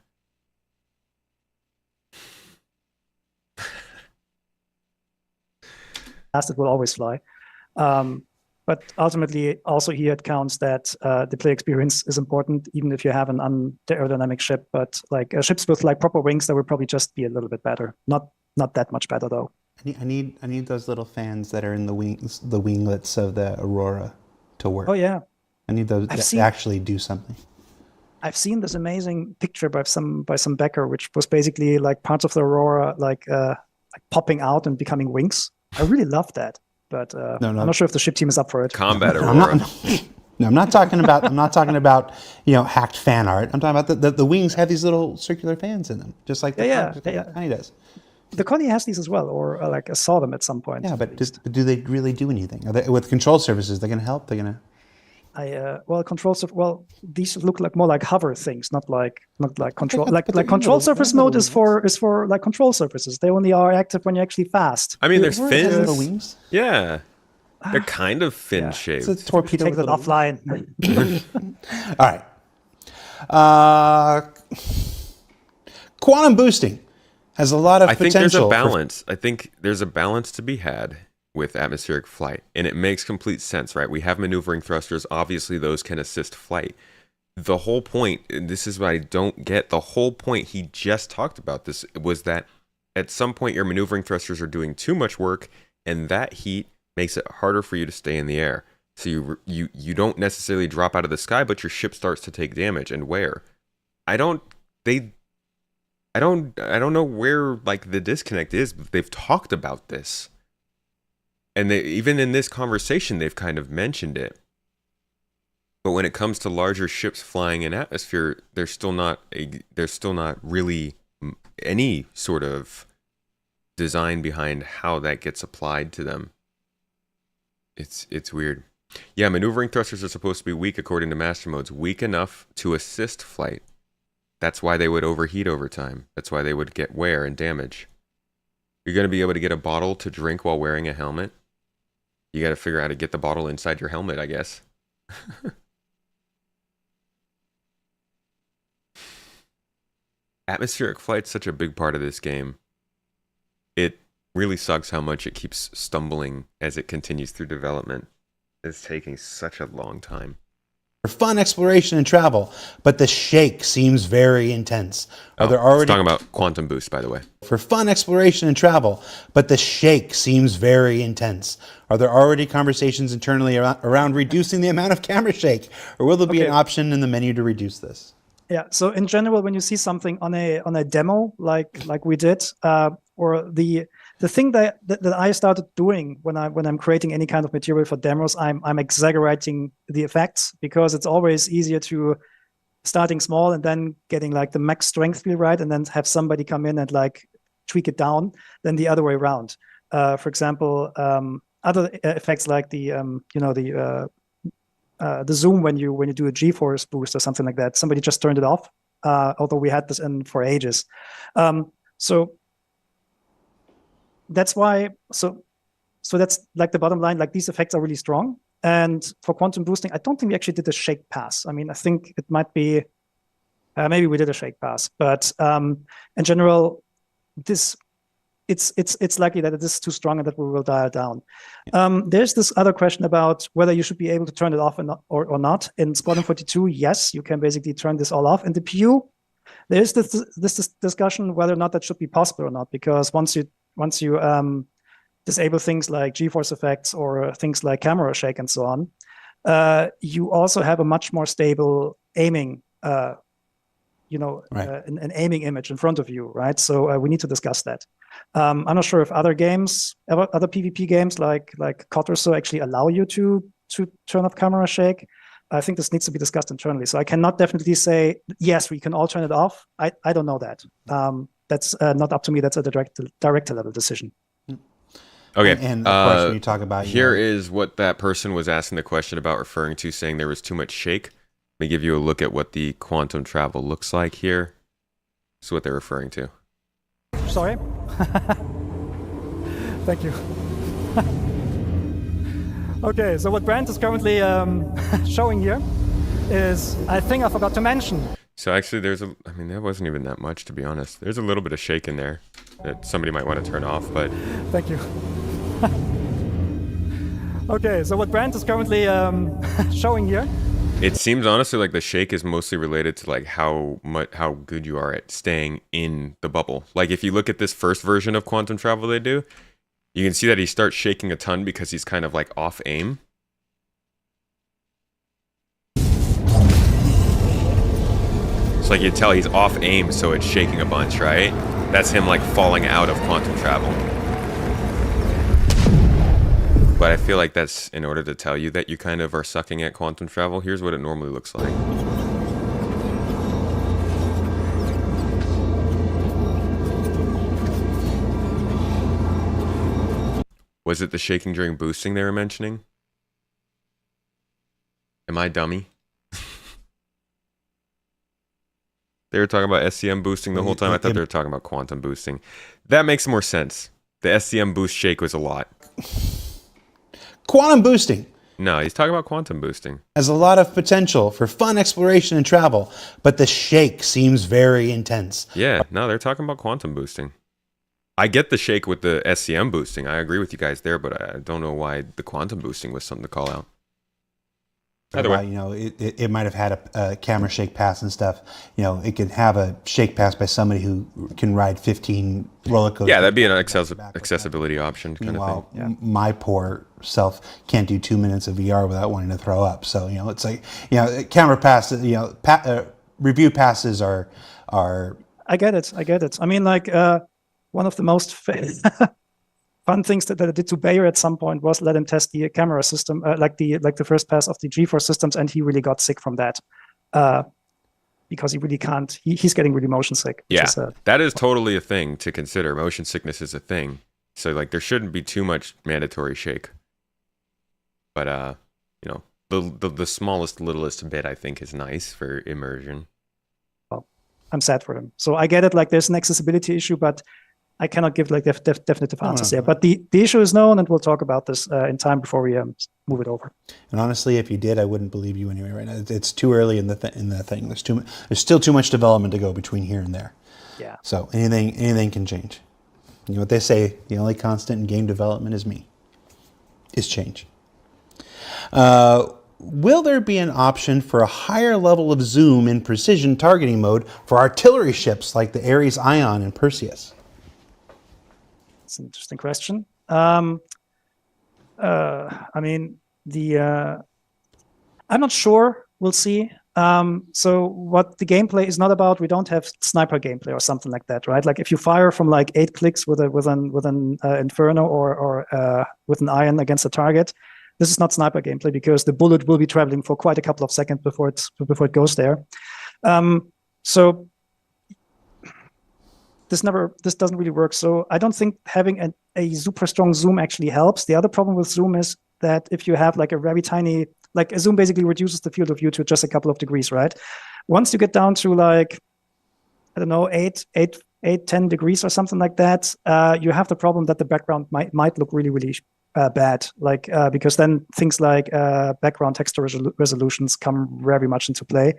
S8: Fast, it will always fly. But ultimately, also here it counts that the play experience is important, even if you have an aerodynamic ship. But like ships with like proper wings, that would probably just be a little bit better. Not that much better though.
S2: I need those little fans that are in the winglets of the Aurora to work.
S8: Oh yeah.
S2: I need those to actually do something.
S8: I've seen this amazing picture by some backer, which was basically like parts of the Aurora like popping out and becoming wings. I really love that. But I'm not sure if the ship team is up for it.
S1: Combat Aurora.
S2: I'm not talking about hacked fan art. I'm talking about the wings have these little circular fans in them, just like the Connie does.
S8: The Connie has these as well, or like I saw them at some point.
S2: Yeah, but do they really do anything? Are they, with control surfaces, they're going to help? They're going to.
S8: These look like more like hover things, not like control. Like control surface mode is for like control surfaces. They only are active when you're actually fast.
S1: I mean, there's fins.
S2: Little wings.
S1: Yeah, they're kind of fin shaped.
S2: It's a torpedo.
S8: Take that offline.
S2: All right. Quantum boosting has a lot of potential.
S1: I think there's a balance. I think there's a balance to be had with atmospheric flight, and it makes complete sense, right? We have maneuvering thrusters. Obviously, those can assist flight. The whole point, and this is what I don't get, the whole point he just talked about this was that at some point your maneuvering thrusters are doing too much work, and that heat makes it harder for you to stay in the air. So you don't necessarily drop out of the sky, but your ship starts to take damage and wear. I don't know where like the disconnect is. They've talked about this. And even in this conversation, they've kind of mentioned it. But when it comes to larger ships flying in atmosphere, there's still not really any sort of design behind how that gets applied to them. It's weird. Yeah, maneuvering thrusters are supposed to be weak according to master modes. Weak enough to assist flight. That's why they would overheat over time. That's why they would get wear and damage. You're going to be able to get a bottle to drink while wearing a helmet. You got to figure out how to get the bottle inside your helmet, I guess. Atmospheric flight's such a big part of this game. It really sucks how much it keeps stumbling as it continues through development. It's taking such a long time.
S2: For fun exploration and travel, but the shake seems very intense. Are there already
S1: talking about quantum boost, by the way.
S2: For fun exploration and travel, but the shake seems very intense. Are there already conversations internally around reducing the amount of camera shake, or will there be an option in the menu to reduce this?
S8: Yeah. So in general, when you see something on a demo like we did, or the thing that I started doing when I'm creating any kind of material for demos, I'm exaggerating the effects, because it's always easier to starting small and then getting like the max strength feel right, and then have somebody come in and like tweak it down than the other way around. For example, other effects like the zoom when you do a G-force boost or something like that. Somebody just turned it off, although we had this in for ages. So that's why. So that's like the bottom line. Like these effects are really strong. And for quantum boosting, I don't think we actually did a shake pass. I mean, I think it might be maybe we did a shake pass, but in general, it's likely that it is too strong and that we will dial down. There's this other question about whether you should be able to turn it off or not. In Squadron 42, yes, you can basically turn this all off. In the PU, there's this discussion whether or not that should be possible or not, because once you disable things like G-force effects or things like camera shake and so on, you also have a much more stable aiming an aiming image in front of you, right? So we need to discuss that. I'm not sure if other PvP games like COD or so actually allow you to turn off camera shake. I think this needs to be discussed internally. So I cannot definitely say, yes, we can all turn it off. I don't know that. That's not up to me. That's a director level decision.
S1: Okay.
S2: And of course, when you talk about
S1: here is what that person was asking the question about, referring to, saying there was too much shake. Let me give you a look at what the quantum travel looks like here. This is what they're referring to.
S8: Sorry. Thank you. Okay, so what Brent is currently showing here is, I think I forgot to mention.
S1: So actually there wasn't even that much, to be honest. There's a little bit of shake in there that somebody might want to turn off, but...
S8: Thank you. Okay, so what Brent is currently showing here.
S1: It seems honestly like the shake is mostly related to like how good you are at staying in the bubble. Like if you look at this first version of quantum travel they do, you can see that he starts shaking a ton because he's kind of like off aim. So like you tell he's off aim, so it's shaking a bunch, right? That's him like falling out of quantum travel. But I feel like that's in order to tell you that you kind of are sucking at quantum travel. Here's what it normally looks like. Was it the shaking during boosting they were mentioning? Am I dummy? They were talking about SCM boosting the whole time. I thought they were talking about quantum boosting. That makes more sense. The SCM boost shake was a lot.
S2: Quantum boosting
S1: No, he's talking about quantum boosting.
S2: has a lot of potential for fun exploration and travel, but the shake seems very intense.
S1: Yeah, no, they're talking about quantum boosting. I get the shake with the SCM boosting. I agree with you guys there, but I don't know why the quantum boosting was something to call out. Either way.
S2: You know, it might have had a camera shake pass and stuff. You know, it could have a shake pass by somebody who can ride 15 roller coasters.
S1: Yeah, that'd be an accessibility option kind of thing.
S2: Meanwhile, my poor self can't do 2 minutes of VR without wanting to throw up. So, you know, it's like, you know, camera passes, you know, review passes are.
S8: I get it. I mean, like, one of the most fun things that I did to Bayer at some point was let him test the camera system, like the first pass of the G4 systems, and he really got sick from that. because he really can't. He's getting really motion sick.
S1: Yeah,
S8: Which is,
S1: that is totally a thing to consider. Motion sickness is a thing. So like there shouldn't be too much mandatory shake. But you know, the smallest, littlest bit I think is nice for immersion.
S8: well, I'm sad for him. So I get it. Like there's an accessibility issue, but I cannot give like definitive answers there. But the issue is known, and we'll talk about this in time before we move it over.
S2: And honestly, if you did, I wouldn't believe you anyway right now. It's too early in the thing. There's still too much development to go between here and there.
S8: Yeah.
S2: So anything can change. You know what they say, the only constant in game development is change. Will there be an option for a higher level of zoom in precision targeting mode for artillery ships like the Ares Ion and Perseus?
S8: It's an interesting question. I mean, I'm not sure. We'll see. So what the gameplay is not about, we don't have sniper gameplay or something like that, right? Like if you fire from like 8 clicks with an Inferno or with an Ion against a target, this is not sniper gameplay because the bullet will be traveling for quite a couple of seconds before it goes there. So this doesn't really work. So I don't think having a super strong zoom actually helps. The other problem with zoom is that if you have like a very tiny, like a zoom basically reduces the field of view to just a couple of degrees, right? Once you get down to like, I don't know, 10 degrees or something like that, you have the problem that the background might look really, really bad, like because then things like background texture resolutions come very much into play.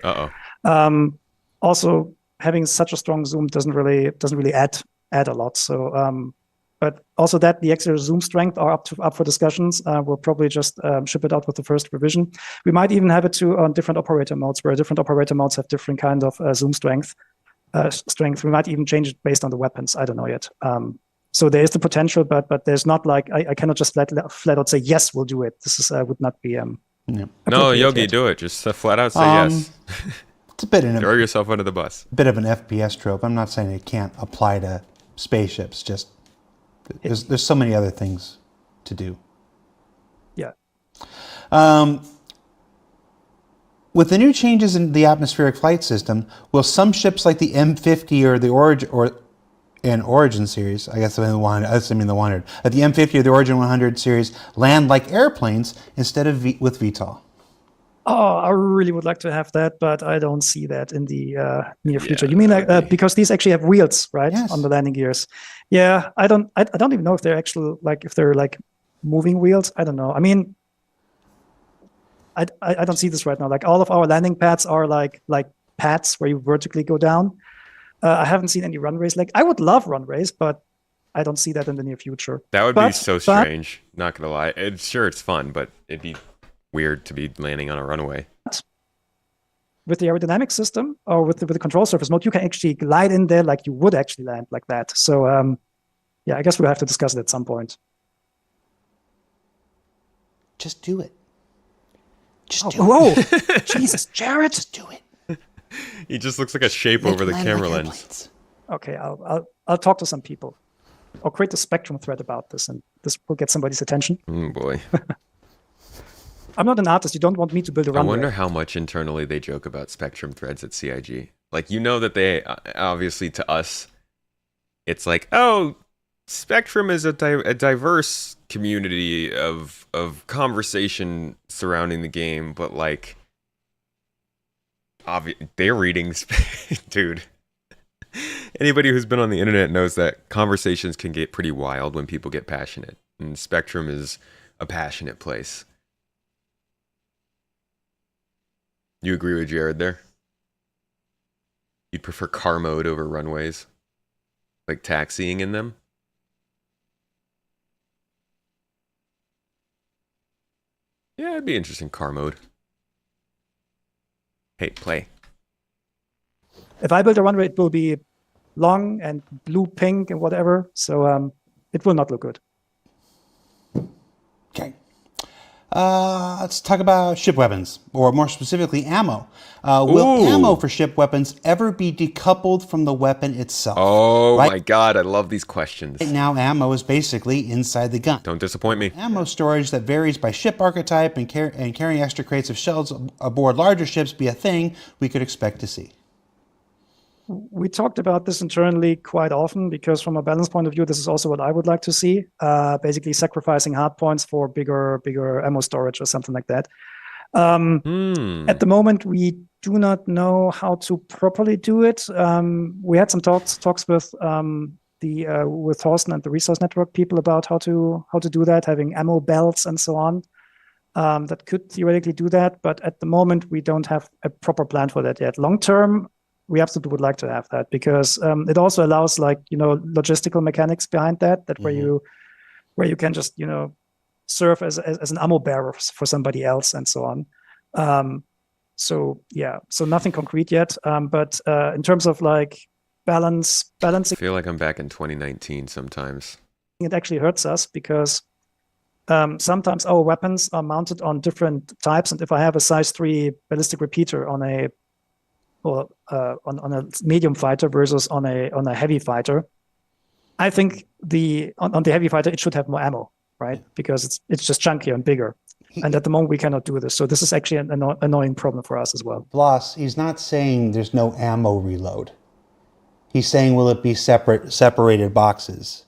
S8: Also, having such a strong zoom doesn't really add a lot. So, but also that the extra zoom strength are up for discussions. We'll probably just ship it out with the first revision. We might even have it too on different operator modes, where different operator modes have different kind of zoom strength. We might even change it based on the weapons. I don't know yet. So there is the potential, but there's not like I cannot just flat out say yes, we'll do it. This is would not be.
S1: No, Yogi, do it. Just flat out say yes.
S2: It's a bit
S1: throw yourself under the bus.
S2: Bit of an FPS trope. I'm not saying it can't apply to spaceships. Just there's so many other things to do.
S8: Yeah.
S2: With the new changes in the atmospheric flight system, will some ships like the M50 or the Origin series, I guess the 100, the M50 or the Origin 100 series land like airplanes instead of with VTOL?
S8: Oh, I really would like to have that, but I don't see that in the near future. You mean because these actually have wheels, right, on the landing gears? Yeah, I don't even know if they're actual if they're like moving wheels. I don't know. I mean, I don't see this right now. Like all of our landing pads are like pads where you vertically go down. I haven't seen any runways. Like I would love runways, but I don't see that in the near future.
S1: That would be so strange. Not gonna lie. It's fun, but it'd be weird to be landing on a runway.
S8: With the aerodynamic system or with the control surface mode, you can actually glide in there like you would actually land like that. So yeah, I guess we'll have to discuss it at some point.
S2: Just do it. Just do
S8: whoa.
S2: it.
S8: Jesus, Jared.
S2: Just do it.
S1: He just looks like a shape over the camera lens.
S8: Okay, I'll talk to some people. I'll create a Spectrum thread about this, and this will get somebody's attention.
S1: Boy.
S8: I'm not an artist. You don't want me to build a runway.
S1: I wonder how much internally they joke about Spectrum threads at CIG. Like, you know that they, obviously to us, it's like, oh, Spectrum is a diverse community of conversation surrounding the game, but like, they're reading, dude. Anybody who's been on the internet knows that conversations can get pretty wild when people get passionate, and Spectrum is a passionate place. You agree with Jared there? You'd prefer car mode over runways? Like taxiing in them? Yeah, it'd be interesting, car mode. Hey, play.
S8: If I build a runway, it will be long and blue, pink, and whatever. So it will not look good.
S2: Okay. Let's talk about ship weapons, or more specifically, ammo. Will ammo for ship weapons ever be decoupled from the weapon itself?
S1: Oh my god, I love these questions.
S2: Right now, ammo is basically inside the gun.
S1: Don't disappoint me.
S2: Ammo storage that varies by ship archetype and carrying extra crates of shells aboard larger ships be a thing we could expect to see.
S8: we talked about this internally quite often because from a balance point of view, this is also what I would like to see. Basically sacrificing hard points for bigger ammo storage or something like that. At the moment, we do not know how to properly do it. We had some talks with with Thorsten and the Resource Network people about how to do that, having ammo belts and so on. That could theoretically do that, but at the moment we don't have a proper plan for that yet. Long term, we absolutely would like to have that because it also allows logistical mechanics behind that where you can just serve as an ammo bearer for somebody else and so on. So nothing concrete yet, but in terms of balancing,
S1: I feel like I'm back in 2019 sometimes.
S8: it actually hurts us because sometimes our weapons are mounted on different types, and if I have a size 3 ballistic repeater on a medium fighter versus on a heavy fighter, I think on the heavy fighter it should have more ammo, right? Because it's just chunkier and bigger. And at the moment we cannot do this, so this is actually an annoying problem for us as well.
S2: Bloss, he's not saying there's no ammo reload. He's saying will it be separated boxes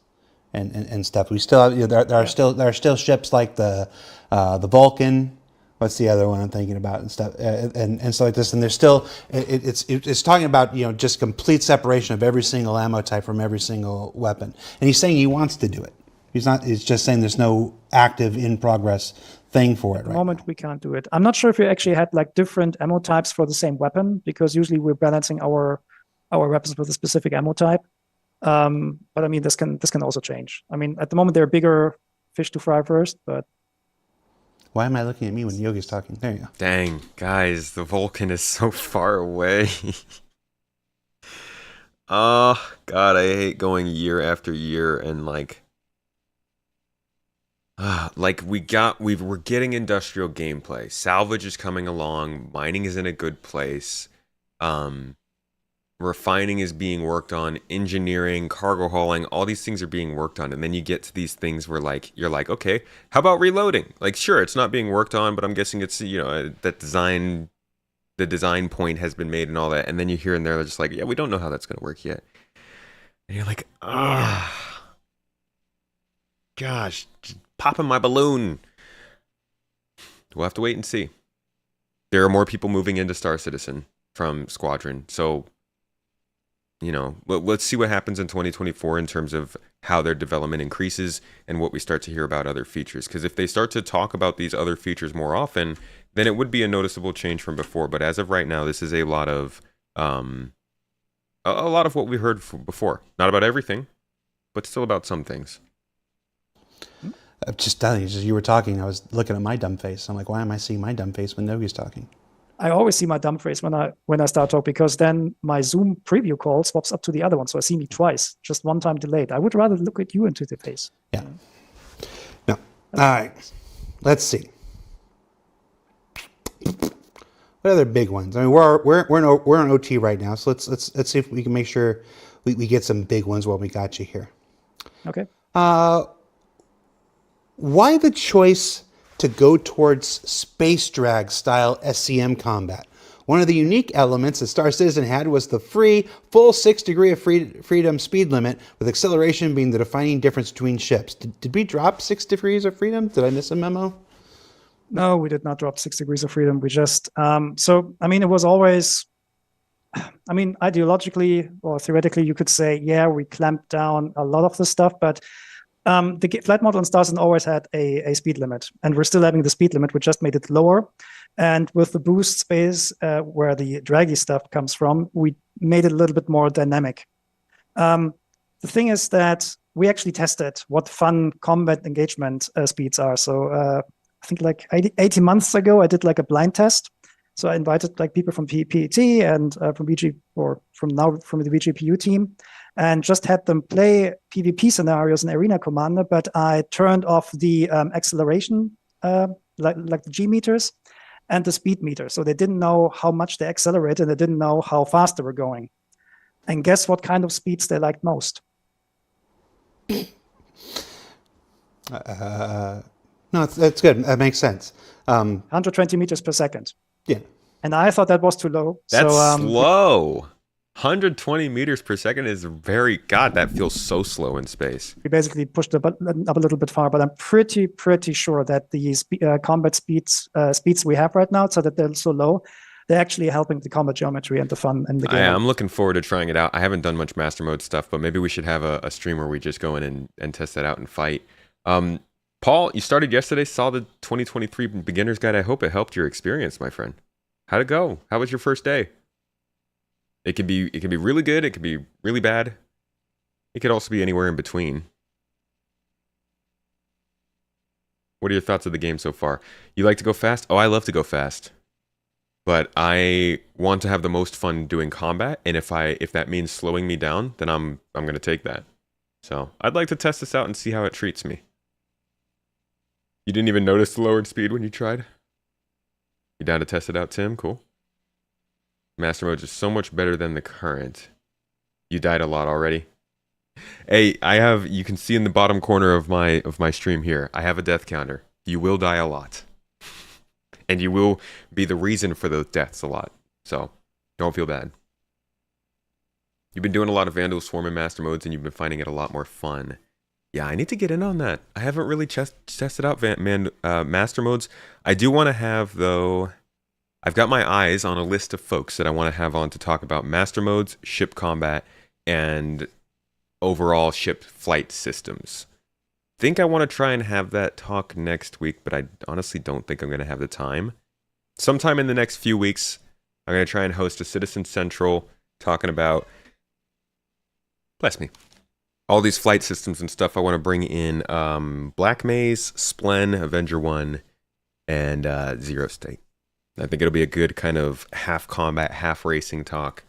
S2: and stuff. We still have, there are still ships like the Vulcan. What's the other one I'm thinking about and stuff and stuff like this. And there's still it's talking about just complete separation of every single ammo type from every single weapon. And he's saying he wants to do it. He's just saying there's no active in progress thing for it right now.
S8: At the moment we can't do it. I'm not sure if we actually had different ammo types for the same weapon, because usually we're balancing our weapons with a specific ammo type. But I mean, this can also change. I mean, at the moment, there are bigger fish to fry first, but...
S2: Why am I looking at me when Yogi's talking? There you go.
S1: Dang, guys, the Vulcan is so far away. Oh, God, I hate going year after year and we're getting industrial gameplay. Salvage is coming along. Mining is in a good place. Refining is being worked on. Engineering, cargo hauling, all these things are being worked on. And then you get to these things where you're like, okay, how about reloading? Sure, it's not being worked on, but I'm guessing it's, that the design point has been made and all that. And then you hear in there, they're just like, yeah, we don't know how that's going to work yet. And you're like, gosh, just popping my balloon. We'll have to wait and see. There are more people moving into Star Citizen from Squadron. So, let's see what happens in 2024 in terms of how their development increases and what we start to hear about other features. Because if they start to talk about these other features more often, then it would be a noticeable change from before. But as of right now, this is a lot of what we heard before. Not about everything, but still about some things.
S2: I'm just telling you, you were talking, I was looking at my dumb face. I'm like, why am I seeing my dumb face when Yogi's talking?
S8: I always see my dumb face when I start talking, because then my Zoom preview call swaps up to the other one, so I see me twice, just one time delayed. I would rather look at you into the face.
S2: Yeah. No. All right. Let's see. What other big ones? I mean, we're in OT right now, so let's see if we can make sure we get some big ones while we got you here.
S8: Okay.
S2: Why the choice to go towards space drag style SCM combat? One of the unique elements that Star Citizen had was the full 6 degree of freedom speed limit, with acceleration being the defining difference between ships. Did we drop 6 degrees of freedom? Did I miss a memo?
S8: No, we did not drop 6 degrees of freedom. We just, it was always, ideologically or theoretically, you could say, yeah, we clamped down a lot of this stuff, but the flight model in Star Citizen always had a speed limit, and we're still having the speed limit. We just made it lower. And with the boost space, where the draggy stuff comes from, we made it a little bit more dynamic. The thing is that we actually tested what fun combat engagement speeds are. So I think 18 months ago, I did a blind test. So I invited people from PET and from the VGPU team, and just had them play PvP scenarios in Arena Commander, but I turned off the acceleration, like the G meters, and the speed meter. So they didn't know how much they accelerated, and they didn't know how fast they were going. And guess what kind of speeds they liked most?
S2: No, that's good. That makes sense.
S8: 120 meters per second.
S2: Yeah.
S8: And I thought that was too low.
S1: That's slow. 120 meters per second is very, God, that feels so slow in space.
S8: We basically pushed up a little bit far, but I'm pretty sure that the combat speeds we have right now, so that they're so low, they're actually helping the combat geometry and the fun in the game.
S1: I'm looking forward to trying it out. I haven't done much master mode stuff, but maybe we should have a stream where we just go in and test that out and fight. Paul, you started yesterday, saw the 2023 beginner's guide. I hope it helped your experience, my friend. How'd it go? How was your first day? It could be really good, it could be really bad. It could also be anywhere in between. What are your thoughts of the game so far? You like to go fast? Oh, I love to go fast. But I want to have the most fun doing combat, and if that means slowing me down, then I'm going to take that. So, I'd like to test this out and see how it treats me. You didn't even notice the lowered speed when you tried? You down to test it out, Tim? Cool. Master mode is so much better than the current. You died a lot already. Hey, you can see in the bottom corner of my stream here, I have a death counter. You will die a lot. And you will be the reason for those deaths a lot. So, don't feel bad. You've been doing a lot of Vandal Swarm and Master modes, and you've been finding it a lot more fun. Yeah, I need to get in on that. I haven't really tested out Master modes. I do want to have, though... I've got my eyes on a list of folks that I want to have on to talk about Master modes, ship combat, and overall ship flight systems. Think I want to try and have that talk next week, but I honestly don't think I'm going to have the time. Sometime in the next few weeks, I'm going to try and host a Citizen Central talking about, bless me, all these flight systems and stuff. I want to bring in Black Maze, Splen, Avenger 1, and Zero State. I think it'll be a good kind of half combat, half racing talk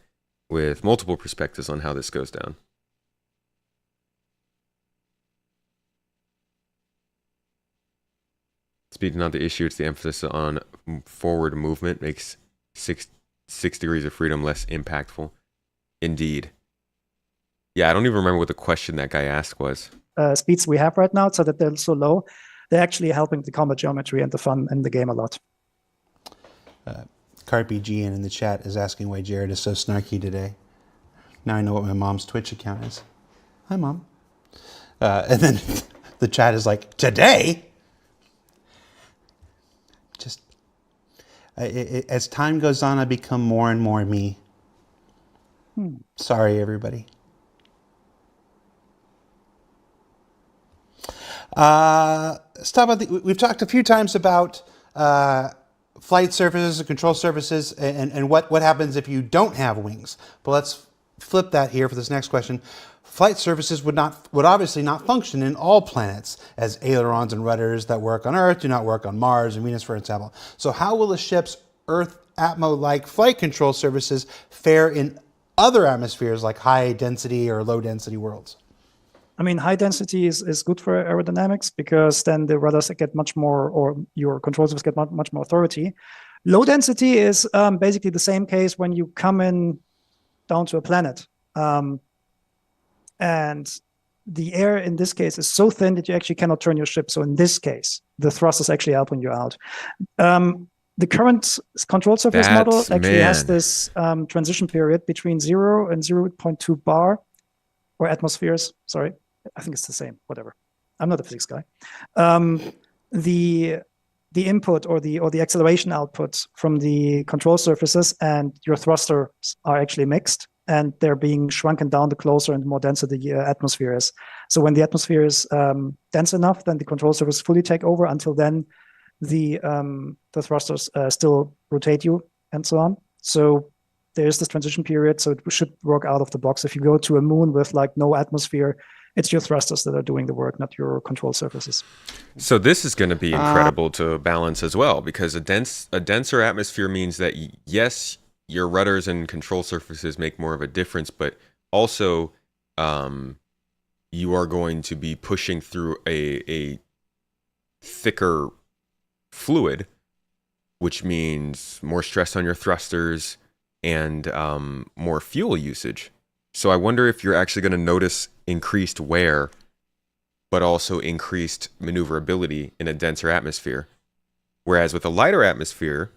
S1: with multiple perspectives on how this goes down. Speed is not the issue, it's the emphasis on forward movement makes 6 degrees of freedom less impactful. Indeed. Yeah, I don't even remember what the question that guy asked was.
S8: Speeds we have right now, so that they're so low, they're actually helping the combat geometry and the fun in the game a lot.
S2: Carpe Gian in the chat is asking why Jared is so snarky today. Now I know what my mom's Twitch account is. Hi, Mom. And then the chat is like, today? Just, as time goes on, I become more and more me. Sorry, everybody. Let's talk about we've talked a few times about flight surfaces and control surfaces and what happens if you don't have wings. But let's flip that here for this next question. Flight surfaces would obviously not function in all planets, as ailerons and rudders that work on Earth do not work on Mars and Venus, for example. So how will a ship's Earth Atmo-like flight control surfaces fare in other atmospheres like high density or low density worlds?
S8: I mean, high density is good for aerodynamics because then the rudders get much more, or your control surfaces get much more authority. Low density is basically the same case when you come in down to a planet. And the air in this case is so thin that you actually cannot turn your ship. So in this case, the thrust is actually helping you out. The current control surface model actually has this transition period between 0 and 0.2 bar, or atmospheres, sorry. I think it's the same, whatever. I'm not a physics guy. The input or the acceleration output from the control surfaces and your thrusters are actually mixed, and they're being shrunken down the closer and more denser the atmosphere is. So when the atmosphere is dense enough, then the control surface fully take over. Until then, the thrusters still rotate you and so on. So there's this transition period, so it should work out of the box. If you go to a moon with like no atmosphere, it's your thrusters that are doing the work, not your control surfaces.
S1: So this is going to be incredible to balance as well, because a denser atmosphere means that yes, your rudders and control surfaces make more of a difference, but also you are going to be pushing through a thicker fluid, which means more stress on your thrusters and more fuel usage. So I wonder if you're actually going to notice increased wear, but also increased maneuverability in a denser atmosphere. Whereas with a lighter atmosphere,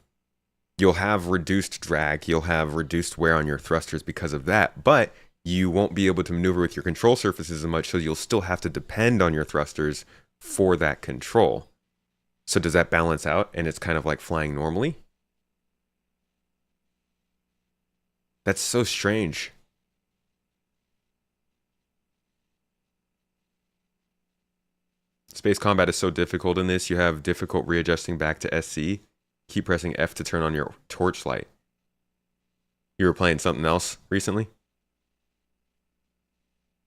S1: You'll have reduced drag, you'll have reduced wear on your thrusters because of that, but you won't be able to maneuver with your control surfaces as much, so you'll still have to depend on your thrusters for that control. So does that balance out and it's kind of like flying normally? That's so strange. Space combat is so difficult in this. You have difficult readjusting back to SC. Keep pressing F to turn on your torchlight. You were playing something else recently?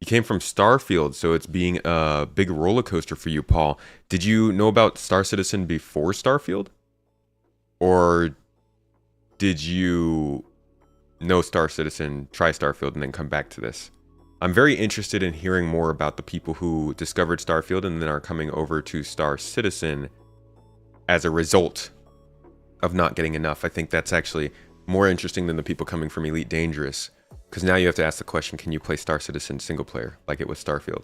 S1: You came from Starfield, so it's being a big roller coaster for you, Paul. Did you know about Star Citizen before Starfield? Or did you know Star Citizen, try Starfield, and then come back to this? I'm very interested in hearing more about the people who discovered Starfield and then are coming over to Star Citizen as a result of not getting enough. I think that's actually more interesting than the people coming from Elite Dangerous, because now you have to ask the question, can you play Star Citizen single player like it was Starfield?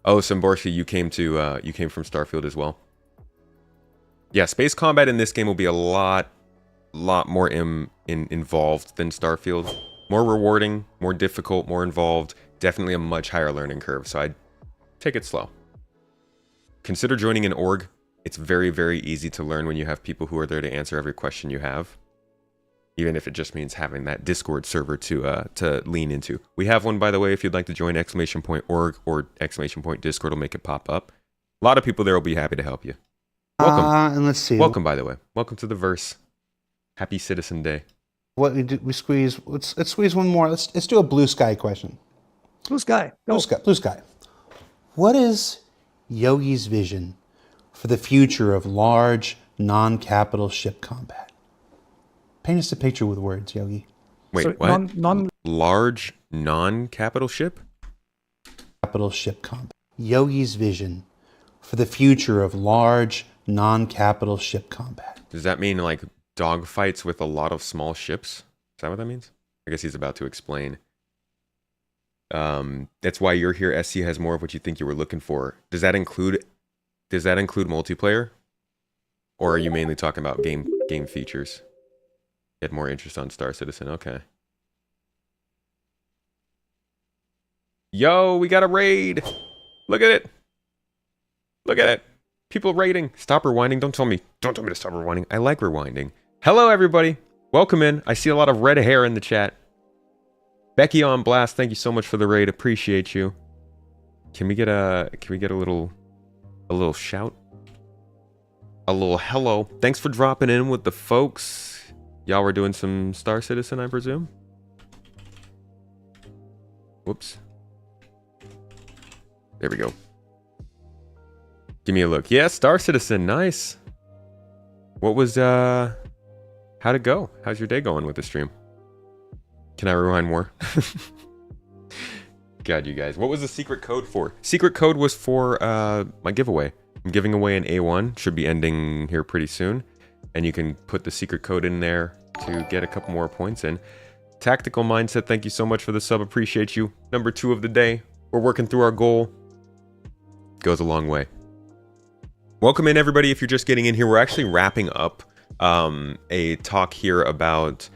S1: Oh, Samborshi, you came from Starfield as well. Yeah, space combat in this game will be a lot more involved than Starfield. More rewarding, more difficult, more involved. Definitely a much higher learning curve, so I'd take it slow. Consider joining an org. It's very, very easy to learn when you have people who are there to answer every question you have. Even if it just means having that Discord server to lean into. We have one, by the way, if you'd like to join !org or !Discord will make it pop up. A lot of people there will be happy to help you. Welcome.
S2: And let's see.
S1: Welcome, by the way. Welcome to the verse. Happy Citizen Day.
S2: What we do, we squeeze. Let's squeeze one more. Let's do a blue sky question.
S8: Blue sky. Go.
S2: Blue sky. Blue sky. What is Yogi's vision for the future of large, non-capital ship combat? Paint us a picture with words, Yogi.
S1: Wait,
S8: So
S1: what? Large, non-capital ship?
S2: Capital ship combat. Yogi's vision for the future of large, non-capital ship combat.
S1: Does that mean like dogfights with a lot of small ships? Is that what that means? I guess he's about to explain. That's why you're here. SC has more of what you think you were looking for. Does that include multiplayer? Or are you mainly talking about game features? You had more interest on Star Citizen, okay. Yo, we got a raid! Look at it! Look at it! People raiding. Stop rewinding. Don't tell me to stop rewinding. I like rewinding. Hello, everybody. Welcome in. I see a lot of red hair in the chat. Becky on Blast, thank you so much for the raid. Appreciate you. Can we get a little shout? A little hello. Thanks for dropping in with the folks. Y'all were doing some Star Citizen, I presume? Whoops. There we go. Give me a look. Yeah, Star Citizen, nice. What was, how'd it go? How's your day going with the stream? Can I rewind more? God, you guys. What was the secret code for? Secret code was for, my giveaway. I'm giving away an A1. Should be ending here pretty soon. And you can put the secret code in there to get a couple more points in. Tactical Mindset, thank you so much for the sub. Appreciate you. Number 2 of the day. We're working through our goal. Goes a long way. Welcome in, everybody. If you're just getting in here, we're actually wrapping up a talk here about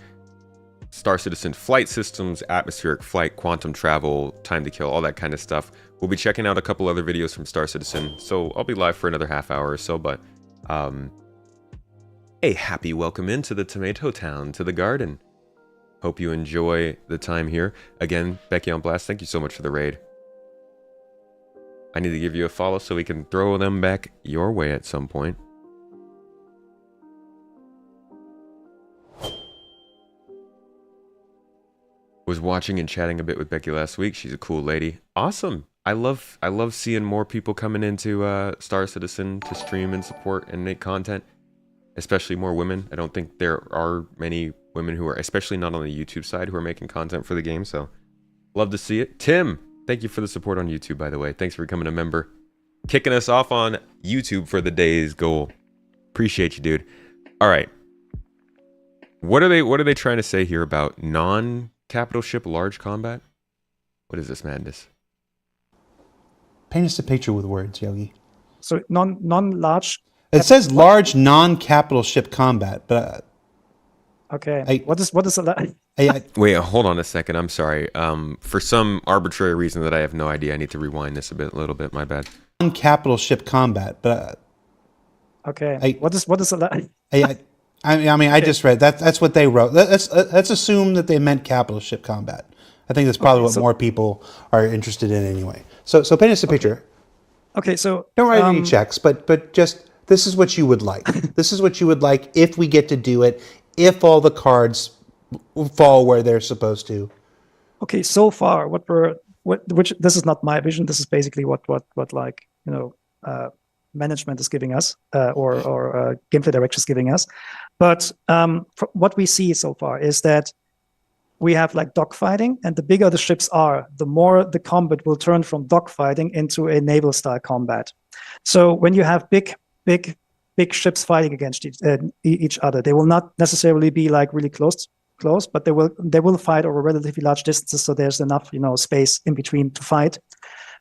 S1: Star Citizen flight systems, atmospheric flight, quantum travel, time to kill, all that kind of stuff. We'll be checking out a couple other videos from Star Citizen, so I'll be live for another half hour or so, but a happy welcome into the Tomato Town, to the garden. Hope you enjoy the time here. Again, Becky on Blast, thank you so much for the raid. I need to give you a follow so we can throw them back your way at some point. Was watching and chatting a bit with Becky last week. She's a cool lady. Awesome. I love seeing more people coming into Star Citizen to stream and support and make content. Especially more women. I don't think there are many women who are, especially not on the YouTube side, who are making content for the game. So, love to see it. Tim, thank you for the support on YouTube, by the way. Thanks for becoming a member. Kicking us off on YouTube for the day's goal. Appreciate you, dude. All right. What are they trying to say here about non-capital ship large combat? What is this madness?
S2: Paint us a picture with words, Yogi.
S8: So non-large
S2: It says large non-capital ship combat, but
S8: Okay. What is a
S1: Wait, hold on a second. I'm sorry. For some arbitrary reason that I have no idea, I need to rewind this a little bit. My bad.
S2: non-capital ship combat, but
S8: okay. What is a
S2: I mean, I just read that. That's what they wrote. Let's assume that they meant capital ship combat. I think that's probably what more people are interested in anyway. So paint us a picture.
S8: Okay, so
S2: Don't write any checks, but just this is what you would like. This is what you would like if we get to do it. If all the cards fall where they're supposed to.
S8: Okay, so far which this is not my vision. This is basically what like management is giving us or gameplay direction is giving us. But what we see so far is that we have like dogfighting, and the bigger the ships are, the more the combat will turn from dogfighting into a naval style combat. So when you have big ships fighting against each other, they will not necessarily be like really close, but they will fight over relatively large distances, so there's enough space in between to fight.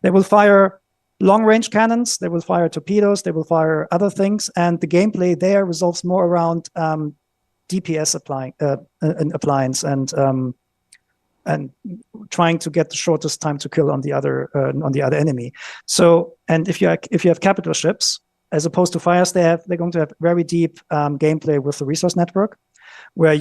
S8: They will fire long-range cannons, they will fire torpedoes, they will fire other things, and the gameplay there resolves more around DPS appliance and trying to get the shortest time to kill on the other enemy. So, and if you have capital ships as opposed to fires, they're going to have very deep gameplay with the resource network, where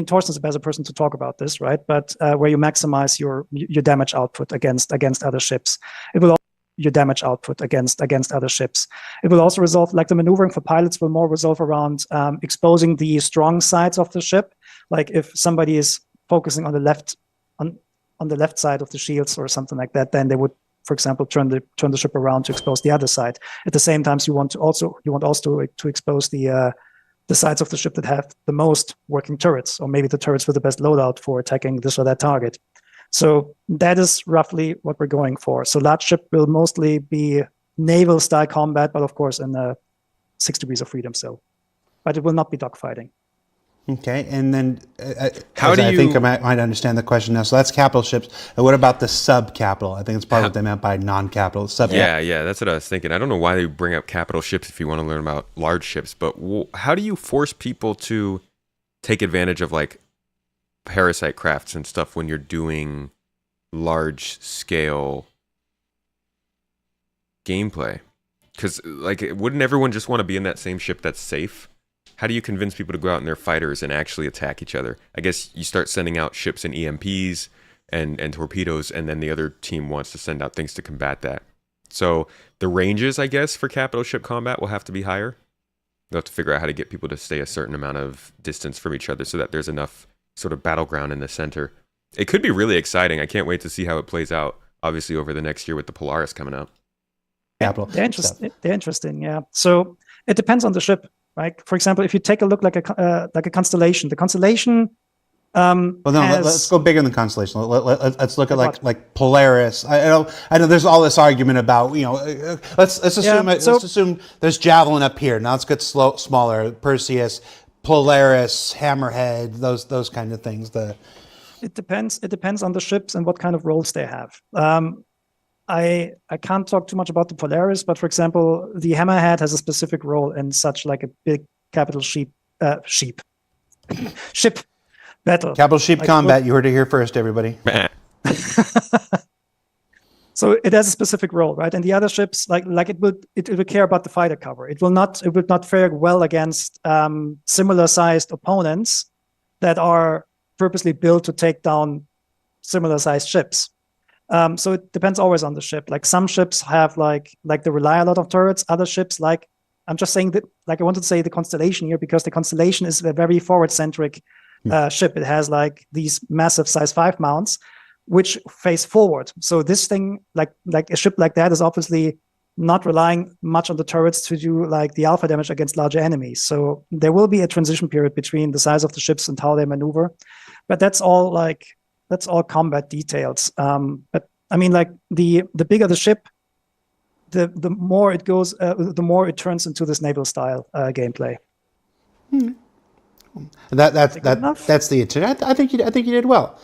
S8: Torsten's a better person to talk about this, right? But where you maximize your damage output against other ships. It will your damage output against other ships. It will also resolve, like the maneuvering for pilots will more resolve around exposing the strong sides of the ship. Like if somebody is focusing on the left side of the shields or something like that, then they would, for example, turn the ship around to expose the other side. At the same time, you want also to expose the sides of the ship that have the most working turrets, or maybe the turrets with the best loadout for attacking this or that target. So that is roughly what we're going for. So large ship will mostly be naval style combat, but of course in 6 degrees of freedom. So, but it will not be dogfighting.
S2: Okay, and then
S1: How do
S2: I
S1: you-
S2: think I might understand the question now. So that's capital ships. And what about the sub-capital? I think it's part of what they meant by non-capital.
S1: Yeah, that's what I was thinking. I don't know why they bring up capital ships if you want to learn about large ships, but how do you force people to take advantage of like parasite crafts and stuff when you're doing large scale gameplay? Because like, wouldn't everyone just want to be in that same ship that's safe? How do you convince people to go out in their fighters and actually attack each other? I guess you start sending out ships and EMPs and torpedoes, and then the other team wants to send out things to combat that. So the ranges, I guess, for capital ship combat will have to be higher. They'll have to figure out how to get people to stay a certain amount of distance from each other so that there's enough sort of battleground in the center. It could be really exciting. I can't wait to see how it plays out, obviously, over the next year with the Polaris coming out.
S2: Capital.
S8: They're interesting, yeah. So it depends on the ship, right? For example, if you take a look like a constellation, the constellation.
S2: Let's go bigger than constellation. Let's look at like Polaris. I know. There's all this argument about Let's assume there's Javelin up here. Now let's get smaller. Perseus, Polaris, Hammerhead, those kind of things.
S8: It depends on the ships and what kind of roles they have. I can't talk too much about the Polaris, but for example, the Hammerhead has a specific role in such like a big capital ship battle.
S2: Capital ship combat. You heard it here first, everybody.
S8: So it has a specific role, right? And the other ships, it will care about the fighter cover. It will not fare well against similar sized opponents that are purposely built to take down similar sized ships. So it depends always on the ship. Like some ships have like they rely a lot on turrets. Other ships, I'm just saying that, I wanted to say the Constellation here because the Constellation is a very forward centric ship. It has like these massive size 5 mounts which face forward. So this thing, like a ship like that, is obviously not relying much on the turrets to do like the alpha damage against larger enemies. So there will be a transition period between the size of the ships and how they maneuver, but that's all combat details. But I mean, like the bigger the ship, the more it goes, the more it turns into this naval style gameplay.
S2: That's the intent. I think you did well.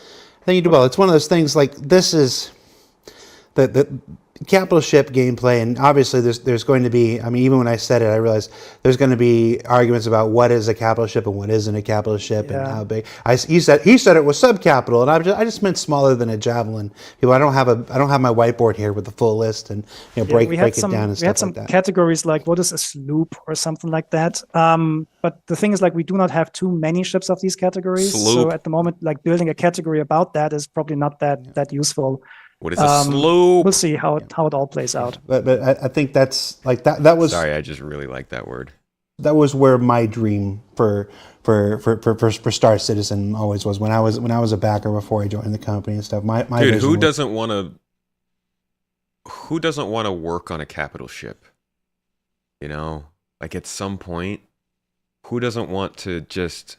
S2: It's one of those things like this is the capital ship gameplay, and obviously there's going to be, I mean, even when I said it, I realized there's going to be arguments about what is a capital ship and what isn't a capital ship and
S8: Yeah.
S2: how big. He said it was subcapital, and I just meant smaller than a javelin. People, I don't have my whiteboard here with the full list and break it down and
S8: we had
S2: stuff
S8: some
S2: like that.
S8: categories like what is a sloop or something like that. But the thing is, like, we do not have too many ships of these categories.
S1: Sloop.
S8: So at the moment, like, building a category about that is probably not that useful.
S1: What is a sloop?
S8: We'll see how it all plays out.
S2: But I think that's like that was
S1: Sorry, I just really like that word.
S2: that was where my dream for Star Citizen always was when I was a backer before I joined the company and stuff. My
S1: Dude,
S2: vision
S1: who
S2: was-
S1: doesn't want to work on a capital ship? You know, like at some point, who doesn't want to just,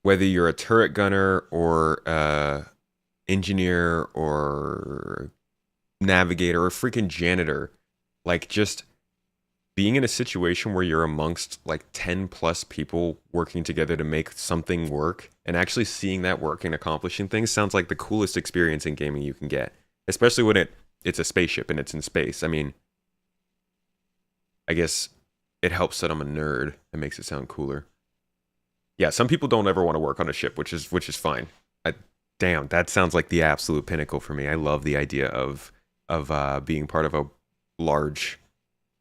S1: whether you're a turret gunner or engineer or navigator or freaking janitor, like just being in a situation where you're amongst like 10 plus people working together to make something work and actually seeing that work and accomplishing things sounds like the coolest experience in gaming you can get, especially when it's a spaceship and it's in space. I mean, I guess it helps that I'm a nerd. It makes it sound cooler. Yeah, some people don't ever want to work on a ship, which is fine. Damn, that sounds like the absolute pinnacle for me. I love the idea of being part of a large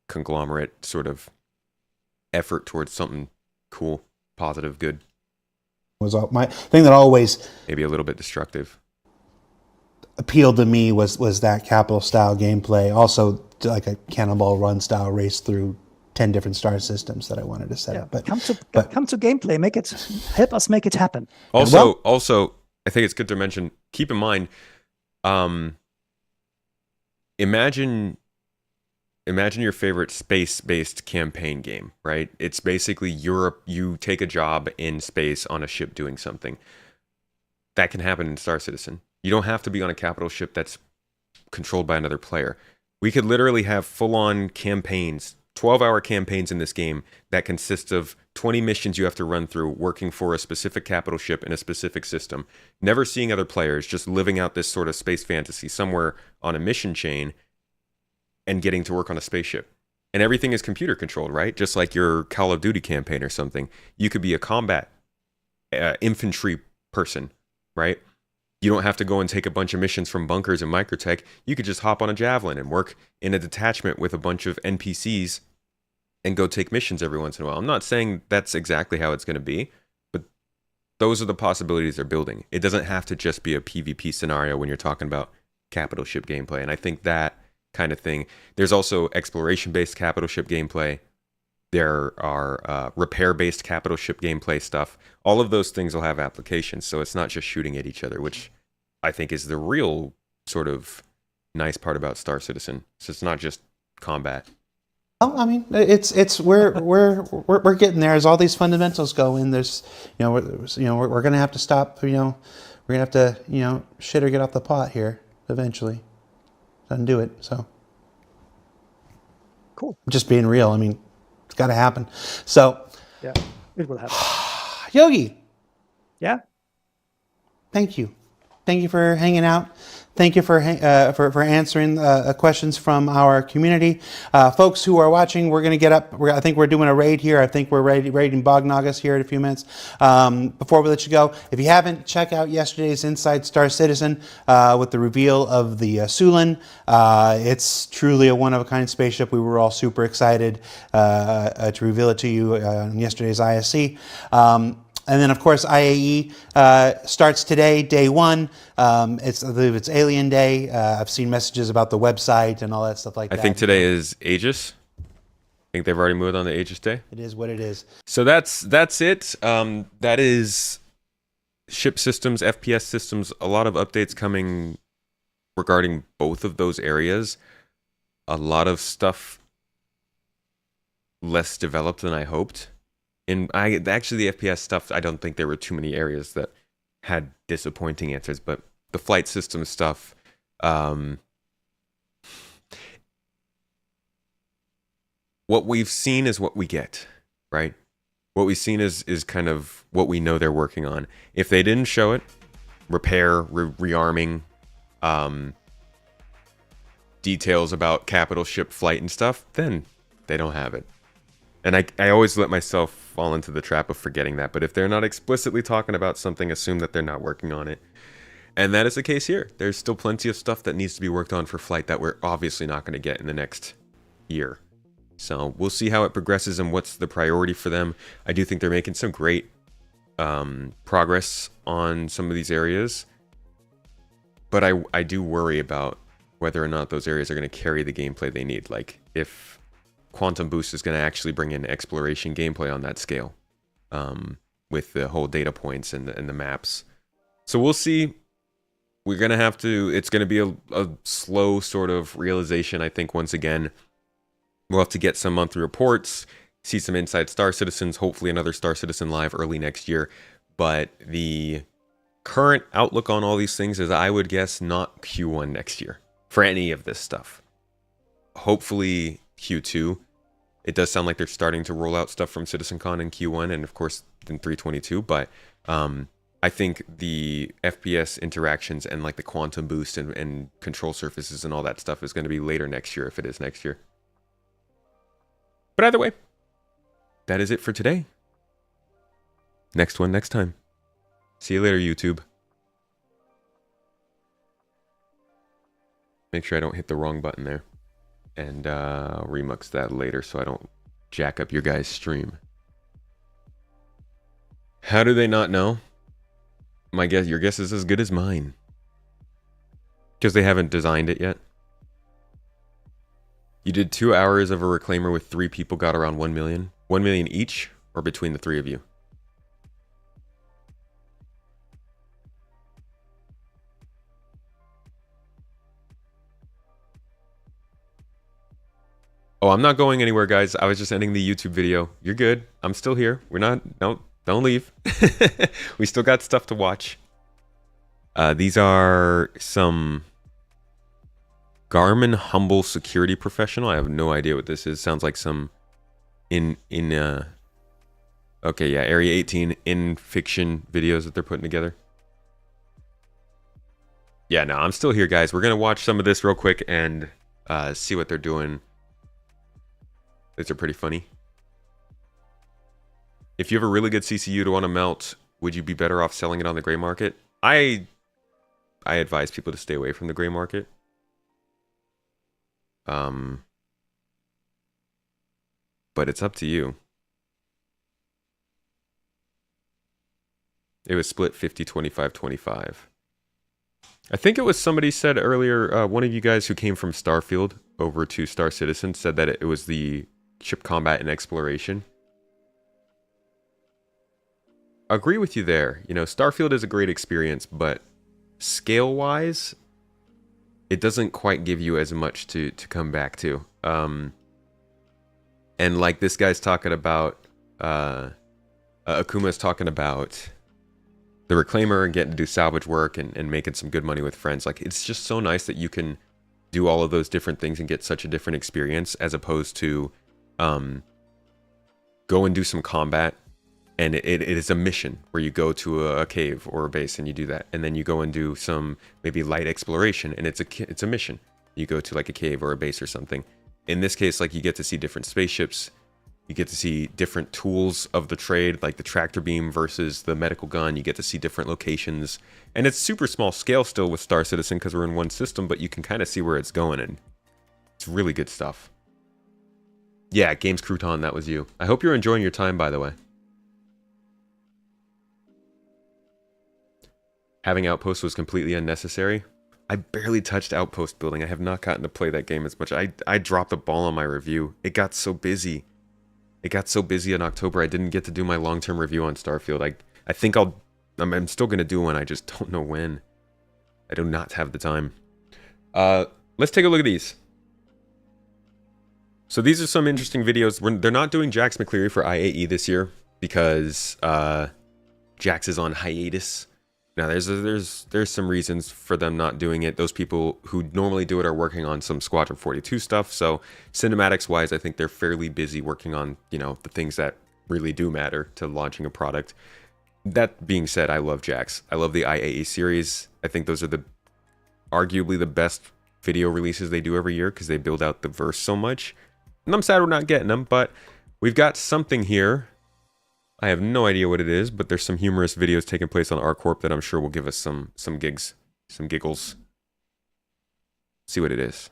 S1: conglomerate sort of effort towards something cool, positive, good.
S2: Was all, my thing that always
S1: Maybe a little bit destructive.
S2: appealed to me was that capital style gameplay. Also, like a Cannonball Run style race through 10 different star systems that I wanted to set up. But
S8: come to gameplay, help us make it happen.
S1: Also, I think it's good to mention, keep in mind, imagine your favorite space-based campaign game, right? It's basically Europe. You take a job in space on a ship doing something. That can happen in Star Citizen. You don't have to be on a capital ship that's controlled by another player. We could literally have full-on campaigns, 12-hour campaigns in this game that consist of 20 missions you have to run through, working for a specific capital ship in a specific system, never seeing other players, just living out this sort of space fantasy somewhere on a mission chain and getting to work on a spaceship. And everything is computer controlled, right? Just like your Call of Duty campaign or something. You could be a combat infantry person, right? You don't have to go and take a bunch of missions from bunkers and microtech. You could just hop on a javelin and work in a detachment with a bunch of NPCs and go take missions every once in a while. I'm not saying that's exactly how it's going to be, but those are the possibilities they're building. It doesn't have to just be a PvP scenario when you're talking about capital ship gameplay. And I think that kind of thing. There's also exploration-based capital ship gameplay. There are repair-based capital ship gameplay stuff. All of those things will have applications, so it's not just shooting at each other, which I think is the real sort of nice part about Star Citizen. So it's not just combat.
S2: well, I mean, it's we're getting there as all these fundamentals go in. There's we're gonna have to stop. We're gonna have to shit or get off the pot here eventually. Doesn't do it. So
S8: Cool.
S2: just being real. I mean, it's got to happen. So
S8: Yeah, it will happen.
S2: Yogi,
S8: Yeah.
S2: thank you for hanging out. Thank you for answering questions from our community. Folks who are watching, we're going to get up. I think we're doing a raid here. I think we're raiding Bognagas here in a few minutes. Before we let you go, if you haven't, check out yesterday's Inside Star Citizen with the reveal of the Sulin. It's truly a one-of-a-kind spaceship. We were all super excited to reveal it to you on yesterday's ISC. And then, of course, IAE starts today, day one. I believe it's Alien Day. I've seen messages about the website and all that stuff like that.
S1: I think today is Aegis. I think they've already moved on to Aegis Day.
S2: It is what it is.
S1: So that's it. That is ship systems, FPS systems. A lot of updates coming regarding both of those areas. A lot of stuff less developed than I hoped. And actually the FPS stuff, I don't think there were too many areas that had disappointing answers, but the flight system stuff, what we've seen is what we get, right? What we've seen is kind of what we know they're working on. If they didn't show it, repair, rearming, details about capital ship flight and stuff, then they don't have it. And I always let myself fall into the trap of forgetting that. But if they're not explicitly talking about something, assume that they're not working on it. And that is the case here. There's still plenty of stuff that needs to be worked on for flight that we're obviously not going to get in the next year. So we'll see how it progresses and what's the priority for them. I do think they're making some great progress on some of these areas. But I do worry about whether or not those areas are going to carry the gameplay they need. Like, if Quantum Boost is going to actually bring in exploration gameplay on that scale, with the whole data points and the maps. So we'll see. We're going to have to, it's going to be a slow sort of realization, I think, once again. We'll have to get some monthly reports, see some inside Star Citizens, hopefully another Star Citizen live early next year. But the current outlook on all these things is, I would guess, not Q1 next year for any of this stuff. Hopefully Q2. It does sound like they're starting to roll out stuff from CitizenCon in Q1 and of course in 322, but I think the FPS interactions and like the quantum boost and control surfaces and all that stuff is going to be later next year, if it is next year. But either way, that is it for today. Next one next time. See you later, YouTube. Make sure I don't hit the wrong button there. And I'll remux that later so I don't jack up your guys' stream. How do they not know? Your guess is as good as mine. Because they haven't designed it yet. You did 2 hours of a reclaimer with 3 people, got around 1 million. 1 million each, or between the 3 of you? Oh, I'm not going anywhere, guys. I was just ending the YouTube video. You're good. I'm still here. We're not... Don't leave. We still got stuff to watch. These are some... Garmin Humble Security Professional. I have no idea what this is. Sounds like some... Okay, yeah, Area 18 in fiction videos that they're putting together. Yeah, no, I'm still here, guys. We're going to watch some of this real quick and see what they're doing. These are pretty funny. If you have a really good CCU to want to melt, would you be better off selling it on the gray market? I advise people to stay away from the gray market. But it's up to you. It was split 50, 25, 25. I think it was somebody said earlier, one of you guys who came from Starfield over to Star Citizen said that it was the ship combat and exploration. I agree with you there. You know, Starfield is a great experience, but scale-wise, it doesn't quite give you as much to come back to. And like this guy's talking about, Akuma's talking about the Reclaimer and getting to do salvage work and making some good money with friends. Like, it's just so nice that you can do all of those different things and get such a different experience, as opposed to go and do some combat. And it is a mission where you go to a cave or a base and you do that. And then you go and do some maybe light exploration, and it's a mission. You go to like a cave or a base or something. In this case, like, you get to see different spaceships. You get to see different tools of the trade, like the tractor beam versus the medical gun. You get to see different locations. And it's super small scale still with Star Citizen because we're in one system, but you can kind of see where it's going, and it's really good stuff. Yeah, Games Crouton, that was you. I hope you're enjoying your time, by the way. Having Outpost was completely unnecessary. I barely touched Outpost building. I have not gotten to play that game as much. I dropped the ball on my review. It got so busy. It got so busy in October, I didn't get to do my long-term review on Starfield. I think I'm still going to do one. I just don't know when. I do not have the time. Let's take a look at these. So these are some interesting videos. They're not doing Jax McCleary for IAE this year because Jax is on hiatus. Now, there's some reasons for them not doing it. Those people who normally do it are working on some Squadron 42 stuff. So cinematics-wise, I think they're fairly busy working on, you know, the things that really do matter to launching a product. That being said, I love Jax. I love the IAE series. I think those are arguably the best video releases they do every year because they build out the verse so much. And I'm sad we're not getting them, but we've got something here. I have no idea what it is, but there's some humorous videos taking place on ArcCorp that I'm sure will give us some gigs, some giggles. See what it is.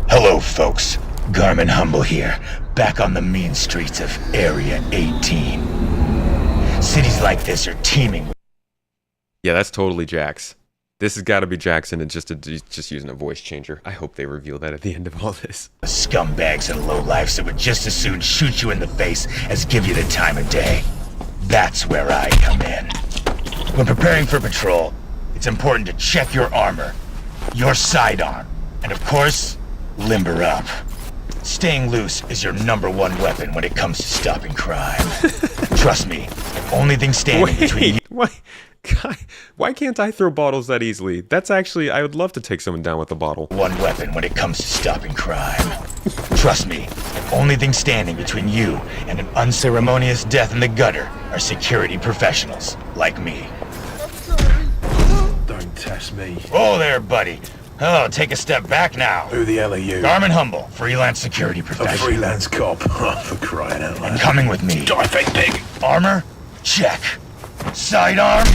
S9: Hello, folks. Garmin Humble here, back on the mean streets of Area 18. Cities like this are teeming with...
S1: Yeah, that's totally Jax. This has got to be Jackson and just using a voice changer. I hope they reveal that at the end of all this.
S9: Scumbags and lowlifes that would just as soon shoot you in the face as give you the time of day. That's where I come in. When preparing for patrol, it's important to check your armor, your sidearm, and of course, limber up. Staying loose is your #1 weapon when it comes to stopping crime. Trust me, only thing standing between you...
S1: Why can't I throw bottles that easily? That's actually... I would love to take someone down with a bottle.
S9: One weapon when it comes to stopping crime. Trust me, only thing standing between you and an unceremonious death in the gutter are security professionals like me.
S10: Don't test me.
S9: Oh there, buddy. Oh, take a step back now.
S10: Who the hell are you?
S9: Garmin Humble, freelance security
S10: A
S9: professional.
S10: freelance cop. Oh, for crying out loud.
S9: And coming with me.
S10: Die, fake pig.
S9: Armor? Check. Sidearm?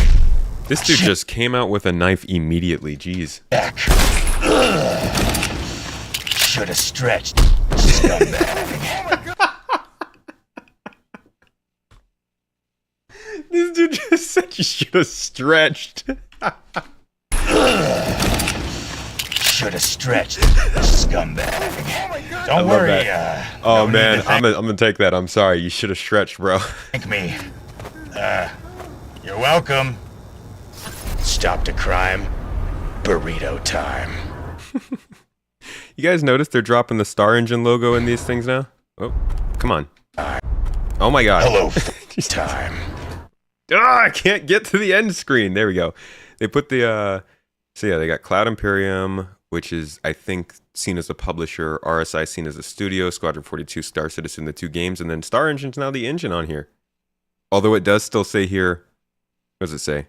S1: This dude just came out with a knife immediately, jeez.
S9: Check. Should have stretched, scumbag.
S1: This dude just said you should have stretched.
S9: Should have stretched, scumbag. Don't worry.
S1: Oh man, I'm gonna take that. I'm sorry. You should have stretched, bro.
S9: Thank me. You're welcome. Stop the crime. Burrito time.
S1: You guys notice they're dropping the Star Engine logo in these things now? Oh, come on. Oh my god.
S9: Hello, time.
S1: Ah, I can't get to the end screen. There we go. They put the so yeah, they got Cloud Imperium, which is I think seen as a publisher, RSI seen as a studio, Squadron 42, Star Citizen, the 2 games, and then Star Engine's now the engine on here. Although it does still say here, what does it say?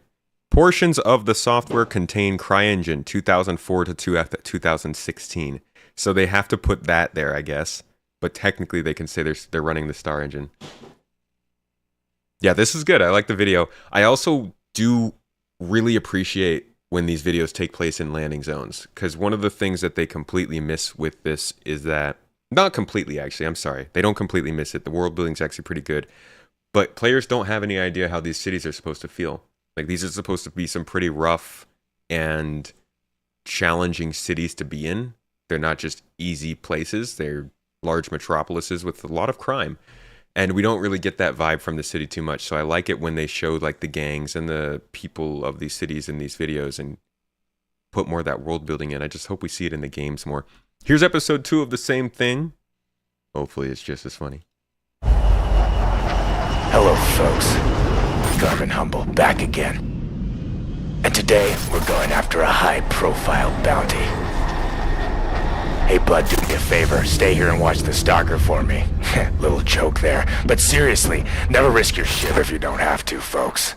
S1: Portions of the software contain CryEngine 2004 to 2016. So they have to put that there, I guess. But technically they can say they're running the Star Engine. Yeah, this is good. I like the video. I also do really appreciate when these videos take place in landing zones. Because one of the things that they completely miss with this is that... Not completely, actually. I'm sorry. They don't completely miss it. The world building's actually pretty good. But players don't have any idea how these cities are supposed to feel. Like, these are supposed to be some pretty rough and challenging cities to be in. They're not just easy places. They're large metropolises with a lot of crime. And we don't really get that vibe from the city too much. So I like it when they show, like, the gangs and the people of these cities in these videos and put more of that world building in. I just hope we see it in the games more. Here's episode 2 of the same thing. Hopefully it's just as funny.
S9: Hello, folks. Garmin Humble, back again. And today, we're going after a high-profile bounty. Hey, bud, do me a favor. Stay here and watch the stalker for me. Little joke there. But seriously, never risk your shit if you don't have to, folks.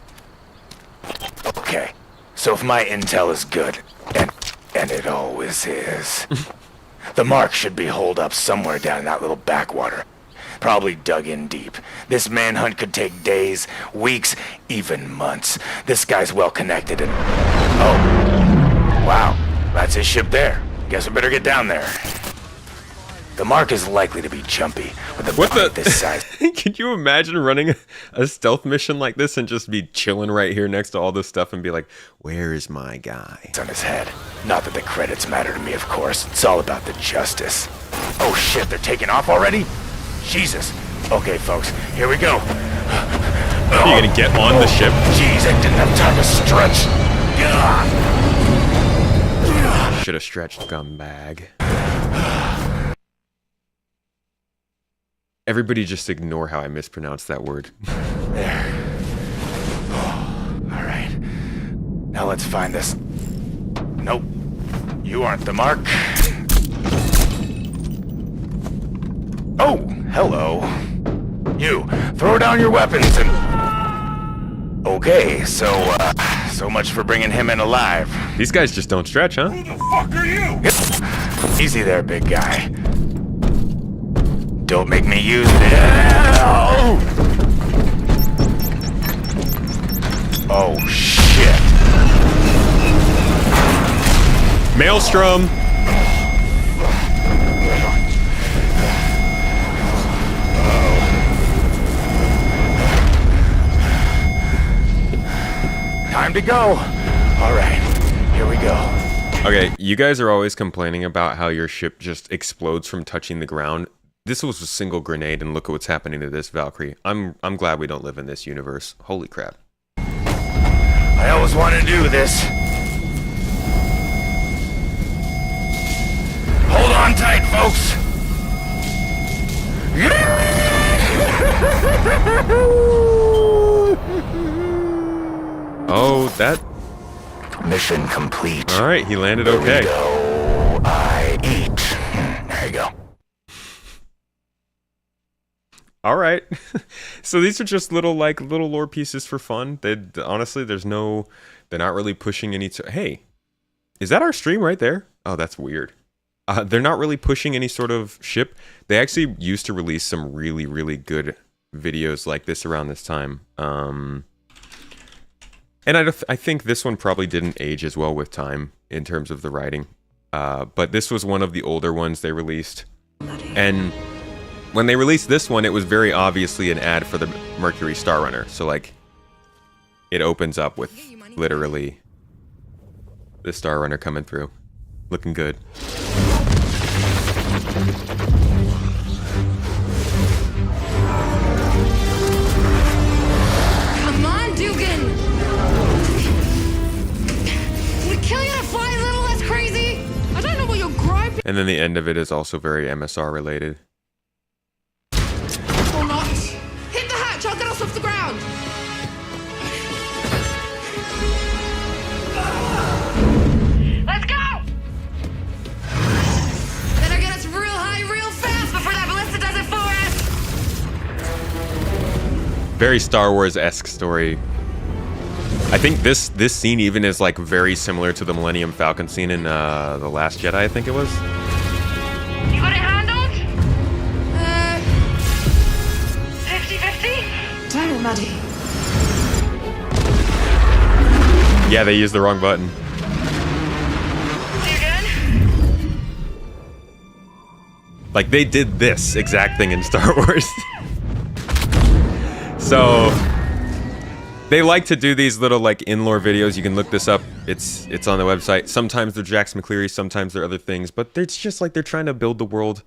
S9: Okay, so if my intel is good, and it always is, the mark should be holed up somewhere down in that little backwater. Probably dug in deep. This manhunt could take days, weeks, even months. This guy's well connected and... Oh. Wow. That's his ship there. Guess I better get down there. The mark is likely to be jumpy with a bounty this size.
S1: Could you imagine running a stealth mission like this and just be chilling right here next to all this stuff and be like, where is my guy?
S9: It's on his head. Not that the credits matter to me, of course. It's all about the justice. Oh shit, they're taking off already? Jesus. Okay, folks, here we go.
S1: Are you gonna get on the ship?
S9: Jeez, I didn't have time to stretch.
S1: Should have stretched, scumbag. Everybody just ignore how I mispronounced that word.
S9: There. All right. Now let's find this. Nope. You aren't the mark. Oh, hello. You, throw down your weapons and... Okay, so So much for bringing him in alive.
S1: These guys just don't stretch, huh?
S9: Who the fuck are you? Easy there, big guy. Don't make me use it. Oh, shit.
S1: Maelstrom!
S9: Time to go. All right, here we go.
S1: Okay, you guys are always complaining about how your ship just explodes from touching the ground. This was a single grenade, and look at what's happening to this Valkyrie. I'm glad we don't live in this universe. Holy crap.
S9: I always want to do this. Hold on tight, folks.
S1: Oh, that...
S9: Mission complete.
S1: All right, he landed
S9: Here we
S1: okay.
S9: go. I eat. There you go.
S1: All right. So these are just little lore pieces for fun. Honestly, they're not really pushing any hey, is that our stream right there? Oh, that's weird. They're not really pushing any sort of ship. They actually used to release some really, really good videos like this around this time. And I think this one probably didn't age as well with time in terms of the writing. But this was one of the older ones they released. And when they released this one, it was very obviously an ad for the Mercury Star Runner. So, like, it opens up with literally the Star Runner coming through. Looking good.
S11: Come on, Dugan! Would killing you to fly a little less crazy? I don't know what you're griping.
S1: And then the end of it is also very MSR related.
S11: Or not. Hit the hatch, I'll get us off the ground. Let's go! Better get us real high real fast before that ballista does it for us.
S1: Very Star Wars-esque story. I think this scene even is like very similar to the Millennium Falcon scene in The Last Jedi, I think it was.
S11: You got it handled? 50-50? Damn it, Maddie.
S1: Yeah, they used the wrong button.
S11: Dugan?
S1: Like, they did this exact thing in Star Wars. So, they like to do these little, like, in-lore videos. You can look this up. It's on the website. Sometimes they're Jax McCleary, sometimes they're other things. But it's just like they're trying to build the world.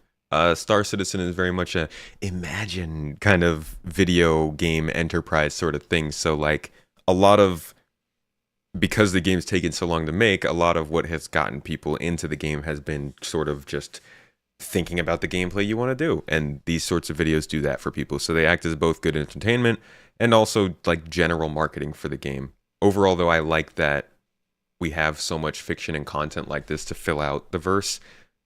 S1: Star Citizen is very much a Imagine kind of video game enterprise sort of thing. So, like, a lot of... Because the game's taken so long to make, a lot of what has gotten people into the game has been sort of just thinking about the gameplay you want to do. And these sorts of videos do that for people. So they act as both good entertainment and also like general marketing for the game. Overall, though, I like that we have so much fiction and content like this to fill out the verse.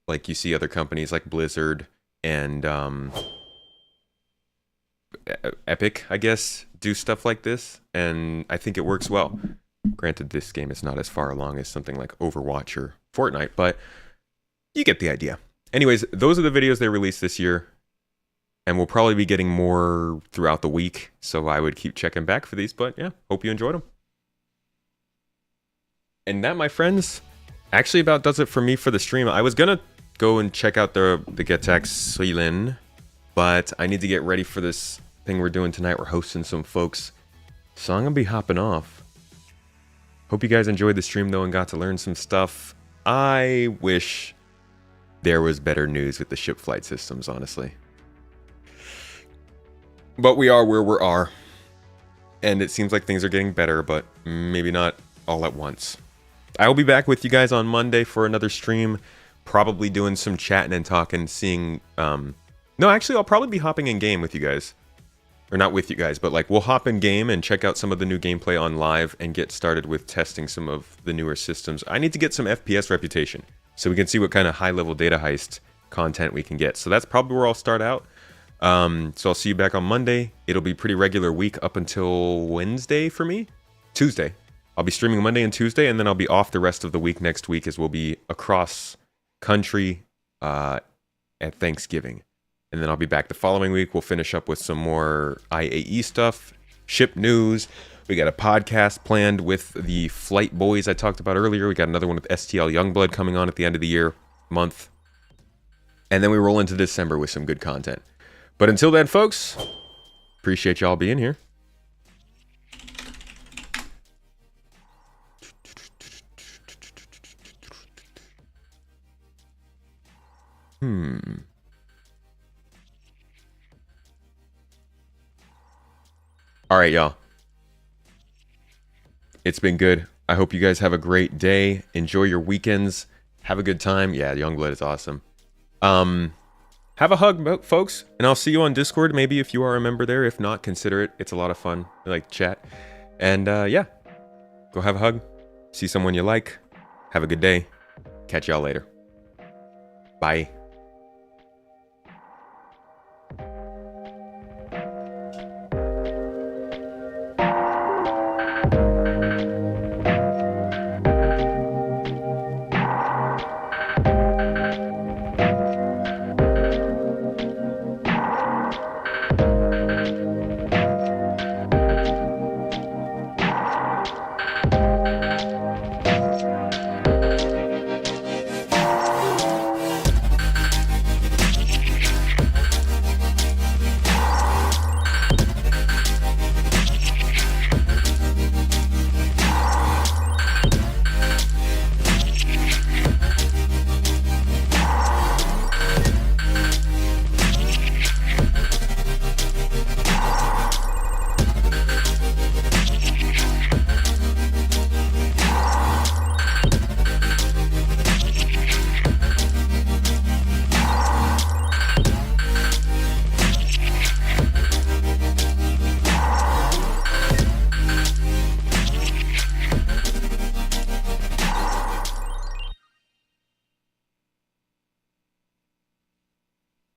S1: Like you see other companies like Blizzard and Epic, I guess, do stuff like this. And I think it works well. Granted, this game is not as far along as something like Overwatch or Fortnite, but you get the idea. Anyways, those are the videos they released this year, and we'll probably be getting more throughout the week, so I would keep checking back for these, but yeah, hope you enjoyed them. And that, my friends, actually about does it for me for the stream. I was gonna go and check out the Getax Suilin, but I need to get ready for this thing we're doing tonight. We're hosting some folks, so I'm gonna be hopping off. Hope you guys enjoyed the stream, though, and got to learn some stuff. I wish there was better news with the ship flight systems, honestly. But we are where we are. And it seems like things are getting better, but maybe not all at once. I will be back with you guys on Monday for another stream. Probably doing some chatting and talking, seeing... No, actually, I'll probably be hopping in game with you guys. Or not with you guys, but like we'll hop in game and check out some of the new gameplay on live and get started with testing some of the newer systems. I need to get some FPS reputation so we can see what kind of high-level data heist content we can get. So that's probably where I'll start out. So I'll see you back on Monday. It'll be a pretty regular week up until Wednesday for me. Tuesday. I'll be streaming Monday and Tuesday, and then I'll be off the rest of the week next week, as we'll be across country at Thanksgiving. And then I'll be back the following week. We'll finish up with some more IAE stuff, ship news. We got a podcast planned with the Flight Boys I talked about earlier. We got another one with STL Youngblood coming on at the end of the month. And then we roll into December with some good content. But until then, folks, appreciate y'all being here. All right, y'all. It's been good. I hope you guys have a great day. Enjoy your weekends. Have a good time. Yeah, Youngblood is awesome. Have a hug, folks, and I'll see you on Discord. Maybe if you are a member there. If not, consider it. It's a lot of fun. I like to chat. And yeah, go have a hug. See someone you like. Have a good day. Catch y'all later. Bye.